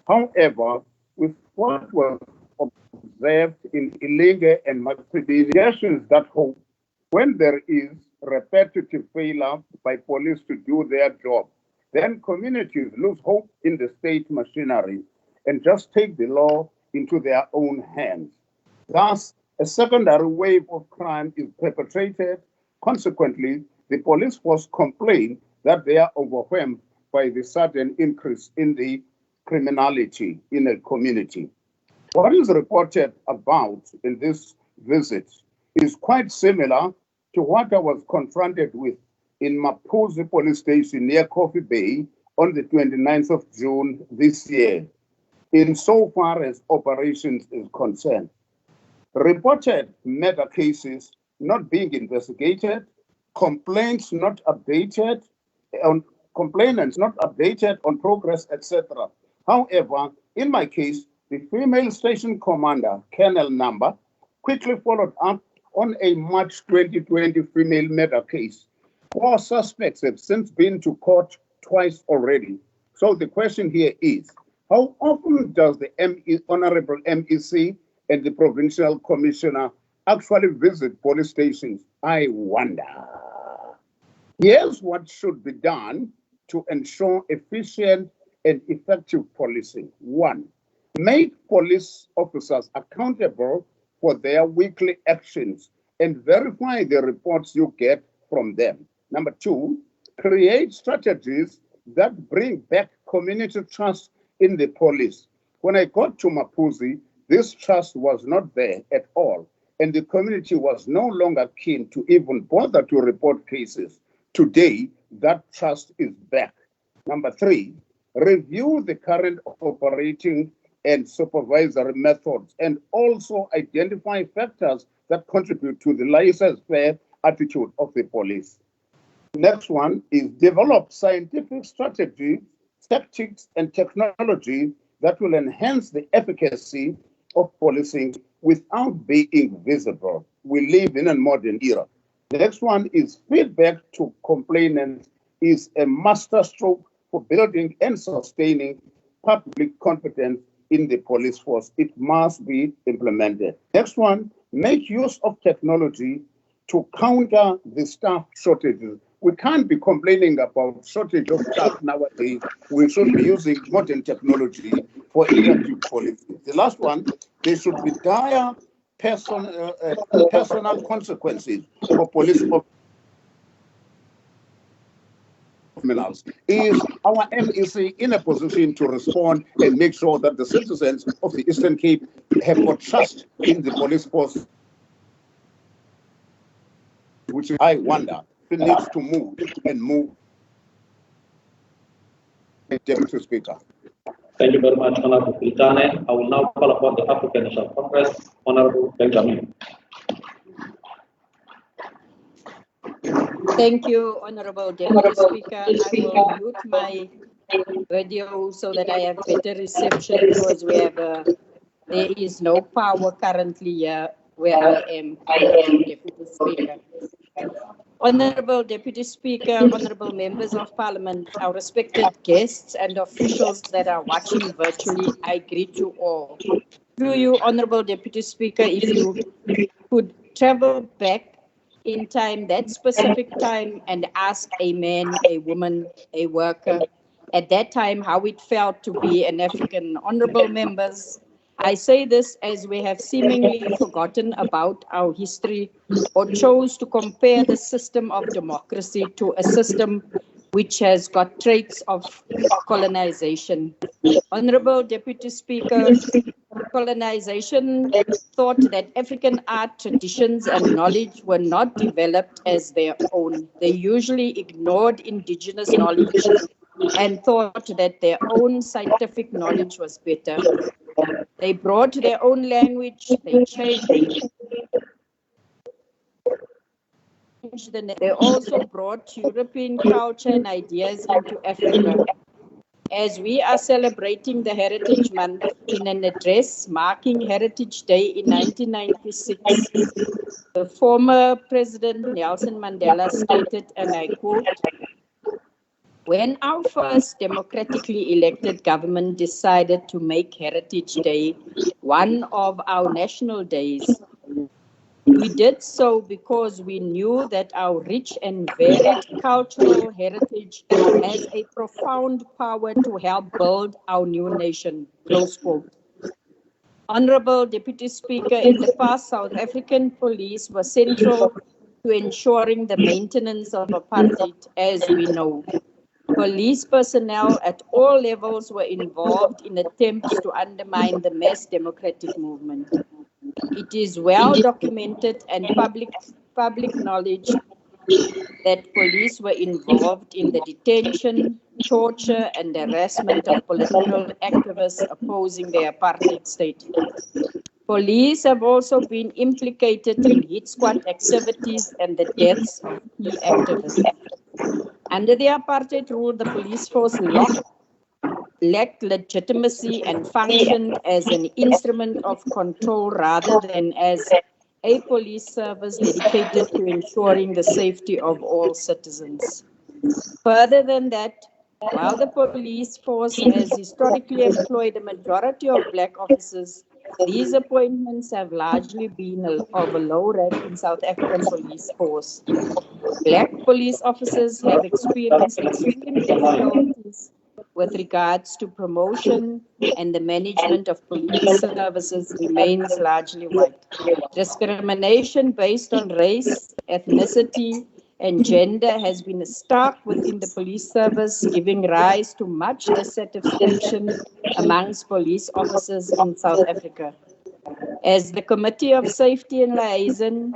However, with what was observed in Ilinge and Matsibini, suggestions that hope, when there is repetitive failure by police to do their job, then communities lose hope in the state machinery and just take the law into their own hands. Thus, a secondary wave of crime is perpetrated. Consequently, the police force complain that they are overwhelmed by the sudden increase in the criminality in a community. What is reported about in this visit is quite similar to what I was confronted with in Mapuzi police station near Coffee Bay on the 29th of June this year, insofar as operations is concerned. Reported murder cases not being investigated, complainants not updated on progress, etc. However, in my case, the female station commander, Colonel Number, quickly followed up on a March 2020 female murder case. 4 suspects have since been to court twice already. So the question here is, how often does the Honorable MEC and the Provincial Commissioner actually visit police stations? I wonder. Here's what should be done to ensure efficient and effective policing. 1, make police officers accountable for their weekly actions and verify the reports you get from them. Number 2, create strategies that bring back community trust in the police. When I got to Mapuzi, this trust was not there at all, and the community was no longer keen to even bother to report cases. Today, that trust is back. Number 3, review the current operating and supervisory methods and also identify factors that contribute to the laissez-faire attitude of the police. Next one is develop scientific strategy, tactics, and technology that will enhance the efficacy of policing without being visible. We live in a modern era. The next one is feedback to complainants is a masterstroke for building and sustaining public confidence in the police force. It must be implemented. Next one, make use of technology to counter the staff shortages. We can't be complaining about shortage of staff nowadays. We should be using modern technology for effective policing. The last one, there should be dire personal consequences for police criminals. Is our MEC in a position to respond and make sure that the citizens of the Eastern Cape have got trust in the police force, which I wonder if it needs to move and move. Deputy Speaker. Thank you very much, Honorable Piltane. I will now call upon the African National Congress, Honorable Benjamin. Thank you, Honorable Deputy Speaker. I will mute my radio so that I have better reception because there is no power currently here where I am, Deputy Speaker. Honorable Deputy Speaker, honorable members of Parliament, our respected guests and officials that are watching virtually, I greet you all. Through you, Honorable Deputy Speaker, if you could travel back in time, that specific time, and ask a man, a woman, a worker, at that time how it felt to be an African. Honorable members, I say this as we have seemingly forgotten about our history or chose to compare the system of democracy to a system which has got traits of colonization. Honorable Deputy Speaker, colonization thought that African art traditions and knowledge were not developed as their own. They usually ignored indigenous knowledge and thought that their own scientific knowledge was better. They brought their own language, they also brought European culture and ideas into Africa. As we are celebrating the Heritage Month in an address marking Heritage Day in 1996, the former President Nelson Mandela stated, and I quote, When our first democratically elected government decided to make Heritage Day one of our national days, we did so because we knew that our rich and varied cultural heritage has a profound power to help build our new nation, close quote. Honorable Deputy Speaker, in the past, South African police were central to ensuring the maintenance of apartheid, as we know. Police personnel at all levels were involved in attempts to undermine the mass democratic movement. It is well documented and public knowledge that police were involved in the detention, torture, and harassment of political activists opposing the apartheid state. Police have also been implicated in hit squad activities and the deaths of key activists. Under the apartheid rule, the police force lacked legitimacy and functioned as an instrument of control rather than as a police service dedicated to ensuring the safety of all citizens. Further than that, while the police force has historically employed a majority of black officers, these appointments have largely been of a low rank in South African police force. Black police officers have experienced extreme difficulties with regards to promotion, and the management of police services remains largely white. Discrimination based on race, ethnicity, and gender has been stark within the police service, giving rise to much dissatisfaction amongst police officers in South Africa. As the Committee of Safety and Liaison,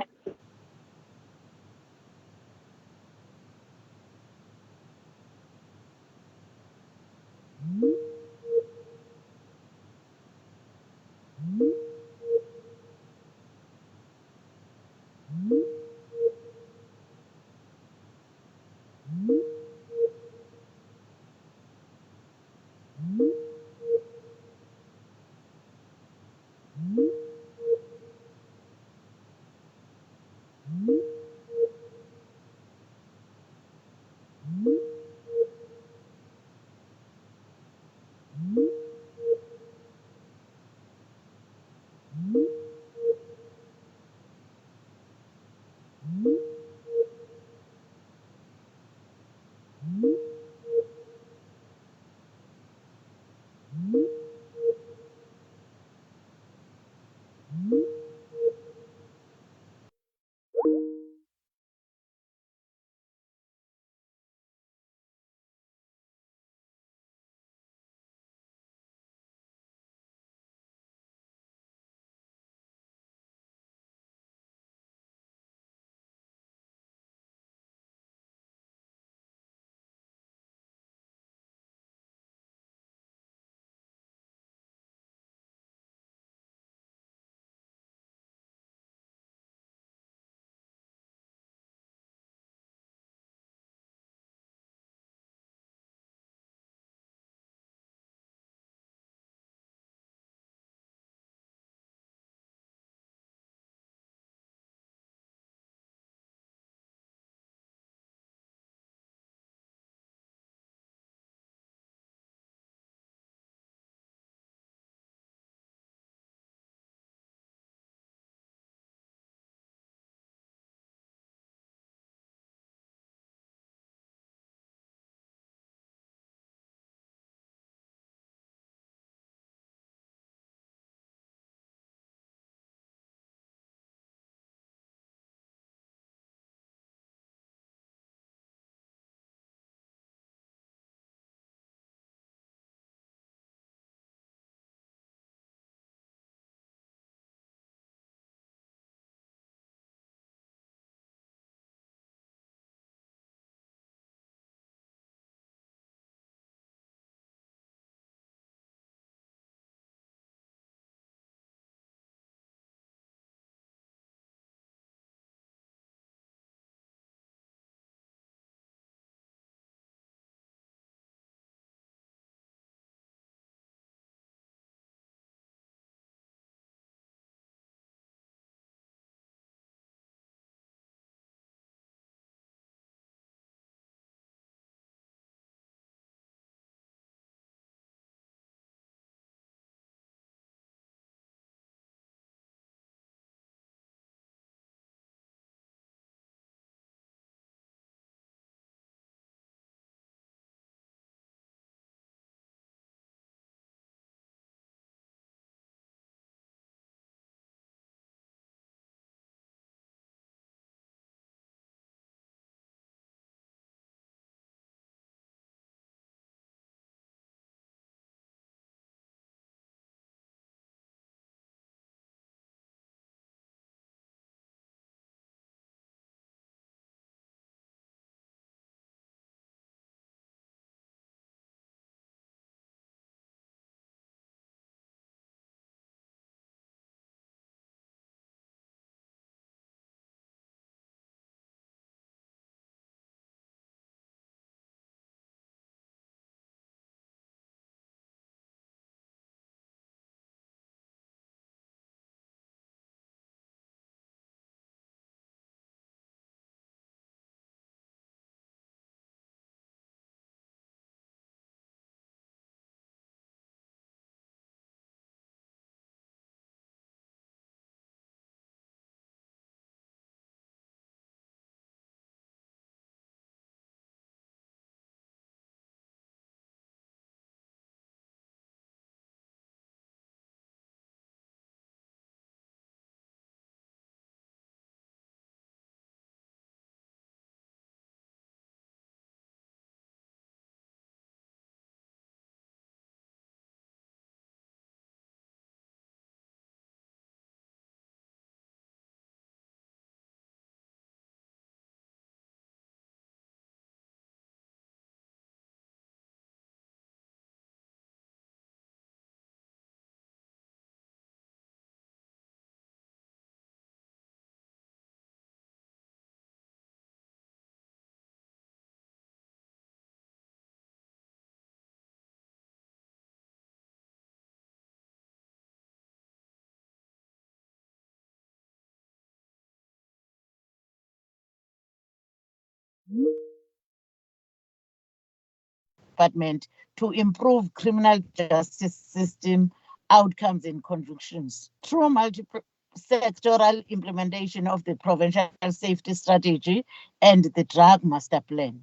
Department to improve criminal justice system outcomes and convictions through multi-sectoral implementation of the provincial safety strategy and the drug master plan.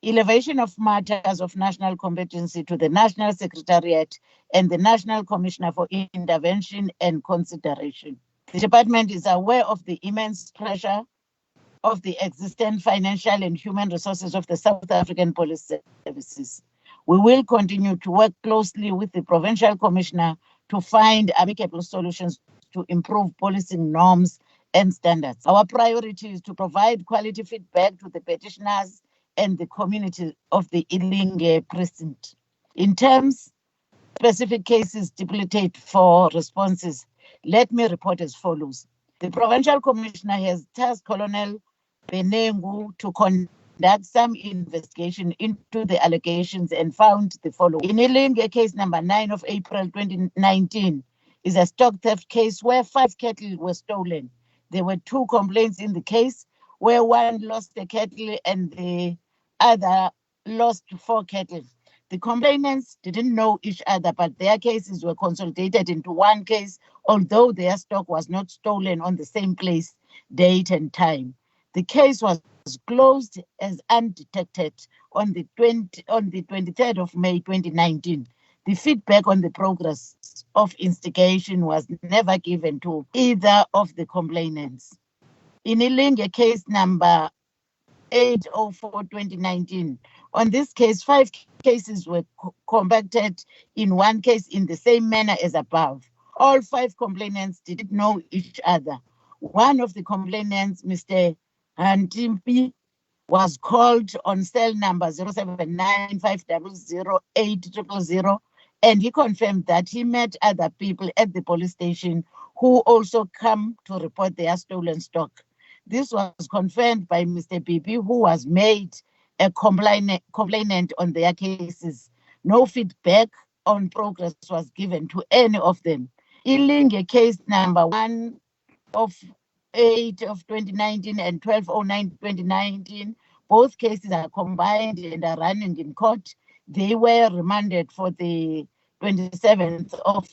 Elevation of matters of national competency to the National Secretariat and the National Commissioner for Intervention and Consideration. The department is aware of the immense pressure of the existing financial and human resources of the South African Police Services. We will continue to work closely with the Provincial Commissioner to find amicable solutions to improve policing norms and standards. Our priority is to provide quality feedback to the petitioners and the community of the Ilinge precinct. In terms specific cases stipulated for responses, let me report as follows. The Provincial Commissioner has tasked Colonel Benengu to conduct some investigation into the allegations and found the following. In Ilinge, case number 9 of April 2019 is a stock theft case where 5 cattle were stolen. There were 2 complaints in the case where one lost a cattle and the other lost 4 cattle. The complainants didn't know each other, but their cases were consolidated into one case, although their stock was not stolen on the same place, date, and time. The case was closed as undetected on the 23rd of May 2019. The feedback on the progress of investigation was never given to either of the complainants. In Ilinge, case number 804-2019. On this case, 5 cases were compacted in one case in the same manner as above. All 5 complainants did not know each other. One of the complainants, Mr. Hantimpi, was called on cell number 079500800, and he confirmed that he met other people at the police station who also come to report their stolen stock. This was confirmed by Mr. Bibi, who was made a complainant on their cases. No feedback on progress was given to any of them. Ilinge case number 1 of 8 of 2019 and 1209-2019, both cases are combined and are running in court. They were remanded for the 27th of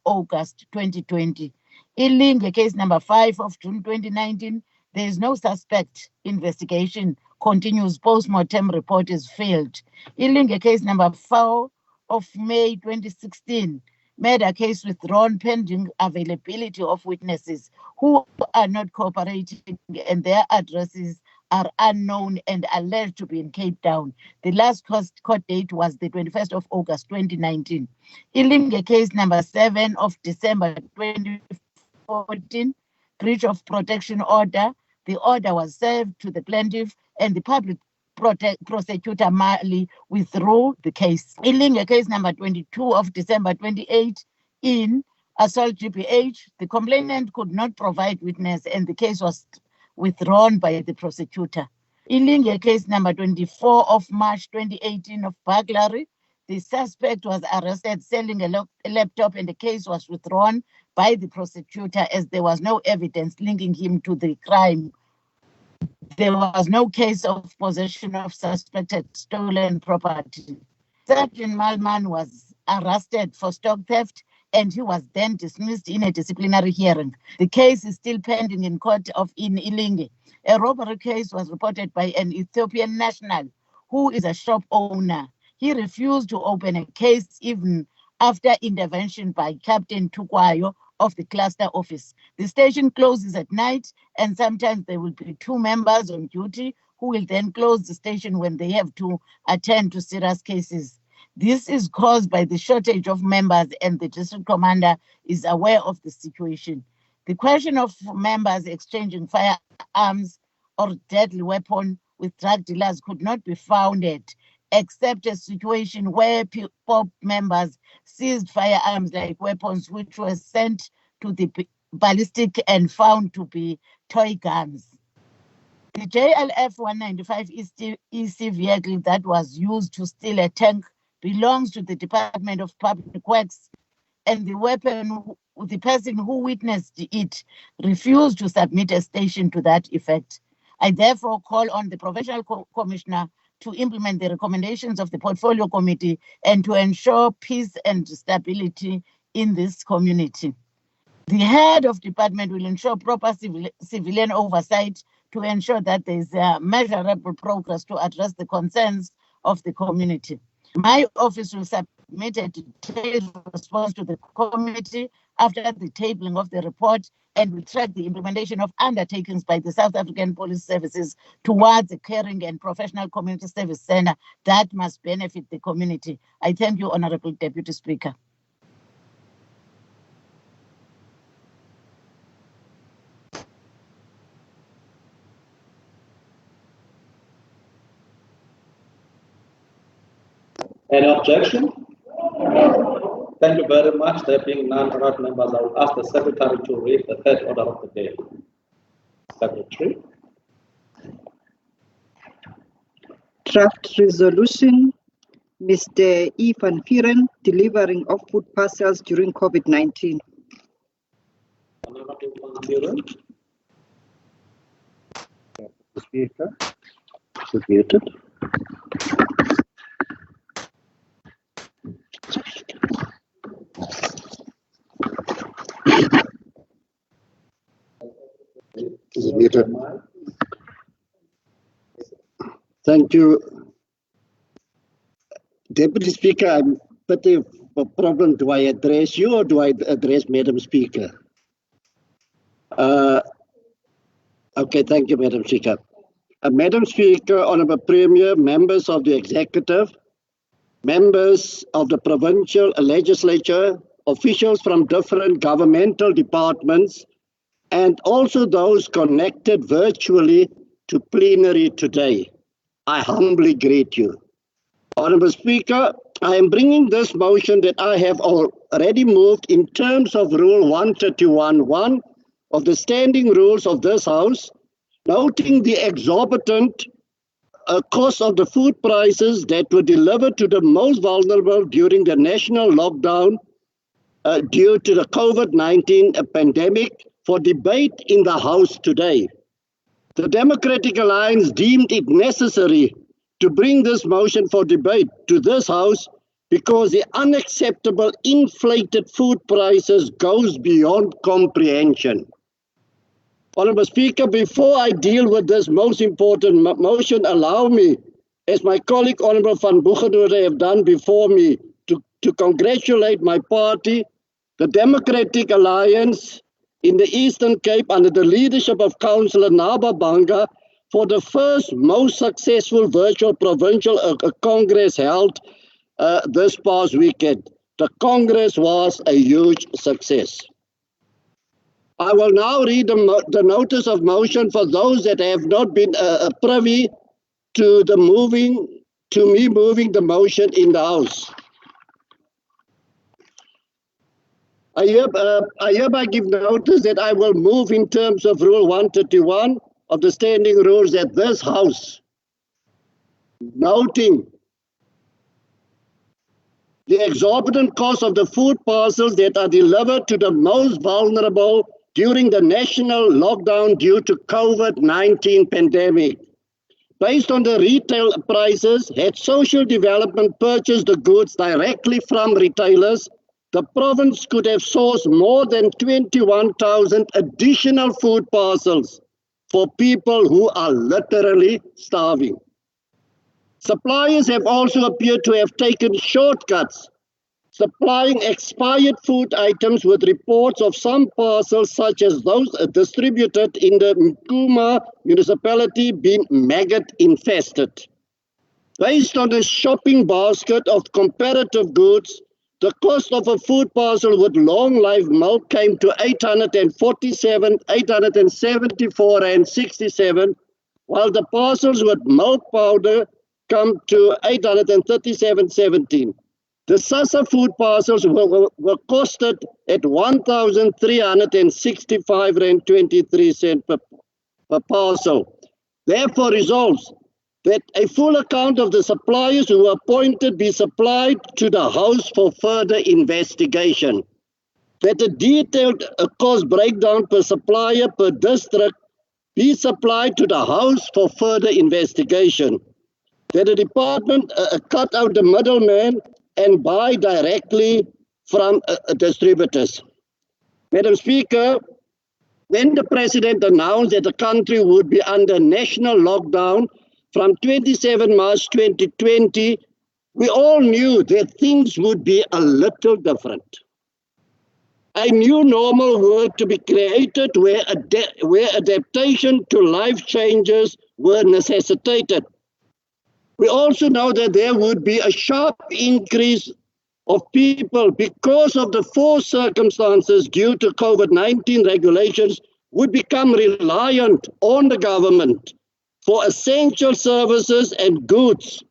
August 2020. Ilinge case number 5 of June 2019, there is no suspect. Investigation continues. Post-mortem report is failed. Ilinge case number 4 of May 2016, murder case withdrawn pending availability of witnesses who are not cooperating and their addresses are unknown and alleged to be in Cape Town. The last court date was the 21st of August 2019. Ilinge case number 7 of December 2014, breach of protection order. The order was served to the plaintiff and the public prosecutor Mali withdrew the case. Ilinge case number 22 of December 28 in assault GPH, the complainant could not provide witness and the case was withdrawn by the prosecutor. Ilinge case number 24 of March 2018 of burglary, the suspect was arrested selling a laptop and the case was withdrawn by the prosecutor as there was no evidence linking him to the crime. There was no case of possession of suspected stolen property. Sergeant Malman was arrested for stock theft and he was then dismissed in a disciplinary hearing. The case is still pending in court in Ilinge. A robbery case was reported by an Ethiopian national who is a shop owner. He refused to open a case even after intervention by Captain Tukwayo of the cluster office. The station closes at night and sometimes there will be 2 members on duty who will then close the station when they have to attend to serious cases. This is caused by the shortage of members and the district commander is aware of the situation. The question of members exchanging firearms or deadly weapon with drug dealers could not be founded except a situation where POP members seized firearms like weapons which were sent to the ballistic and found to be toy guns. The JLF 195 EC vehicle that was used to steal a tank belongs to the Department of Public Works, and the person who witnessed it refused to submit a station to that effect. I therefore call on the Provincial Commissioner to implement the recommendations of the Portfolio Committee and to ensure peace and stability in this community. The head of department will ensure proper civilian oversight to ensure that there is measurable progress to address the concerns of the community. My office will submit a detailed response to the committee after the tabling of the report and will track the implementation of undertakings by the South African Police Services towards a caring and professional community service center that must benefit the community. I thank you, Honorable Deputy Speaker. Any objection? Thank you very much. There being none, honourable members, I will ask the Secretary to read the third order of the day. Secretary. Draft resolution, Mr. E. van Vieren, delivering of food parcels during COVID-19. Speaker, muted. Is muted. Thank you. Deputy Speaker, I'm pretty a problem. Do I address you or do I address Madam Speaker? Okay, thank you, Madam Speaker. Madam Speaker, Honourable Premier, members of the Executive, members of the Provincial Legislature, officials from different governmental departments, and also those connected virtually to plenary today. I humbly greet you. Honourable Speaker, I am bringing this motion that I have already moved in terms of Rule 131(1) of the standing rules of this House, noting the exorbitant cost of the food prices that were delivered to the most vulnerable during the national lockdown due to the COVID-19 pandemic for debate in the House today. The Democratic Alliance deemed it necessary to bring this motion for debate to this House because the unacceptable inflated food prices goes beyond comprehension. Honourable Speaker, before I deal with this most important motion, allow me, as my colleague Honourable van Boegenode have done before me, to congratulate my party, the Democratic Alliance in the Eastern Cape under the leadership of Councillor Naba Banga for the first most successful virtual provincial Congress held this past weekend. The Congress was a huge success. I will now read the notice of motion for those that have not been privy to me moving the motion in the House. I hereby give notice that I will move in terms of Rule 131 of the standing rules at this House, noting the exorbitant cost of the food parcels that are delivered to the most vulnerable during the national lockdown due to COVID-19 pandemic. Based on the retail prices, had social development purchased the goods directly from retailers, the province could have sourced more than 21,000 additional food parcels for people who are literally starving. Suppliers have also appeared to have taken shortcuts, supplying expired food items with reports of some parcels such as those distributed in the Nkuma municipality being maggot infested. Based on a shopping basket of comparative goods, the cost of a food parcel with long life milk came to 874.67, while the parcels with milk powder come to 837.17. The Sasa food parcels were costed at 1,365.23 rand per parcel. Therefore results that a full account of the suppliers who were appointed be supplied to the House for further investigation. That a detailed cost breakdown per supplier per district be supplied to the House for further investigation. That the department cut out the middleman and buy directly from distributors. Madam Speaker, when the President announced that the country would be under national lockdown from 27 March 2020, we all knew that things would be a little different. A new normal were to be created where adaptation to life changes were necessitated. We also know that there would be a sharp increase of people because of the forced circumstances due to COVID-19 regulations would become reliant on the government for essential services and goods,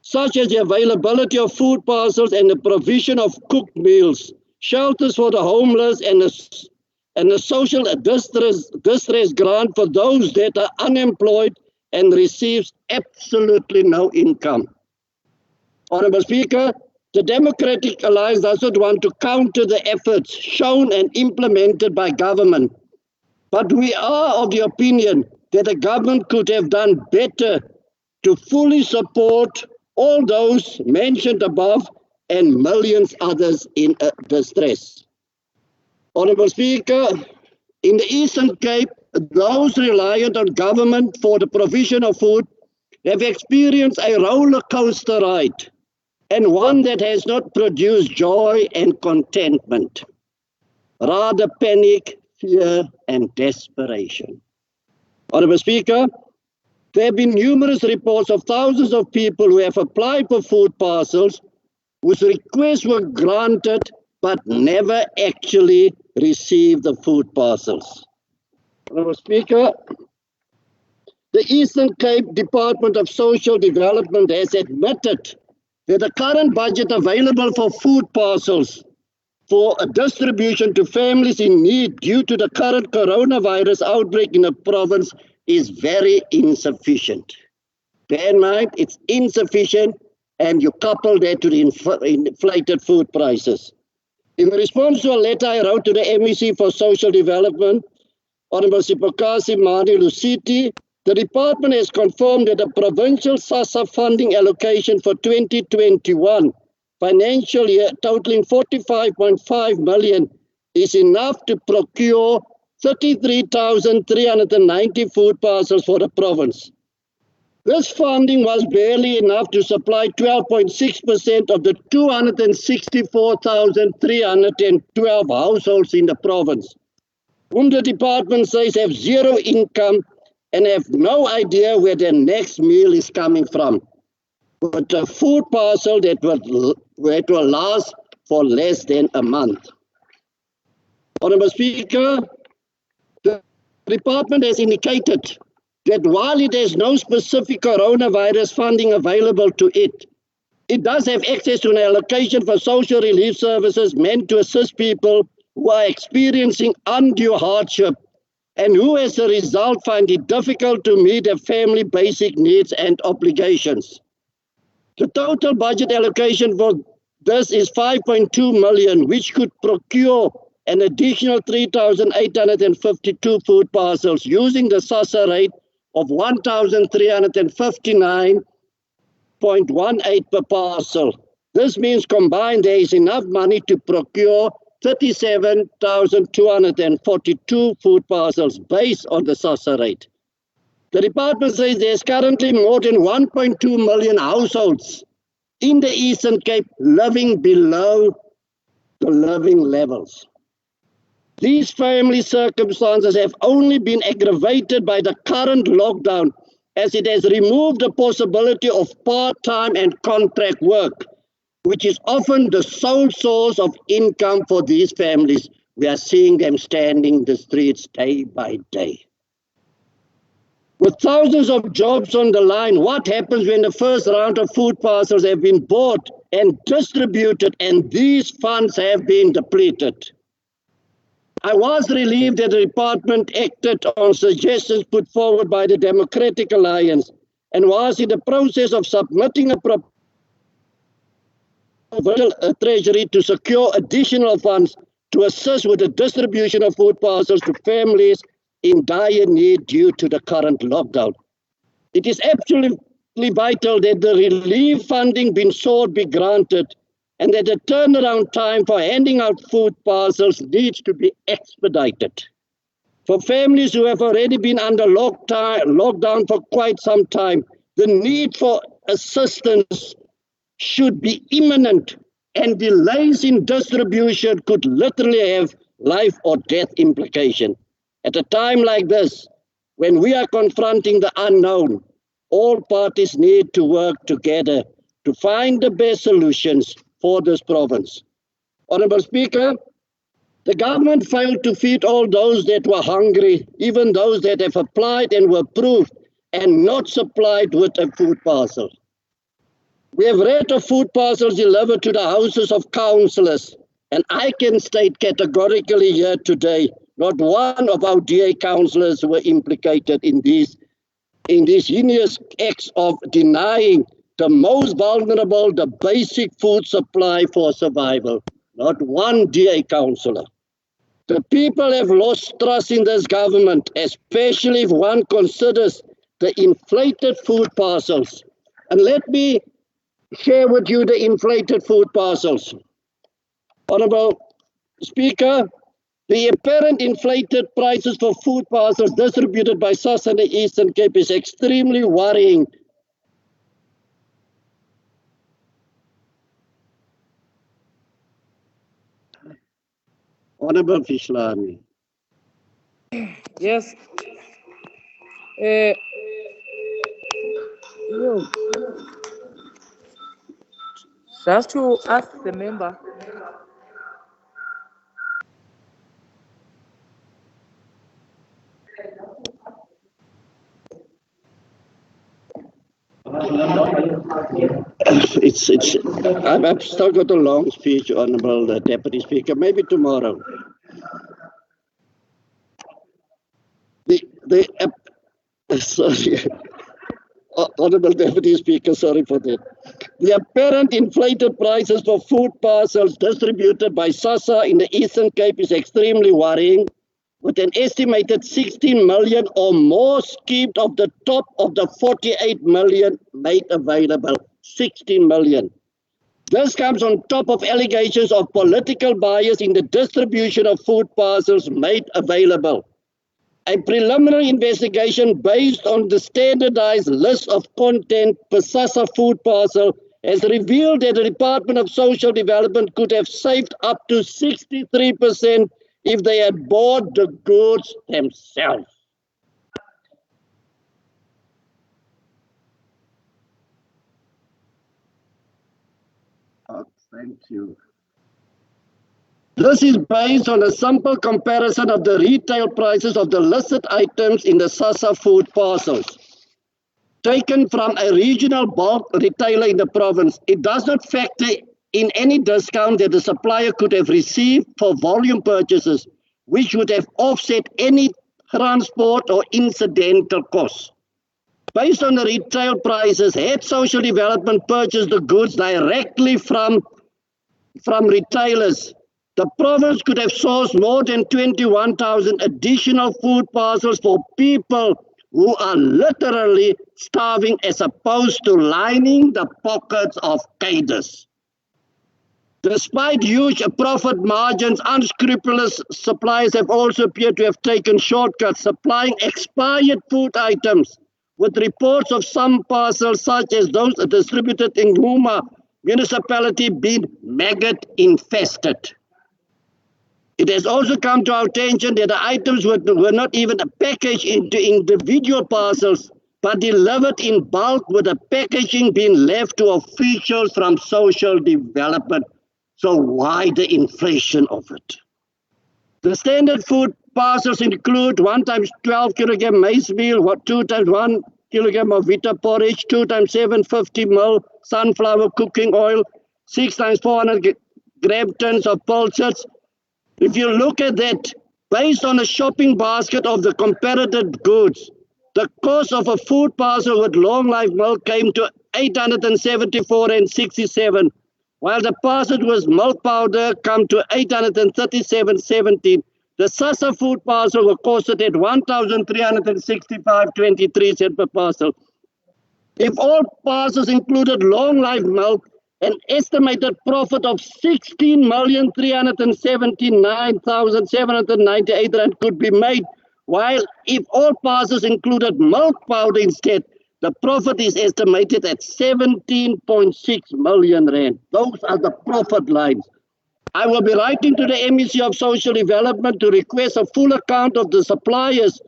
such as the availability of food parcels and the provision of cooked meals, shelters for the homeless, and a social distress grant for those that are unemployed and receives absolutely no income. Honourable Speaker, the Democratic Alliance does not want to counter the efforts shown and implemented by government, but we are of the opinion that the government could have done better to fully support all those mentioned above and millions others in distress. Honourable Speaker, in the Eastern Cape, those reliant on government for the provision of food have experienced a roller coaster ride, and one that has not produced joy and contentment, rather panic, fear, and desperation. Honourable Speaker, there have been numerous reports of thousands of people who have applied for food parcels, whose requests were granted but never actually received the food parcels. Honourable Speaker, the Eastern Cape Department of Social Development has admitted that the current budget available for food parcels for a distribution to families in need due to the current coronavirus outbreak in the province is very insufficient. Bear in mind, it's insufficient, and you couple that to the inflated food prices. In response to a letter I wrote to the MEC for Social Development, Honourable Sipokasi Mani Lusiti, the department has confirmed that the provincial SASSA funding allocation for 2021 financial year totaling 45.5 million is enough to procure 33,390 food parcels for the province. This funding was barely enough to supply 12.6% of the 264,312 households in the province, whom the department says have zero income and have no idea where their next meal is coming from, but a food parcel that will last for less than a month. Honourable Speaker, the department has indicated that while it has no specific coronavirus funding available to it, it does have access to an allocation for social relief services meant to assist people who are experiencing undue hardship and who as a result find it difficult to meet their family basic needs and obligations. The total budget allocation for this is 5.2 million, which could procure an additional 3,852 food parcels using the SASSA rate of 1,359.18 per parcel. This means combined there is enough money to procure 37,242 food parcels based on the SASSA rate. The department says there's currently more than 1.2 million households in the Eastern Cape living below the living levels. These family circumstances have only been aggravated by the current lockdown, as it has removed the possibility of part-time and contract work, which is often the sole source of income for these families. We are seeing them standing the streets day by day. With thousands of jobs on the line, what happens when the first round of food parcels have been bought and distributed and these funds have been depleted? I was relieved that the department acted on suggestions put forward by the Democratic Alliance and was in the process of submitting a proposal to Treasury to secure additional funds to assist with the distribution of food parcels to families in dire need due to the current lockdown. It is absolutely vital that the relief funding being sought be granted and that the turnaround time for handing out food parcels needs to be expedited. For families who have already been under lockdown for quite some time, the need for assistance should be imminent, and delays in distribution could literally have life or death implication. At a time like this, when we are confronting the unknown, all parties need to work together to find the best solutions for this province. Honourable Speaker, the government failed to feed all those that were hungry, even those that have applied and were approved and not supplied with a food parcel. We have read of food parcels delivered to the houses of councillors, and I can state categorically here today, not one of our DA councillors were implicated in these heinous acts of denying the most vulnerable the basic food supply for survival. Not one DA councillor. The people have lost trust in this government, especially if one considers the inflated food parcels. And let me share with you the inflated food parcels. Honourable Speaker, the apparent inflated prices for food parcels distributed by SASSA in the Eastern Cape is extremely worrying. Honourable Fishlani. Yes. Just to ask the member. I've still got a long speech, Honourable Deputy Speaker, maybe tomorrow. Sorry. Honourable Deputy Speaker, sorry for that. The apparent inflated prices for food parcels distributed by SASSA in the Eastern Cape is extremely worrying, with an estimated 16 million or more skipped off the top of the 48 million made available. 16 million. This comes on top of allegations of political bias in the distribution of food parcels made available. A preliminary investigation based on the standardized list of content per SASSA food parcel has revealed that the Department of Social Development could have saved up to 63% if they had bought the goods themselves. Thank you. This is based on a simple comparison of the retail prices of the listed items in the SASSA food parcels, taken from a regional bulk retailer in the province. It does not factor in any discount that the supplier could have received for volume purchases, which would have offset any transport or incidental costs. Based on the retail prices, had Social Development purchased the goods directly from retailers, the province could have sourced more than 21,000 additional food parcels for people who are literally starving as opposed to lining the pockets of cadres. Despite huge profit margins, unscrupulous suppliers have also appeared to have taken shortcuts, supplying expired food items, with reports of some parcels, such as those distributed in Huma municipality, being maggot infested. It has also come to our attention that the items were not even packaged into individual parcels, but delivered in bulk, with the packaging being left to officials from Social Development. So why the inflation of it? The standard food parcels include 1 times 12 kilogram maize meal, 2 times 1 kilogram of Vita porridge, 2 times 750 ml sunflower cooking oil, 6 times 400 gram tons of pulses. If you look at that, based on a shopping basket of the comparative goods, the cost of a food parcel with long life milk came to 874.67, while the parcel with milk powder come to 837.17. The SASSA food parcel was costed at 1,365.23 cents per parcel. If all parcels included long life milk, an estimated profit of 16,379,798 rand could be made, while if all parcels included milk powder instead, the profit is estimated at 17.6 million rand. Those are the profit lines. I will be writing to the MEC of Social Development to request a full account of the suppliers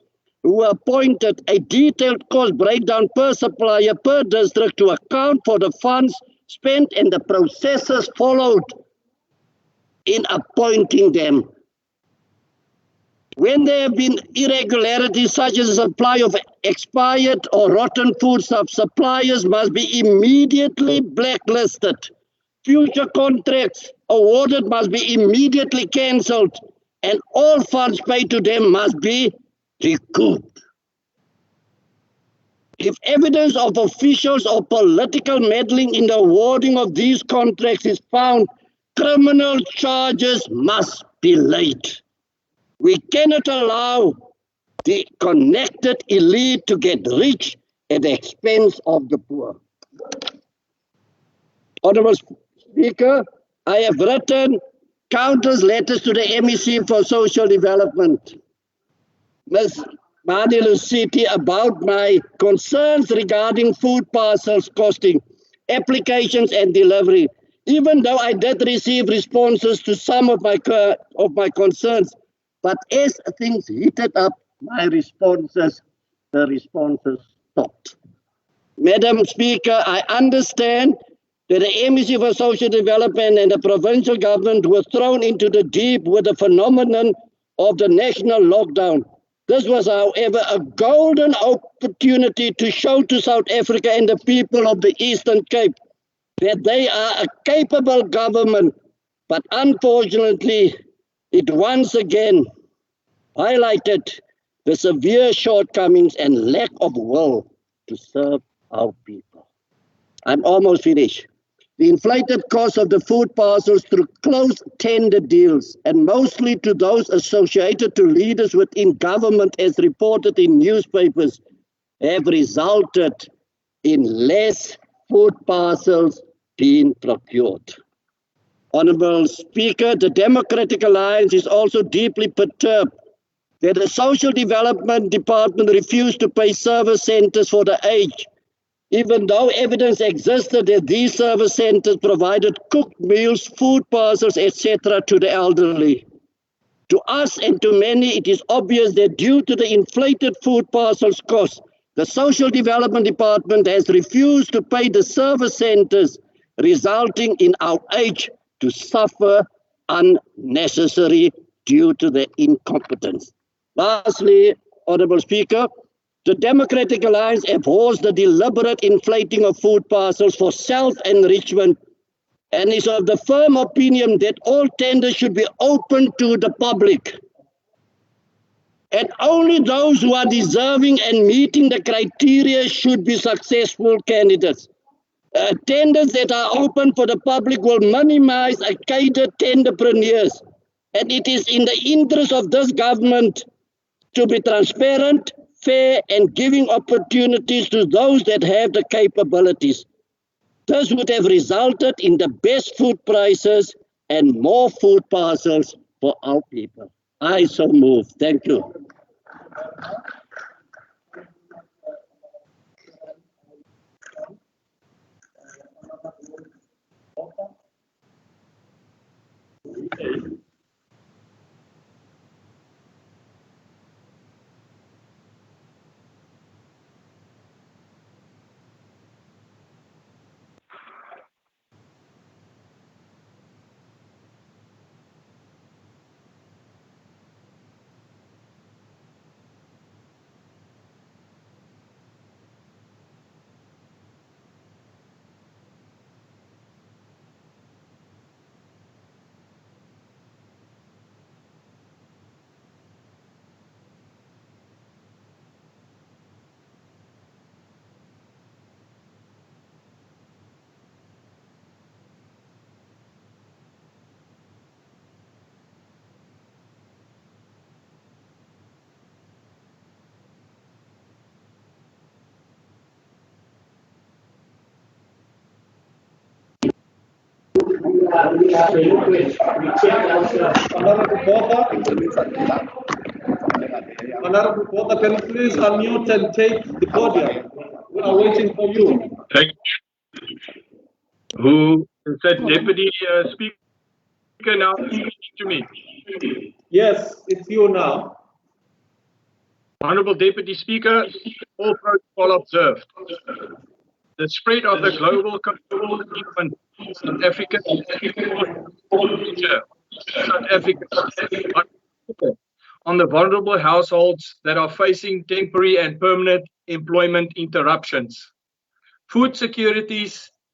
who were appointed, a detailed cost breakdown per supplier, per district to account for the funds spent and the processes followed in appointing them. When there have been irregularities such as the supply of expired or rotten foodstuffs, suppliers must be immediately blacklisted. Future contracts awarded must be immediately cancelled, and all funds paid to them must be recouped. If evidence of officials or political meddling in the awarding of these contracts is found, criminal charges must be laid. We cannot allow the connected elite to get rich at the expense of the poor. Honourable Speaker, I have written countless letters to the MEC for Social Development, Ms. Madi Luciti, about my concerns regarding food parcels costing, applications and delivery. Even though I did receive responses to some of my concerns, but as things heated up, the responses stopped. Madam Speaker, I understand that the MEC for Social Development and the provincial government were thrown into the deep with the phenomenon of the national lockdown. This was, however, a golden opportunity to show to South Africa and the people of the Eastern Cape that they are a capable government, but unfortunately, it once again highlighted the severe shortcomings and lack of will to serve our people. I'm almost finished. The inflated cost of the food parcels through closed tender deals, and mostly to those associated to leaders within government as reported in newspapers, have resulted in less food parcels being procured. Honourable Speaker, the Democratic Alliance is also deeply perturbed that the Social Development Department refused to pay service centres for the aged, even though evidence existed that these service centres provided cooked meals, food parcels, etc. to the elderly. To us and to many, it is obvious that due to the inflated food parcels cost, the Social Development Department has refused to pay the service centres, resulting in our age to suffer unnecessary due to the incompetence. Lastly, Honourable Speaker, the Democratic Alliance abhors the deliberate inflating of food parcels for self-enrichment and is of the firm opinion that all tenders should be open to the public. And only those who are deserving and meeting the criteria should be successful candidates. Tenders that are open for the public will minimize catered tenderpreneurs. And it is in the interest of this government to be transparent, fair, and giving opportunities to those that have the capabilities. This would have resulted in the best food prices and more food parcels for our people. I so move. Thank you. Honorable Botha, can you please unmute and take the podium? We are waiting for you. Thank you. Who is that Deputy Speaker now speaking to me? Yes, it's you now. Honorable Deputy Speaker, all protocol observed. The spread of the global COVID-19 in South Africa on the vulnerable households that are facing temporary and permanent employment interruptions. Food security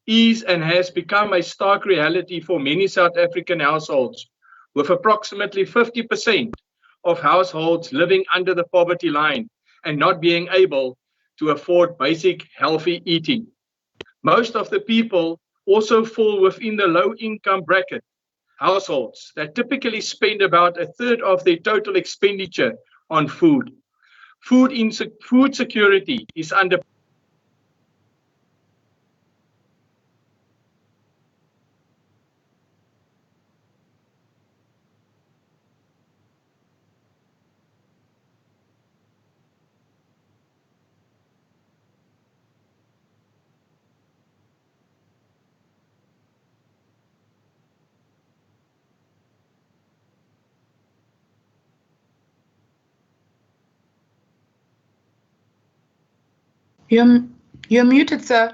is and has become a stark reality for many South African households, with approximately 50% of households living under the poverty line and not being able to afford basic healthy eating. Most of the people also fall within the low-income bracket households that typically spend about a third of their total expenditure on food. Food security is under You're muted, sir.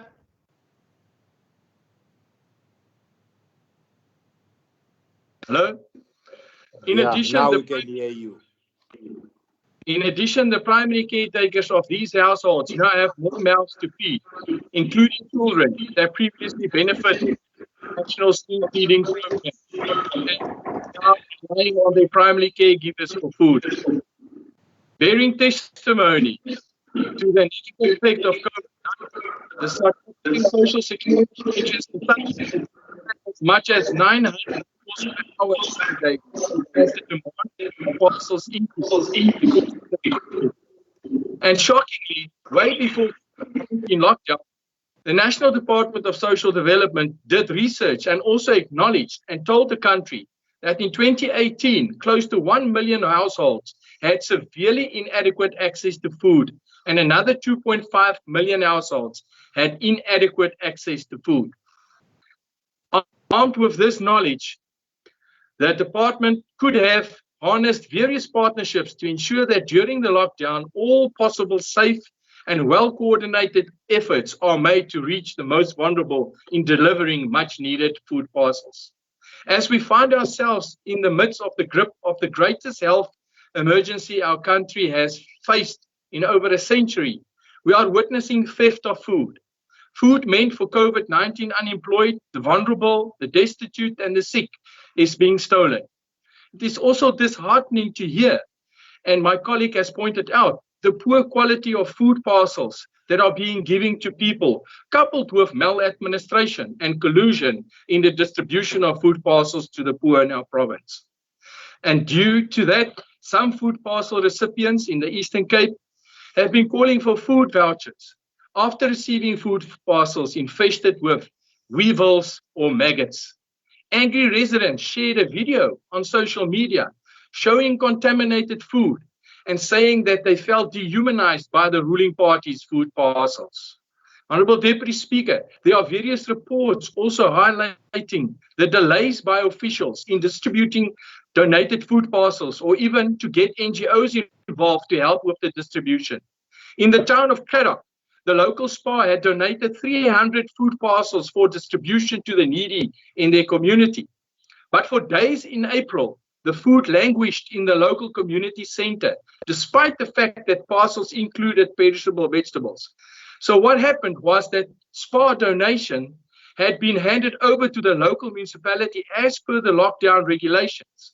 Hello? Now we can hear you. In addition, the primary caretakers of these households now have more mouths to feed, including children that previously benefited from the National School Feeding Program and now relying on their primary caregivers for food. Bearing testimony to the negative effect of COVID-19, the South African Social Security Agency as much as 900 hours per day as the demand for parcels increases. And shockingly, way before in lockdown, the National Department of Social Development did research and also acknowledged and told the country that in 2018, close to 1 million households had severely inadequate access to food, and another 2.5 million households had inadequate access to food. Armed with this knowledge, the department could have harnessed various partnerships to ensure that during the lockdown, all possible safe and well-coordinated efforts are made to reach the most vulnerable in delivering much-needed food parcels. As we find ourselves in the midst of the grip of the greatest health emergency our country has faced in over a century, we are witnessing theft of food. Food meant for COVID-19 unemployed, the vulnerable, the destitute, and the sick is being stolen. It is also disheartening to hear, and my colleague has pointed out, the poor quality of food parcels that are being given to people, coupled with maladministration and collusion in the distribution of food parcels to the poor in our province. And due to that, some food parcel recipients in the Eastern Cape have been calling for food vouchers after receiving food parcels infested with weevils or maggots. Angry residents shared a video on social media showing contaminated food and saying that they felt dehumanized by the ruling party's food parcels. Honorable Deputy Speaker, there are various reports also highlighting the delays by officials in distributing donated food parcels or even to get NGOs involved to help with the distribution. In the town of Kraddock, the local SPA had donated 300 food parcels for distribution to the needy in their community. But for days in April, the food languished in the local community center, despite the fact that parcels included perishable vegetables. So what happened was that SPA donation had been handed over to the local municipality as per the lockdown regulations.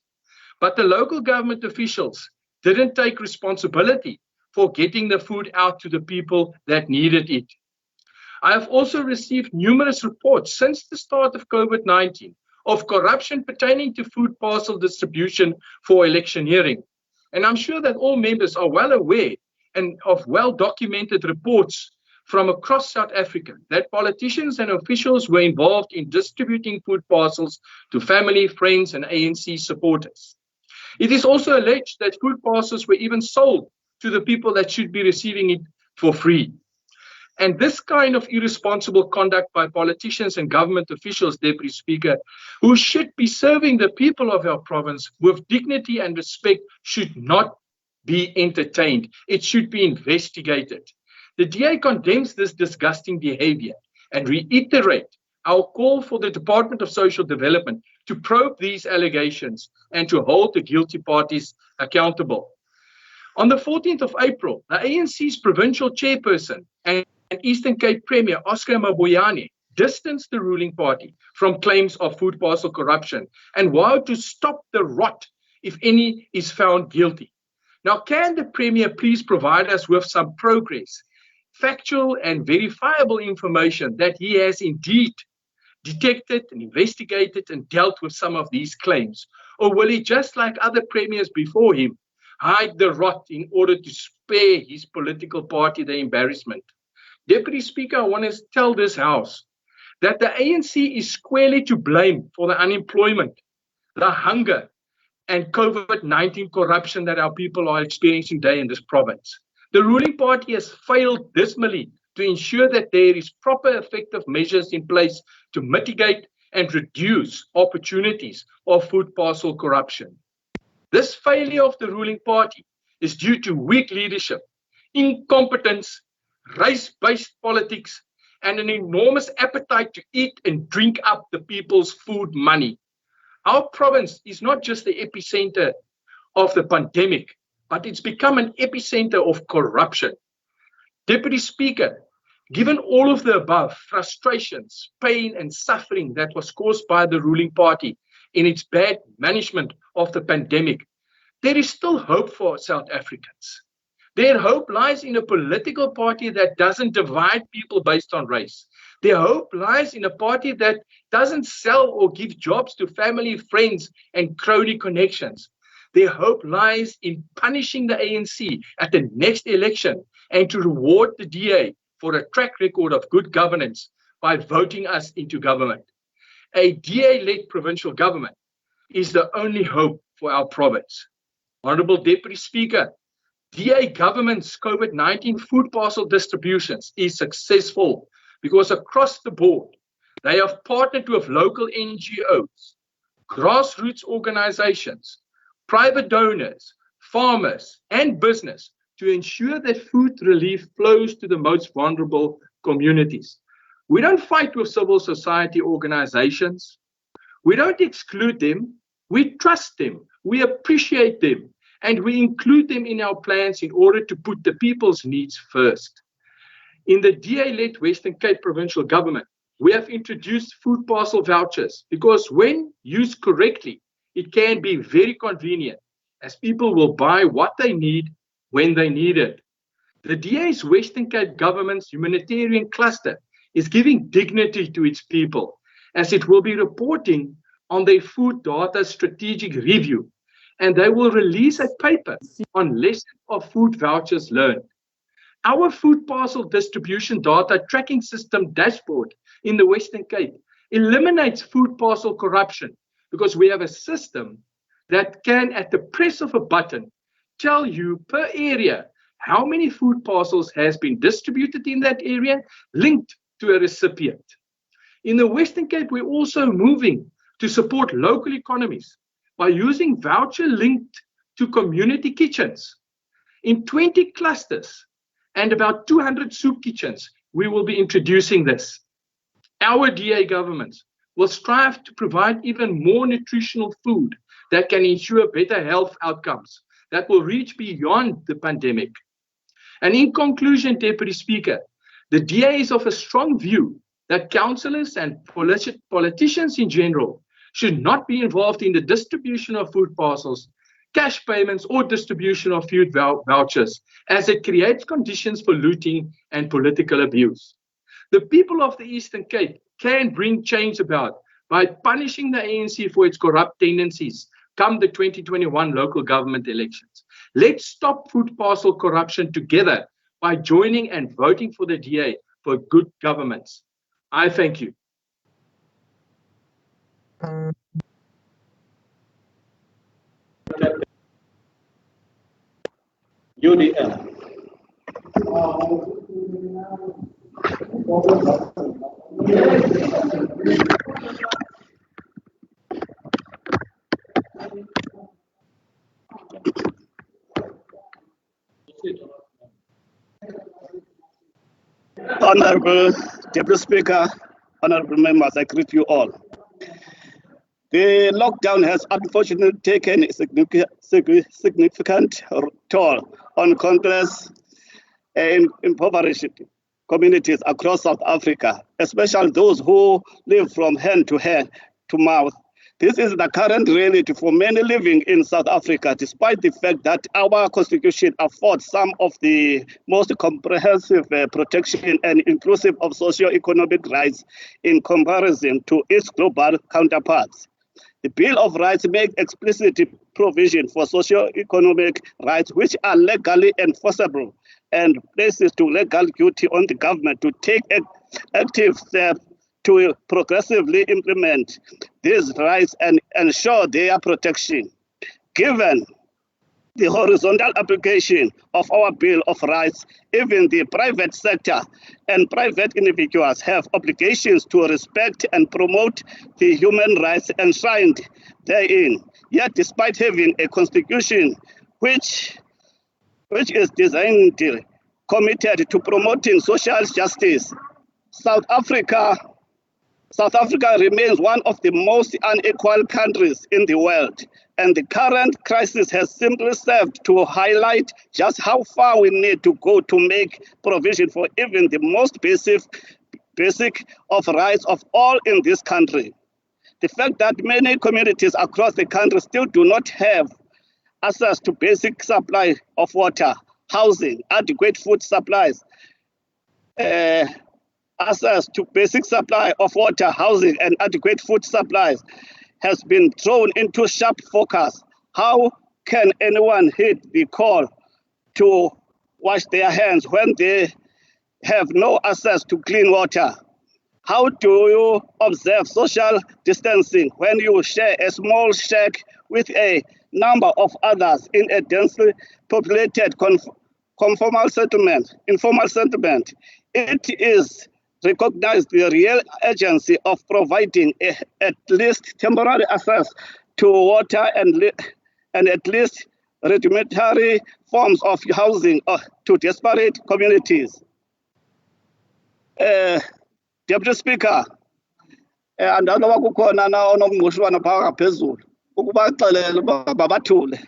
But the local government officials didn't take responsibility for getting the food out to the people that needed it. I have also received numerous reports since the start of COVID-19 of corruption pertaining to food parcel distribution for electioneering. And I'm sure that all members are well aware and of well-documented reports from across South Africa that politicians and officials were involved in distributing food parcels to family, friends, and ANC supporters. It is also alleged that food parcels were even sold to the people that should be receiving it for free. And this kind of irresponsible conduct by politicians and government officials, Deputy Speaker, who should be serving the people of our province with dignity and respect, should not be entertained. It should be investigated. The DA condemns this disgusting behavior and reiterate our call for the Department of Social Development to probe these allegations and to hold the guilty parties accountable. On the 14th of April, the ANC's provincial chairperson and Eastern Cape Premier Oscar Mabuyane distanced the ruling party from claims of food parcel corruption and vowed to stop the rot if any is found guilty. Now, can the Premier please provide us with some progress, factual and verifiable information that he has indeed detected and investigated and dealt with some of these claims? Or will he, just like other premiers before him, hide the rot in order to spare his political party the embarrassment? Deputy Speaker, I want to tell this House that the ANC is squarely to blame for the unemployment, the hunger, and COVID-19 corruption that our people are experiencing today in this province. The ruling party has failed dismally to ensure that there is proper effective measures in place to mitigate and reduce opportunities of food parcel corruption. This failure of the ruling party is due to weak leadership, incompetence, race-based politics, and an enormous appetite to eat and drink up the people's food money. Our province is not just the epicenter of the pandemic, but it's become an epicenter of corruption. Deputy Speaker, given all of the above, frustrations, pain, and suffering that was caused by the ruling party in its bad management of the pandemic, there is still hope for South Africans. Their hope lies in a political party that doesn't divide people based on race. Their hope lies in a party that doesn't sell or give jobs to family, friends, and crony connections. Their hope lies in punishing the ANC at the next election and to reward the DA for a track record of good governance by voting us into government. A DA-led provincial government is the only hope for our province. Honourable Deputy Speaker, DA government's COVID-19 food parcel distributions is successful because across the board, they have partnered with local NGOs, grassroots organizations, private donors, farmers, and business to ensure that food relief flows to the most vulnerable communities. We don't fight with civil society organizations. We don't exclude them. We trust them. We appreciate them. And we include them in our plans in order to put the people's needs first. In the DA-led Western Cape Provincial Government, we have introduced food parcel vouchers because when used correctly, it can be very convenient as people will buy what they need when they need it. The DA's Western Cape Government's humanitarian cluster is giving dignity to its people as it will be reporting on their food data strategic review, and they will release a paper on lessons of food vouchers learned. Our food parcel distribution data tracking system dashboard in the Western Cape eliminates food parcel corruption because we have a system that can, at the press of a button, tell you per area how many food parcels has been distributed in that area linked to a recipient. In the Western Cape, we're also moving to support local economies by using voucher linked to community kitchens. In 20 clusters and about 200 soup kitchens, we will be introducing this. Our DA governments will strive to provide even more nutritional food that can ensure better health outcomes that will reach beyond the pandemic. And in conclusion, Deputy Speaker, the DA is of a strong view that councillors and politicians in general should not be involved in the distribution of food parcels, cash payments, or distribution of food vouchers, as it creates conditions for looting and political abuse. The people of the Eastern Cape can bring change about by punishing the ANC for its corrupt tendencies come the 2021 local government elections. Let's stop food parcel corruption together by joining and voting for the DA for good governance. I thank you. UDM. Honorable Deputy Speaker, honorable members, I greet you all. The lockdown has unfortunately taken a significant toll on countless impoverished communities across South Africa, especially those who live from hand to mouth. This is the current reality for many living in South Africa, despite the fact that our constitution affords some of the most comprehensive protection and inclusive of socio-economic rights in comparison to its global counterparts. The Bill of Rights makes explicit provision for socio-economic rights which are legally enforceable and places to legal duty on the government to take active steps to progressively implement these rights and ensure their protection. Given the horizontal application of our Bill of Rights, even the private sector and private individuals have obligations to respect and promote the human rights enshrined therein. Yet, despite having a constitution which is designed, committed to promoting social justice, South Africa remains one of the most unequal countries in the world, and the current crisis has simply served to highlight just how far we need to go to make provision for even the most basic of rights of all in this country. The fact that many communities across the country still do not have access to basic supply of water, housing, adequate food supplies, access to basic supply of water, housing, and adequate food supplies has been thrown into sharp focus. How can anyone heed the call to wash their hands when they have no access to clean water? How do you observe social distancing when you share a small shack with a number of others in a densely populated informal settlement? It is recognized the real urgency of providing at least temporary access to water and at least rudimentary forms of housing to disparate communities. Deputy Speaker, andaloba kukhona na onomngqushwana phaka phezulu ukuba axelele uba babathule.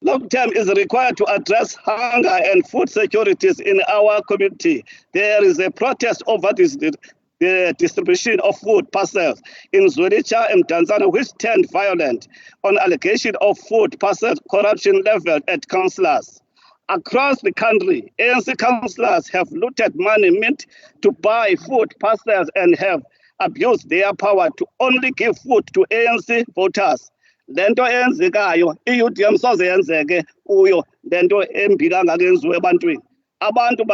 Long term is required to address hunger and food securities in our community. There is a protest over the distribution of food parcels in Zwelitsha and Tanzania, which turned violent on allegation of food parcel corruption leveled at councillors. Across the country, ANC councillors have looted money meant to buy food parcels and have abused their power to only give food to ANC voters. Lento eyenzekayo i-UDM soze yenzeke kuyo lento embi kangaka yenziwe ebantwini. Abantu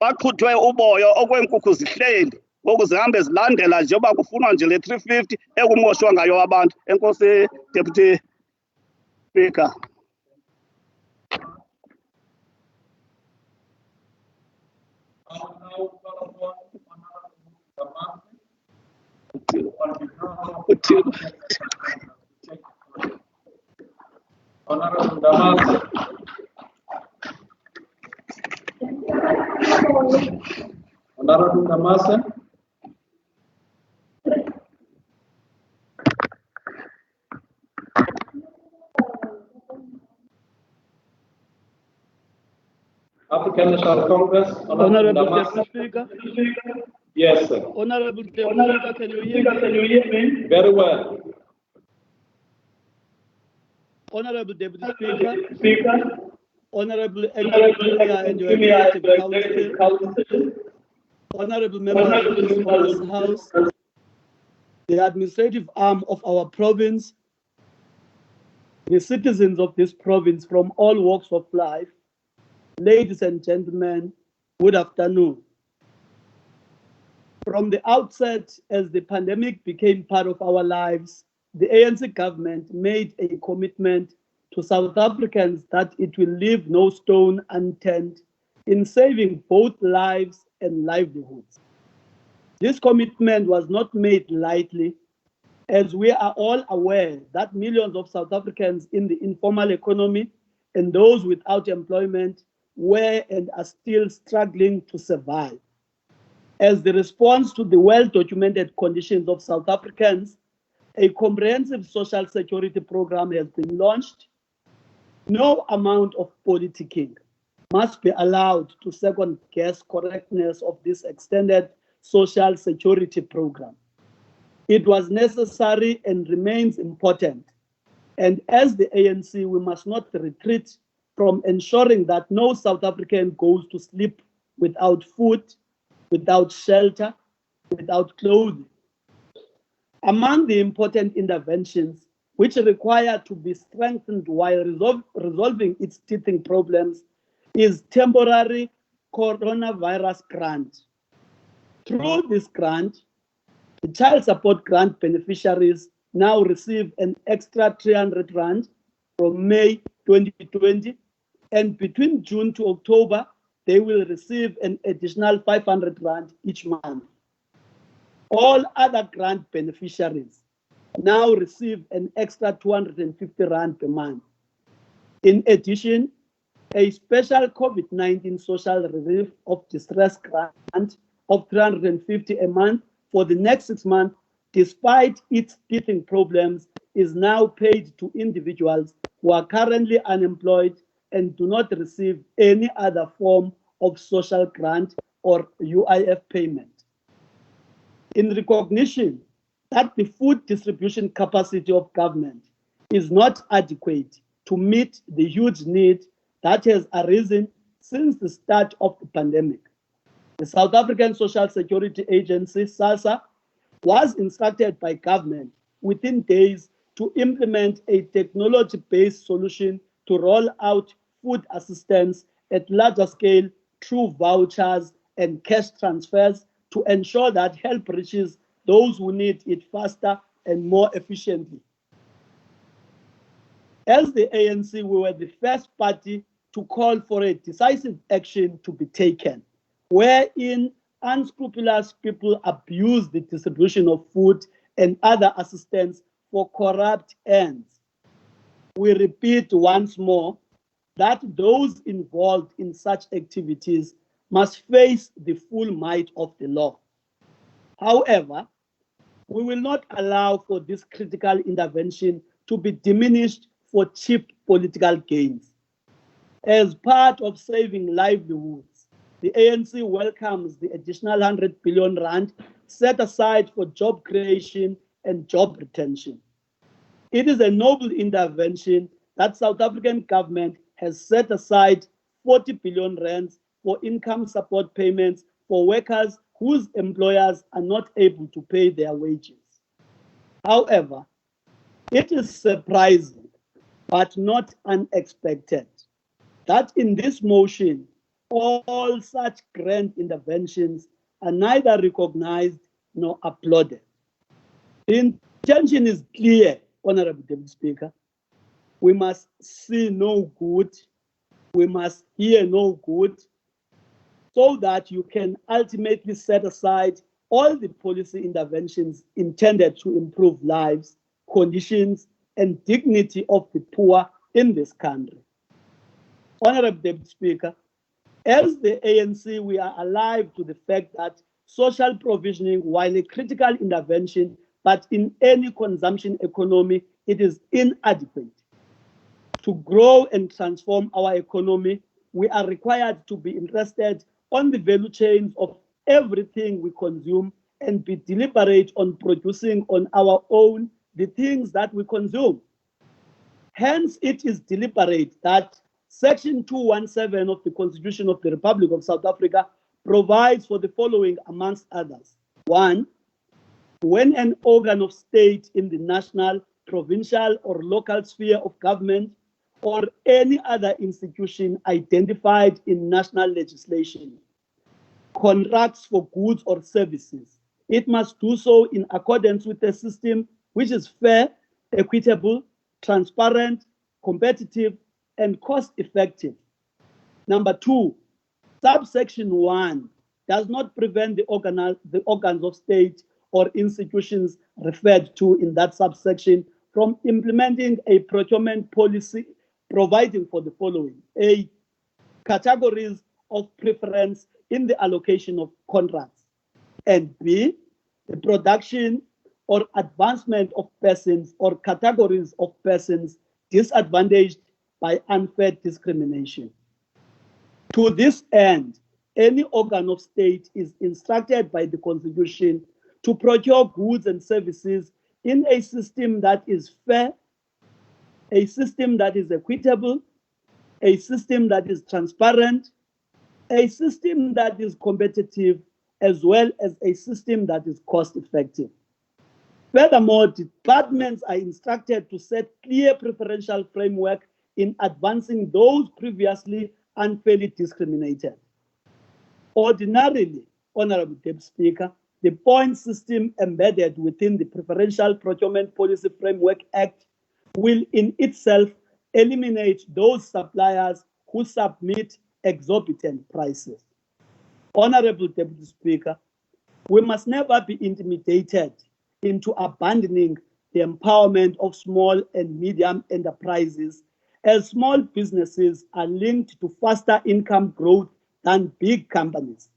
baqhuthwe uboya okwenkukhu zihleli ngoku zihambe zilandela nje uba kufunwa nje le 350 ekumoshwa ngayo abantu. Enkosi Deputy Speaker. Honorable Damase. Honorable Damase. African National Congress. Honorable Deputy Speaker. Yes, sir. Honorable Deputy Speaker, can you hear me? Very well. Honorable Deputy Speaker, Honorable Premier and your Executive Council, Honorable members of this House, the administrative arm of our province, the citizens of this province from all walks of life, ladies and gentlemen, good afternoon. From the outset, as the pandemic became part of our lives, the ANC government made a commitment to South Africans that it will leave no stone unturned in saving both lives and livelihoods. This commitment was not made lightly, as we are all aware that millions of South Africans in the informal economy and those without employment were and are still struggling to survive. As the response to the well-documented conditions of South Africans, a comprehensive social security program has been launched. No amount of politicking must be allowed to second-guess correctness of this extended social security program. It was necessary and remains important. And as the ANC, we must not retreat from ensuring that no South African goes to sleep without food, without shelter, without clothing. Among the important interventions which require to be strengthened while resolving its teething problems is temporary coronavirus grant. Through this grant, the child support grant beneficiaries now receive an extra 300 rand from May 2020, and between June to October, they will receive an additional 500 rand each month. All other grant beneficiaries now receive an extra 250 rand per month. In addition, a special COVID-19 social relief of distress grant of 350 a month for the next 6 months, despite its teething problems, is now paid to individuals who are currently unemployed and do not receive any other form of social grant or UIF payment. In recognition that the food distribution capacity of government is not adequate to meet the huge need that has arisen since the start of the pandemic, the South African Social Security Agency, SASSA, was instructed by government within days to implement a technology-based solution to roll out food assistance at larger scale through vouchers and cash transfers to ensure that help reaches those who need it faster and more efficiently. As the ANC, we were the first party to call for a decisive action to be taken, wherein unscrupulous people abuse the distribution of food and other assistance for corrupt ends. We repeat once more that those involved in such activities must face the full might of the law. However, we will not allow for this critical intervention to be diminished for cheap political gains. As part of saving livelihoods, the ANC welcomes the additional 100 billion rand set aside for job creation and job retention. It is a noble intervention that South African government has set aside 40 billion rands for income support payments for workers whose employers are not able to pay their wages. However, it is surprising, but not unexpected, that in this motion, all such grand interventions are neither recognized nor applauded. The intention is clear, Honorable Deputy Speaker. We must see no good, we must hear no good, so that you can ultimately set aside all the policy interventions intended to improve lives, conditions, and dignity of the poor in this country. Honorable Deputy Speaker, as the ANC, we are alive to the fact that social provisioning, while a critical intervention, but in any consumption economy, it is inadequate. To grow and transform our economy, we are required to be interested on the value chains of everything we consume and be deliberate on producing on our own the things that we consume. Hence, it is deliberate that Section 217 of the Constitution of the Republic of South Africa provides for the following, amongst others. 1, when an organ of state in the national provincial or local sphere of government, or any other institution identified in national legislation contracts for goods or services, it must do so in accordance with a system which is fair, equitable, transparent, competitive, and cost-effective. Number 2, subsection 1 does not prevent the organs of state or institutions referred to in that subsection from implementing a procurement policy providing for the following: A, categories of preference in the allocation of contracts, and B, the production or advancement of persons or categories of persons disadvantaged by unfair discrimination. To this end, any organ of state is instructed by the Constitution to procure goods and services in a system that is fair, a system that is equitable, a system that is transparent, a system that is competitive, as well as a system that is cost-effective. Furthermore, departments are instructed to set clear preferential framework in advancing those previously unfairly discriminated. Ordinarily, Honorable Deputy Speaker, the point system embedded within the Preferential Procurement Policy Framework Act will in itself eliminate those suppliers who submit exorbitant prices. Honorable Deputy Speaker, we must never be intimidated into abandoning the empowerment of small and medium enterprises, as small businesses are linked to faster income growth than big companies.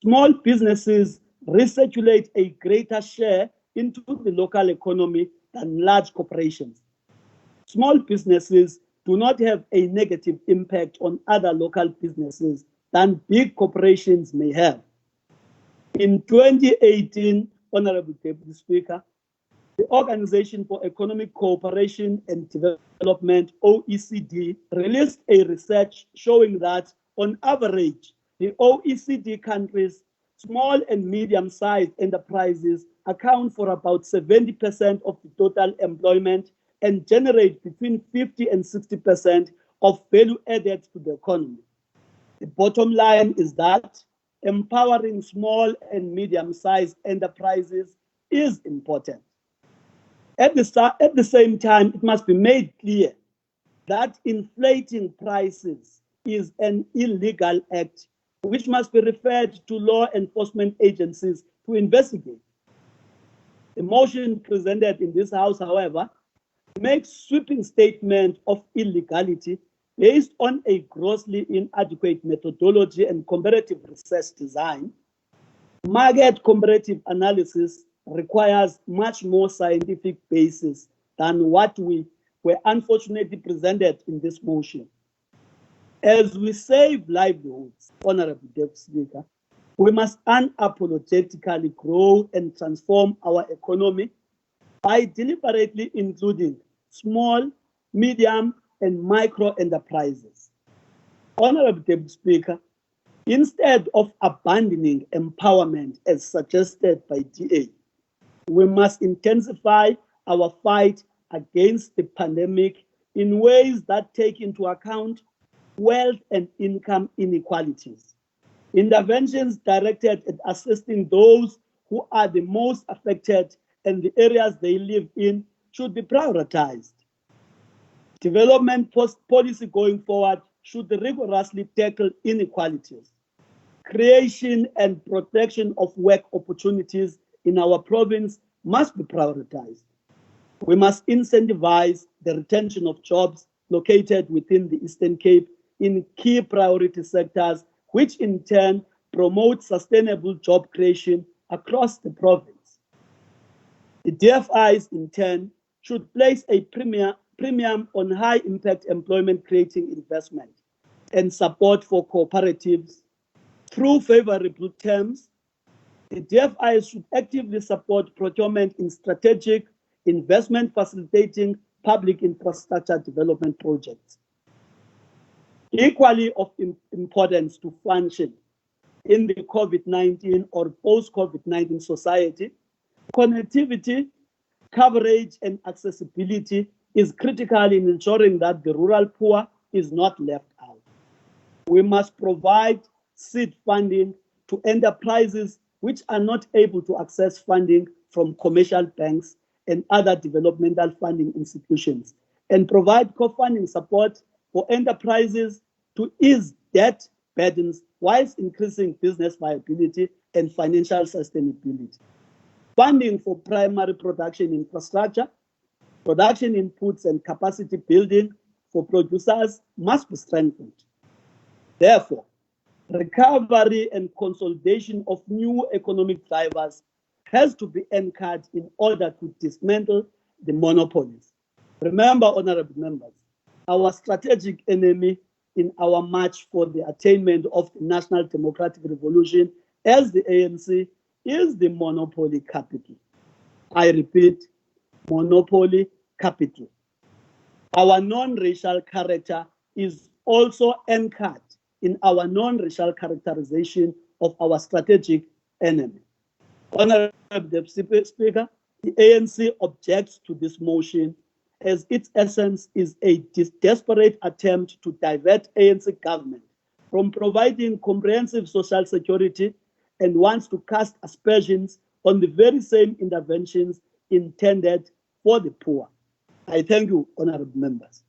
Small businesses recirculate a greater share into the local economy than large corporations. Small businesses do not have a negative impact on other local businesses than big corporations may have. In 2018, Honorable Deputy Speaker, the Organization for Economic Cooperation and Development, OECD, released a research showing that, on average, the OECD countries' small and medium-sized enterprises account for about 70% of the total employment and generate between 50 and 60% of value added to the economy. The bottom line is that empowering small and medium-sized enterprises is important. At the same time, it must be made clear that inflating prices is an illegal act which must be referred to law enforcement agencies to investigate. The motion presented in this House, however, makes sweeping statement of illegality based on a grossly inadequate methodology and comparative research design. Market comparative analysis requires much more scientific basis than what we were unfortunately presented in this motion. As we save livelihoods, Honorable Deputy Speaker, we must unapologetically grow and transform our economy by deliberately including small, medium, and micro enterprises. Honorable Deputy Speaker, instead of abandoning empowerment as suggested by DA, we must intensify our fight against the pandemic in ways that take into account wealth and income inequalities. Interventions directed at assisting those who are the most affected and the areas they live in should be prioritized. Development policy going forward should rigorously tackle inequalities. Creation and protection of work opportunities in our province must be prioritized. We must incentivize the retention of jobs located within the Eastern Cape in key priority sectors, which in turn promote sustainable job creation across the province. The DFIs, in turn, should place a premium on high-impact employment-creating investment and support for cooperatives through favorable terms. The DFIs should actively support procurement in strategic investment facilitating public infrastructure development projects. Equally of importance to function in the COVID-19 or post-COVID-19 society, connectivity, coverage and accessibility is critical in ensuring that the rural poor is not left out. We must provide seed funding to enterprises which are not able to access funding from commercial banks and other developmental funding institutions, and provide co-funding support for enterprises to ease debt burdens whilst increasing business viability and financial sustainability. Funding for primary production infrastructure, production inputs and capacity building for producers must be strengthened. Therefore, recovery and consolidation of new economic drivers has to be anchored in order to dismantle the monopolies. Remember, honorable members, our strategic enemy in our march for the attainment of the national democratic revolution as the ANC is the monopoly capital. I repeat, monopoly capital. Our non-racial character is also anchored in our non-racial characterization of our strategic enemy. Honorable Deputy Speaker, the ANC objects to this motion as its essence is a desperate attempt to divert ANC government from providing comprehensive social security and wants to cast aspersions on the very same interventions intended for the poor. I thank you, honorable members.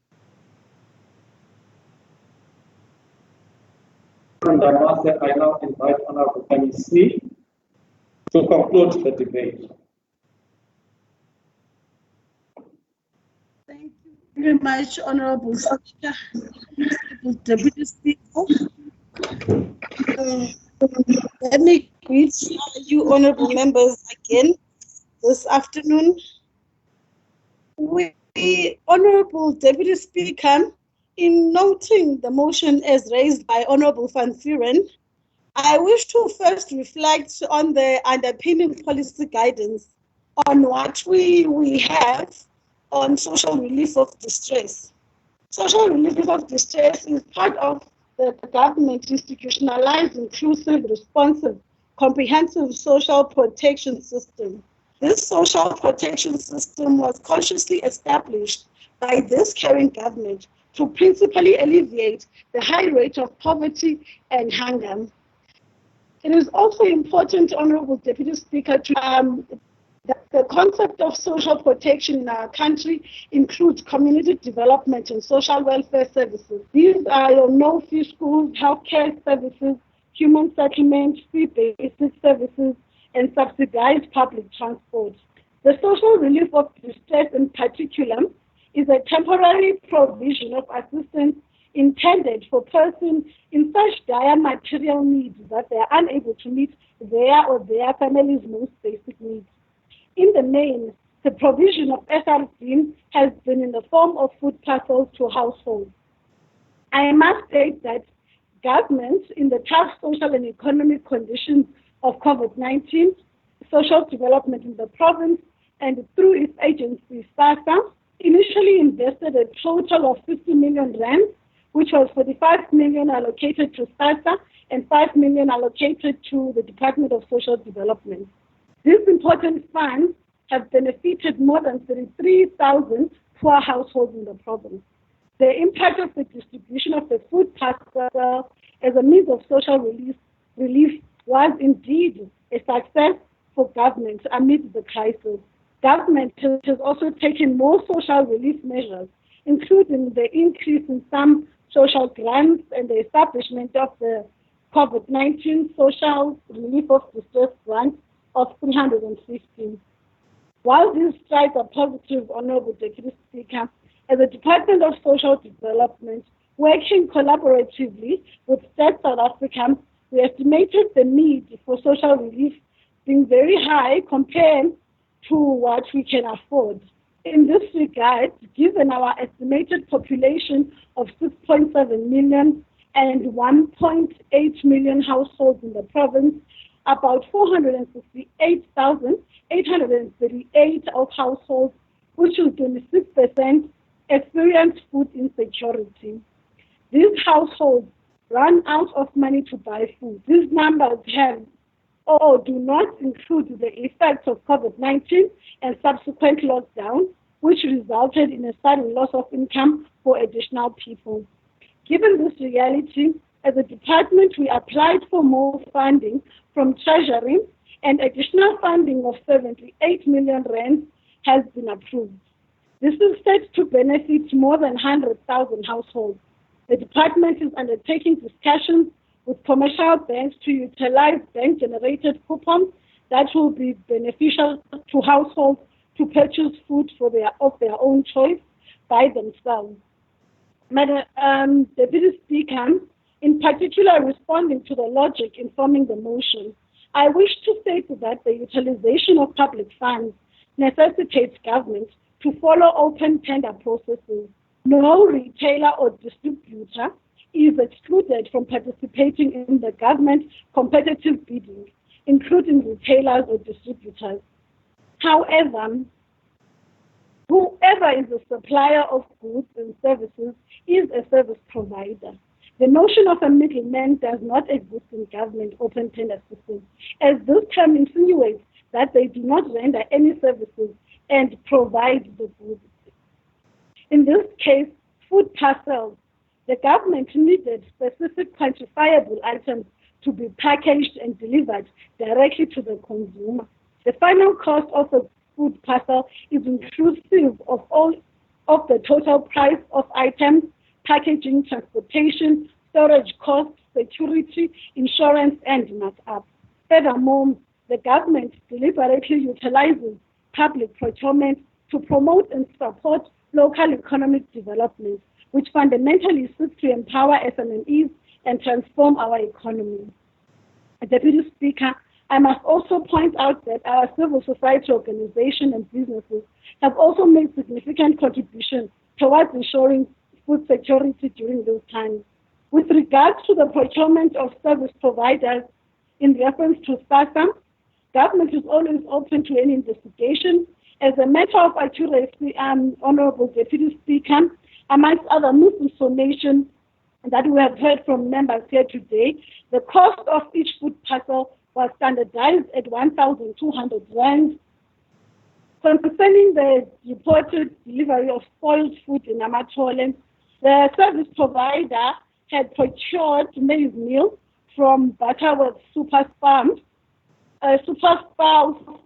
And I now invite Honorable MEC to conclude the debate. Thank you very much, Honorable Speaker, Deputy Speaker. Let me greet you, honorable members, again this afternoon. We, Honorable Deputy Speaker, in noting the motion as raised by Honorable Van Vuren, I wish to first reflect on the underpinning policy guidance on what we have on social relief of distress. Social relief of distress is part of the government institutionalized, inclusive, responsive, comprehensive social protection system. This social protection system was consciously established by this current government to principally alleviate the high rate of poverty and hunger. It is also important, Honorable Deputy Speaker, to that the concept of social protection in our country includes community development and social welfare services. These are your no-fee schools, healthcare services, human settlement, free basic services, and subsidized public transport. The social relief of distress in particular is a temporary provision of assistance intended for persons in such dire material needs that they are unable to meet their or their family's most basic needs. In the main, the provision of SRD has been in the form of food parcels to households. I must state that government, in the tough social and economic conditions of COVID-19, social development in the province, and through its agency, SASSA, initially invested a total of 50 million rand, which was 45 million allocated to SASSA and 5 million allocated to the Department of Social Development. These important funds have benefited more than 33,000 poor households in the province. The impact of the distribution of the food parcel as a means of social relief was indeed a success for government amid the crisis. Government has also taken more social relief measures, including the increase in some social grants and the establishment of the COVID-19 Social Relief of Distress Grant of 315. While these strides are positive, Honorable Deputy Speaker, as a Department of Social Development, working collaboratively with State South Africa, we estimated the need for social relief being very high compared to what we can afford. In this regard, given our estimated population of 6.7 million and 1.8 million households in the province, about 468,838 of households, which is 26%, experience food insecurity. These households run out of money to buy food. These numbers have or do not include the effects of COVID-19 and subsequent lockdown, which resulted in a sudden loss of income for additional people. Given this reality, as a department, we applied for more funding from Treasury, and additional funding of 78 million rand has been approved. This is set to benefit more than 100,000 households. The department is undertaking discussions with commercial banks to utilize bank-generated coupons that will be beneficial to households to purchase food of their own choice by themselves. Madam Deputy Speaker, in particular responding to the logic informing the motion, I wish to state that the utilization of public funds necessitates government to follow open tender processes. No retailer or distributor is excluded from participating in the government competitive bidding, including retailers or distributors. However, whoever is a supplier of goods and services is a service provider. The notion of a middleman does not exist in government open tender systems, as this term insinuates that they do not render any services and provide the goods. In this case, food parcels, the government needed specific quantifiable items to be packaged and delivered directly to the consumer. The final cost of a food parcel is inclusive of all of the total price of items, packaging, transportation, storage costs, security, insurance, and markup. Furthermore, the government deliberately utilizes public procurement to promote and support local economic development, which fundamentally seeks to empower SMEs and transform our economy. Deputy Speaker, I must also point out that our civil society organizations and businesses have also made significant contributions towards ensuring food security during those times. With regards to the procurement of service providers in reference to SASSA, government is always open to any investigation. As a matter of accuracy, Honorable Deputy Speaker, amongst other misinformation that we have heard from members here today, the cost of each food parcel was standardized at 1,200 rand. Concerning the reported delivery of spoiled food in Amatole, the service provider had procured maize meal from Butterworth Super Farm. Super Farm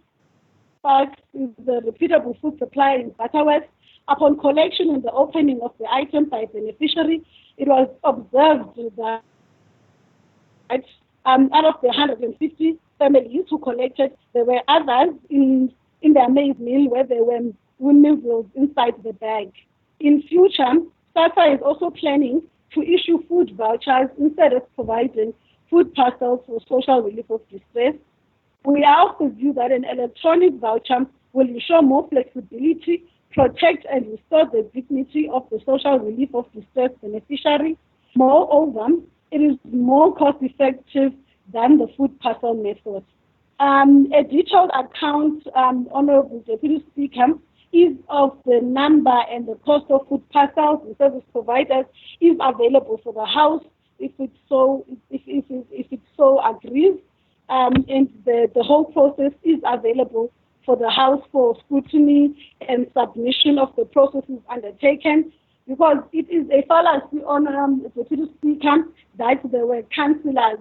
is the reputable food supplier in Butterworth. Upon collection and the opening of the item by beneficiary, it was observed that out of the 150 families who collected, there were others in their maize meal where there were windmills inside the bag. In future, SASSA is also planning to issue food vouchers instead of providing food parcels for social relief of distress. We are of the view that an electronic voucher will ensure more flexibility, protect and restore the dignity of the social relief of distress beneficiary. Moreover, it is more cost-effective than the food parcel method. A detailed account, Honorable Deputy Speaker, is of the number and the cost of food parcels and service providers is available for the House if it so agrees, and the whole process is available for the House for scrutiny and submission of the processes undertaken, because it is a fallacy, Honorable Deputy Speaker, that there were councillors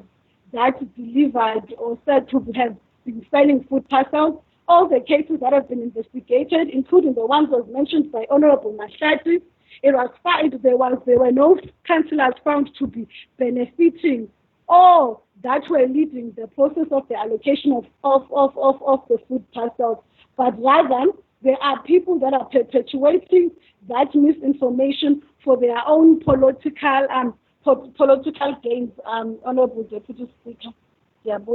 that delivered or said to have been selling food parcels. All the cases that have been investigated, including the ones that was mentioned by Honorable Mashati, it was found there were no councillors found to be benefiting or that were leading the process of the allocation of the food parcels, but rather there are people that are perpetuating that misinformation for their own political gains. Honorable Deputy Speaker. Let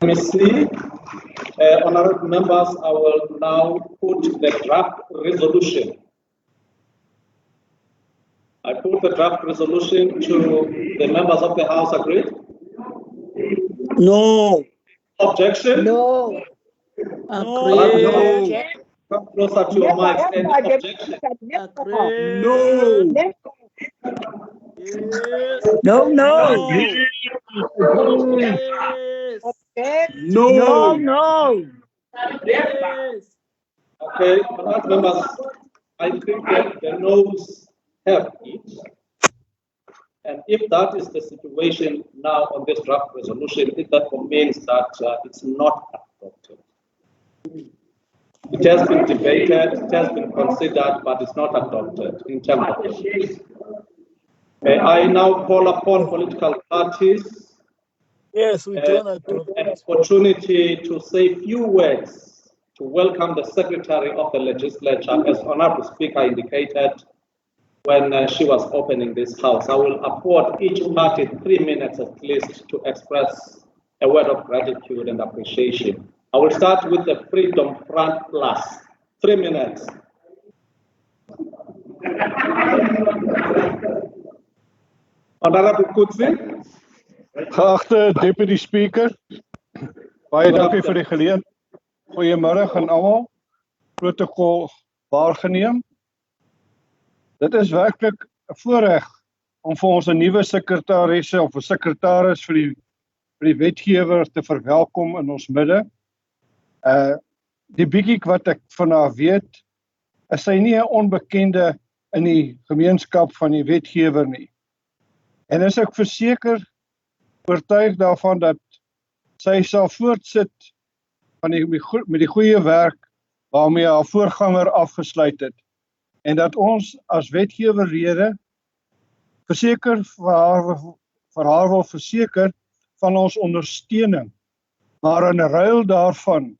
me see. Honorable members, I will now put the draft resolution. I put the draft resolution to the members of the House. Agreed? No. Objection? No. Agreed. Come closer to your mics. Any objection? No. No, no. No, no. Okay, but members, I think that the noes have it. And if that is the situation now on this draft resolution, that means that it's not adopted. It has been debated, it has been considered, but it's not adopted in terms of issues. May I now call upon political parties? Yes, we don't an opportunity to say few words to welcome the Secretary of the Legislature, as Honorable Speaker indicated when she was opening this House. I will afford each party 3 minutes at least to express a word of gratitude and appreciation. I will start with the Freedom Front Plus. 3 minutes. Honorable Kutsi. Geachte Deputy Speaker, baie dankie vir die geleentheid. Goeiemôre aan almal. Protokol waargeneem. Dit is werklik 'n voorreg om vir ons 'n nuwe sekretaresse of 'n sekretaris vir die wetgewer te verwelkom in ons midde. Die bietjie wat ek van haar weet, is sy nie 'n onbekende in die gemeenskap van die wetgewer nie. En is ek verseker oortuig daarvan dat sy sal voortsit met die goeie werk waarmee haar voorganger afgesluit het. En dat ons as wetgewerlede verseker vir haar wil verseker van ons ondersteuning. Maar in ruil daarvan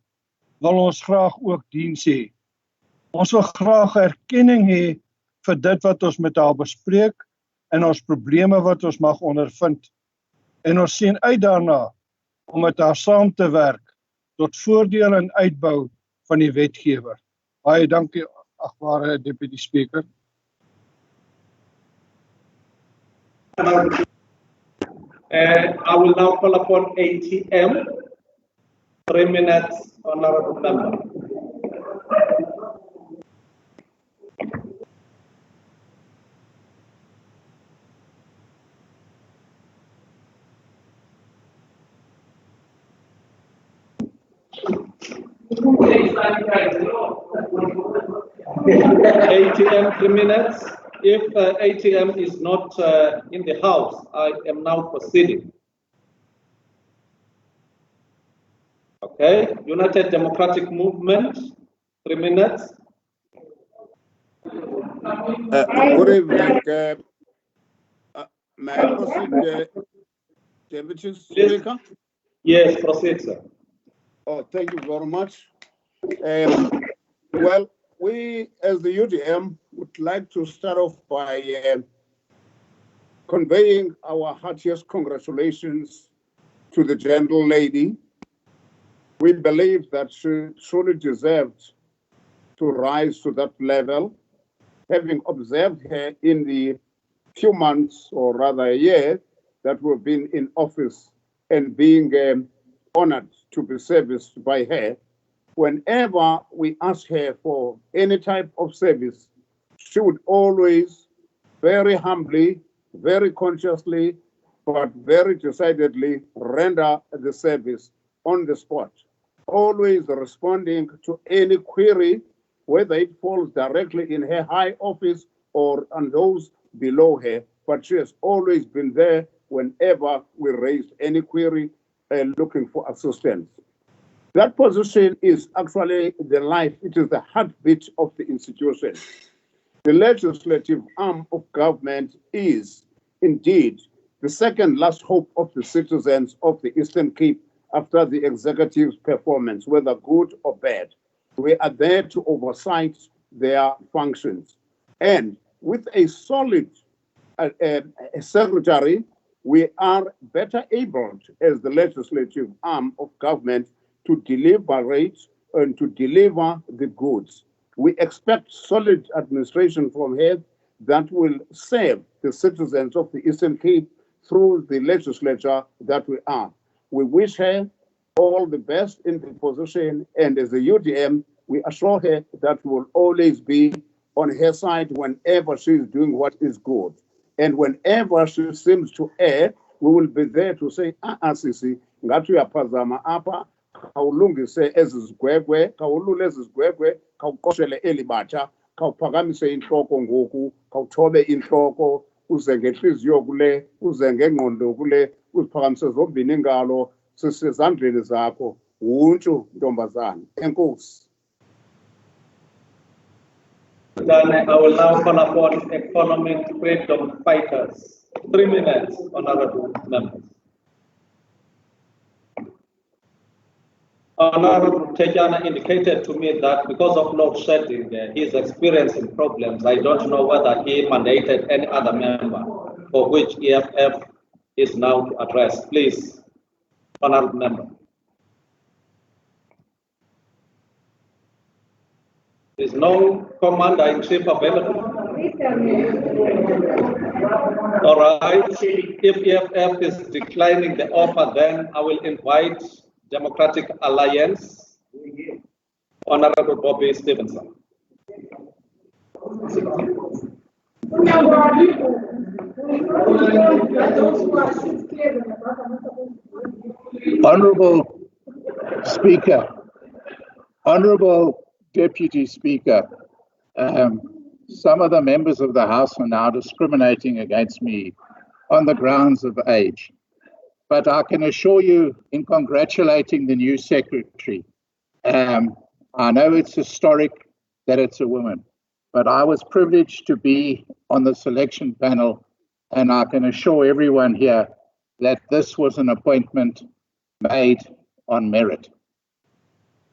wil ons graag ook diens hê. Ons wil graag erkenning hê vir dit wat ons met haar bespreek en ons probleme wat ons mag ondervind. En ons sien uit daarna om met haar saam te werk tot voordeel en uitbou van die wetgewer. Baie dankie, agbare Deputy Speaker. I will now call upon ATM. 3 minutes, Honorable Member. ATM 3 minutes. If ATM is not in the house, I am now proceeding. Okay, United Democratic Movement, 3 minutes. Good evening. May I proceed, Deputy Speaker? Yes, proceed, sir. Oh, thank you very much. Well, we as the UDM would like to start off by conveying our heartiest congratulations to the gentle lady. We believe that she truly deserved to rise to that level, having observed her in the few months, or rather a year, that we've been in office and being honored to be serviced by her. Whenever we ask her for any type of service, she would always very humbly, very consciously, but very decidedly render the service on the spot, always responding to any query, whether it falls directly in her high office or on those below her, but she has always been there whenever we raised any query looking for assistance. That position is actually the life, it is the heartbeat of the institution. The legislative arm of government is indeed the second last hope of the citizens of the Eastern Cape after the executive's performance, whether good or bad. We are there to oversight their functions. And with a solid secretary, we are better able as the legislative arm of government to deliberate and to deliver the goods. We expect solid administration from her that will serve the citizens of the Eastern Cape through the legislature that we are. We wish her all the best in the position, and as a UDM, we assure her that we will always be on her side whenever she is doing what is good. And whenever she seems to err, we will be there to say, sisi, ngathi uyaphazama apa, khawulungise ezi zigwegwe, khawulule ezi zigwegwe, khawuqoshele eli batsha, khawuphakamise intloko ngoku, khawuthobe intloko, uze ngehliziyo kule, uze ngengqondo kule, uziphakamise zombini iingalo, sisezandleni zakho, wuntshu ntombazana. Enkosi. Then I will now call upon economic freedom fighters. 3 minutes, honorable members. Honorable Tejana indicated to me that because of load shedding, he's experiencing problems. I don't know whether he mandated any other member for which EFF is now to address. Please, honorable member. There is no commander-in-chief available. All right, if EFF is declining the offer, then I will invite Democratic Alliance, Honorable Bobby Stevenson. Honorable Speaker, Honorable Deputy Speaker, some of the members of the House are now discriminating against me on the grounds of age. But I can assure you, in congratulating the new secretary, I know it's historic that it's a woman, but I was privileged to be on the selection panel, and I can assure everyone here that this was an appointment made on merit.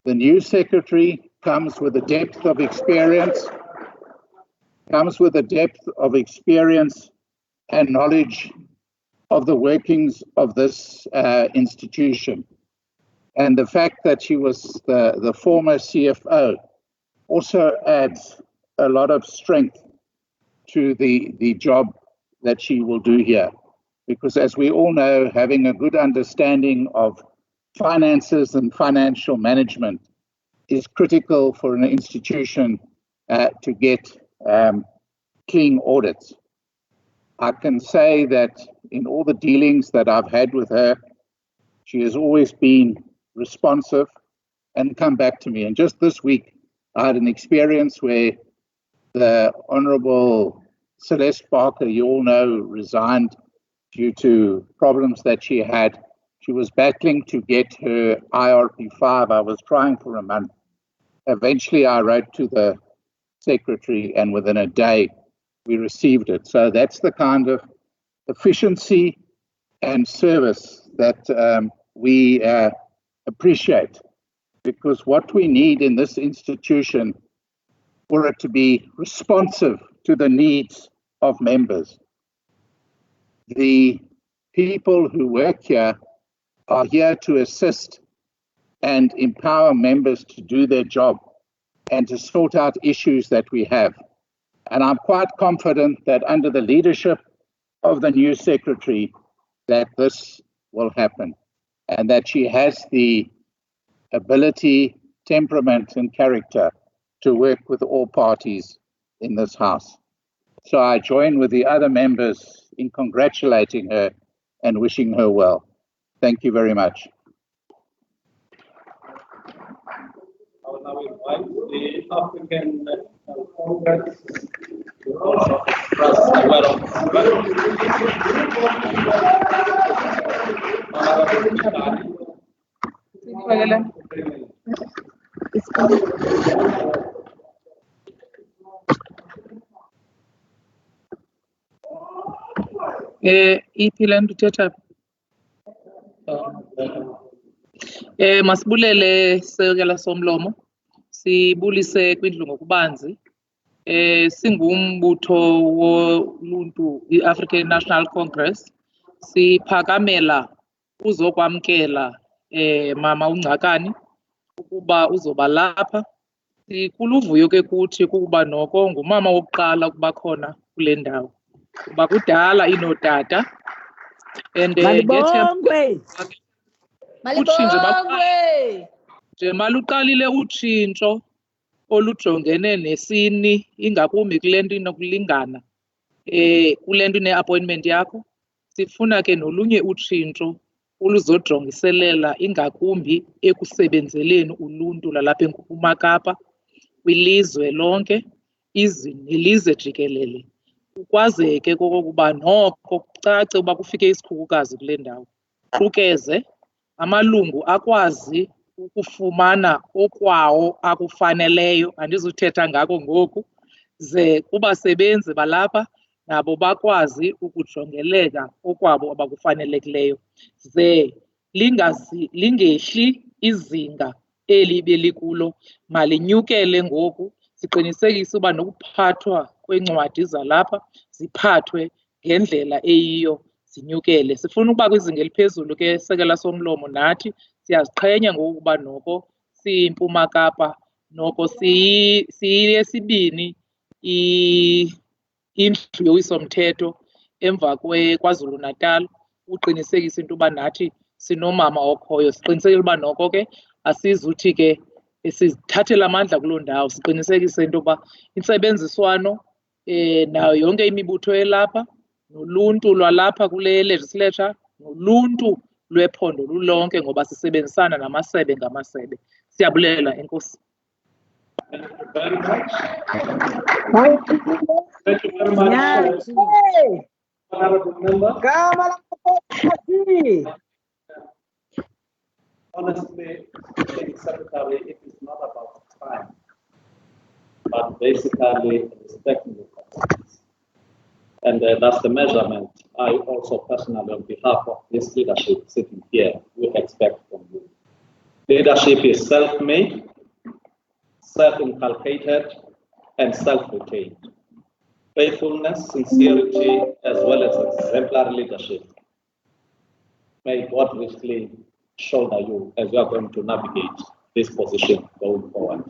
The new secretary comes with a depth of experience, and knowledge of the workings of this institution. And the fact that she was the former CFO also adds a lot of strength to the job that she will do here. Because as we all know, having a good understanding of finances and financial management is critical for an institution to get clean audits. I can say that in all the dealings that I've had with her, she has always been responsive and come back to me. And just this week, I had an experience where the Honorable Celeste Barker, you all know, resigned due to problems that she had. She was battling to get her IRP5. I was trying for a month. Eventually, I wrote to the secretary, and within a day, we received it. So that's the kind of efficiency and service that we appreciate, because what we need in this institution for it to be responsive to the needs of members. The people who work here are here to assist and empower members to do their job and to sort out issues that we have. And I'm quite confident that under the leadership of the new secretary, that this will happen and that she has the ability, temperament, and character to work with all parties in this House. So I join with the other members in congratulating her and wishing her well. Thank you very much. I will now invite the African Congress to also express a word of iphi le nto uthetha masibulele sekela somlomo, sibulise kwindlu ngokubanzi. Singumbutho woluntu, i-African National Congress, siphakamela uzokwamkela mama uNgcakani ukuba uzoba lapha. Sikuluvuyo ke kuthi kuba noko ngumama wokuqala ukuba khona kule ndawo, kuba kudala inotata. And nje maluqalile utshintsho olujongene nesini, ingakumbi kule nto inokulingana kule nto ine-appointment yakho. Sifuna ke nolunye utshintsho oluzojongiselela ingakumbi ekusebenzeleni uluntu lalapha eMpuma Kapa, kwilizwe lonke, nelizwe jikelele. Kukwazeke kokokuba noko kucace uba kufike isikhukukazi kule ndawo. Qukeze amalungu akwazi ukufumana okwawo akufaneleyo, andizuthetha ngako ngoku, ze kubasebenzi balapha nabo bakwazi ukujongeleka okwabo abakufanelekileyo, ze lingehli izinga eli belikulo, malinyukele ngoku. Siqinisekise uba nokuphathwa kweencwadi zalapha ziphathwe ngendlela eyiyo, zinyukele. Sifuna ukuba kwizinga eliphezulu ke, Sekela Somlomo, nathi siyaziqhenya ngokuba noko siyiMpuma Kapa, noko siyesibini indlu yowiso-mthetho emva KwaZulu Natal. Uqinisekisa into yoba nathi sinomama okhoyo. Siqinisekile uba noko ke asizuthi ke sizithathele amandla kuloo ndawo. Siqinisekise into yoba intsebenziswano nayo yonke imibutho elapha, noluntu lwalapha kule legislature, noluntu lwephondo lulonke, ngoba sisebenzisana namasebe ngamasebe. Siyabulela, enkosi. Thank you very much. Honorable member. Honestly, Secretary, it is not about time, but basically respecting the constitution. And that's the measurement I also personally, on behalf of this leadership sitting here, we expect from you. Leadership is self-made, self-inculcated, and self-retained. Faithfulness, sincerity, as well as exemplary leadership. May God richly shoulder you as you are going to navigate this position going forward.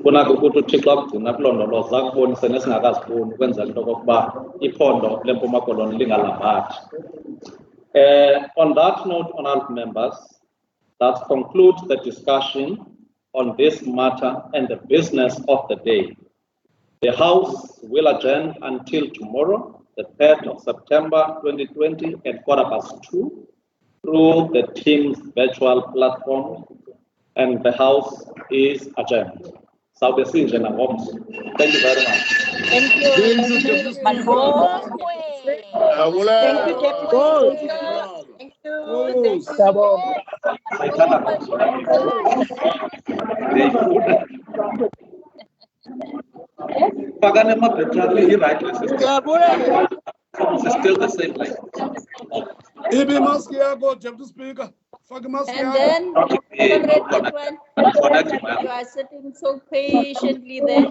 Kunako ukuthi uThixo akugcina kulondoloza akubonise nesingakaziboni ukwenzela into yokokuba iphondo leMpuma Koloni lingalambathi. On that note, honorable members, that concludes the discussion on this matter and the business of the day. The House will adjourn until tomorrow, the 3rd of September 2020 at 2:15 through the Teams virtual platform, and the House is adjourned. Thank you very much. Thank you. Thank you, Deputy Speaker. Thank It's still the same like. Ibi mask yako, Deputy Speaker. Fake mask And yako. then, Comrade Ridwan, you are sitting so patiently there.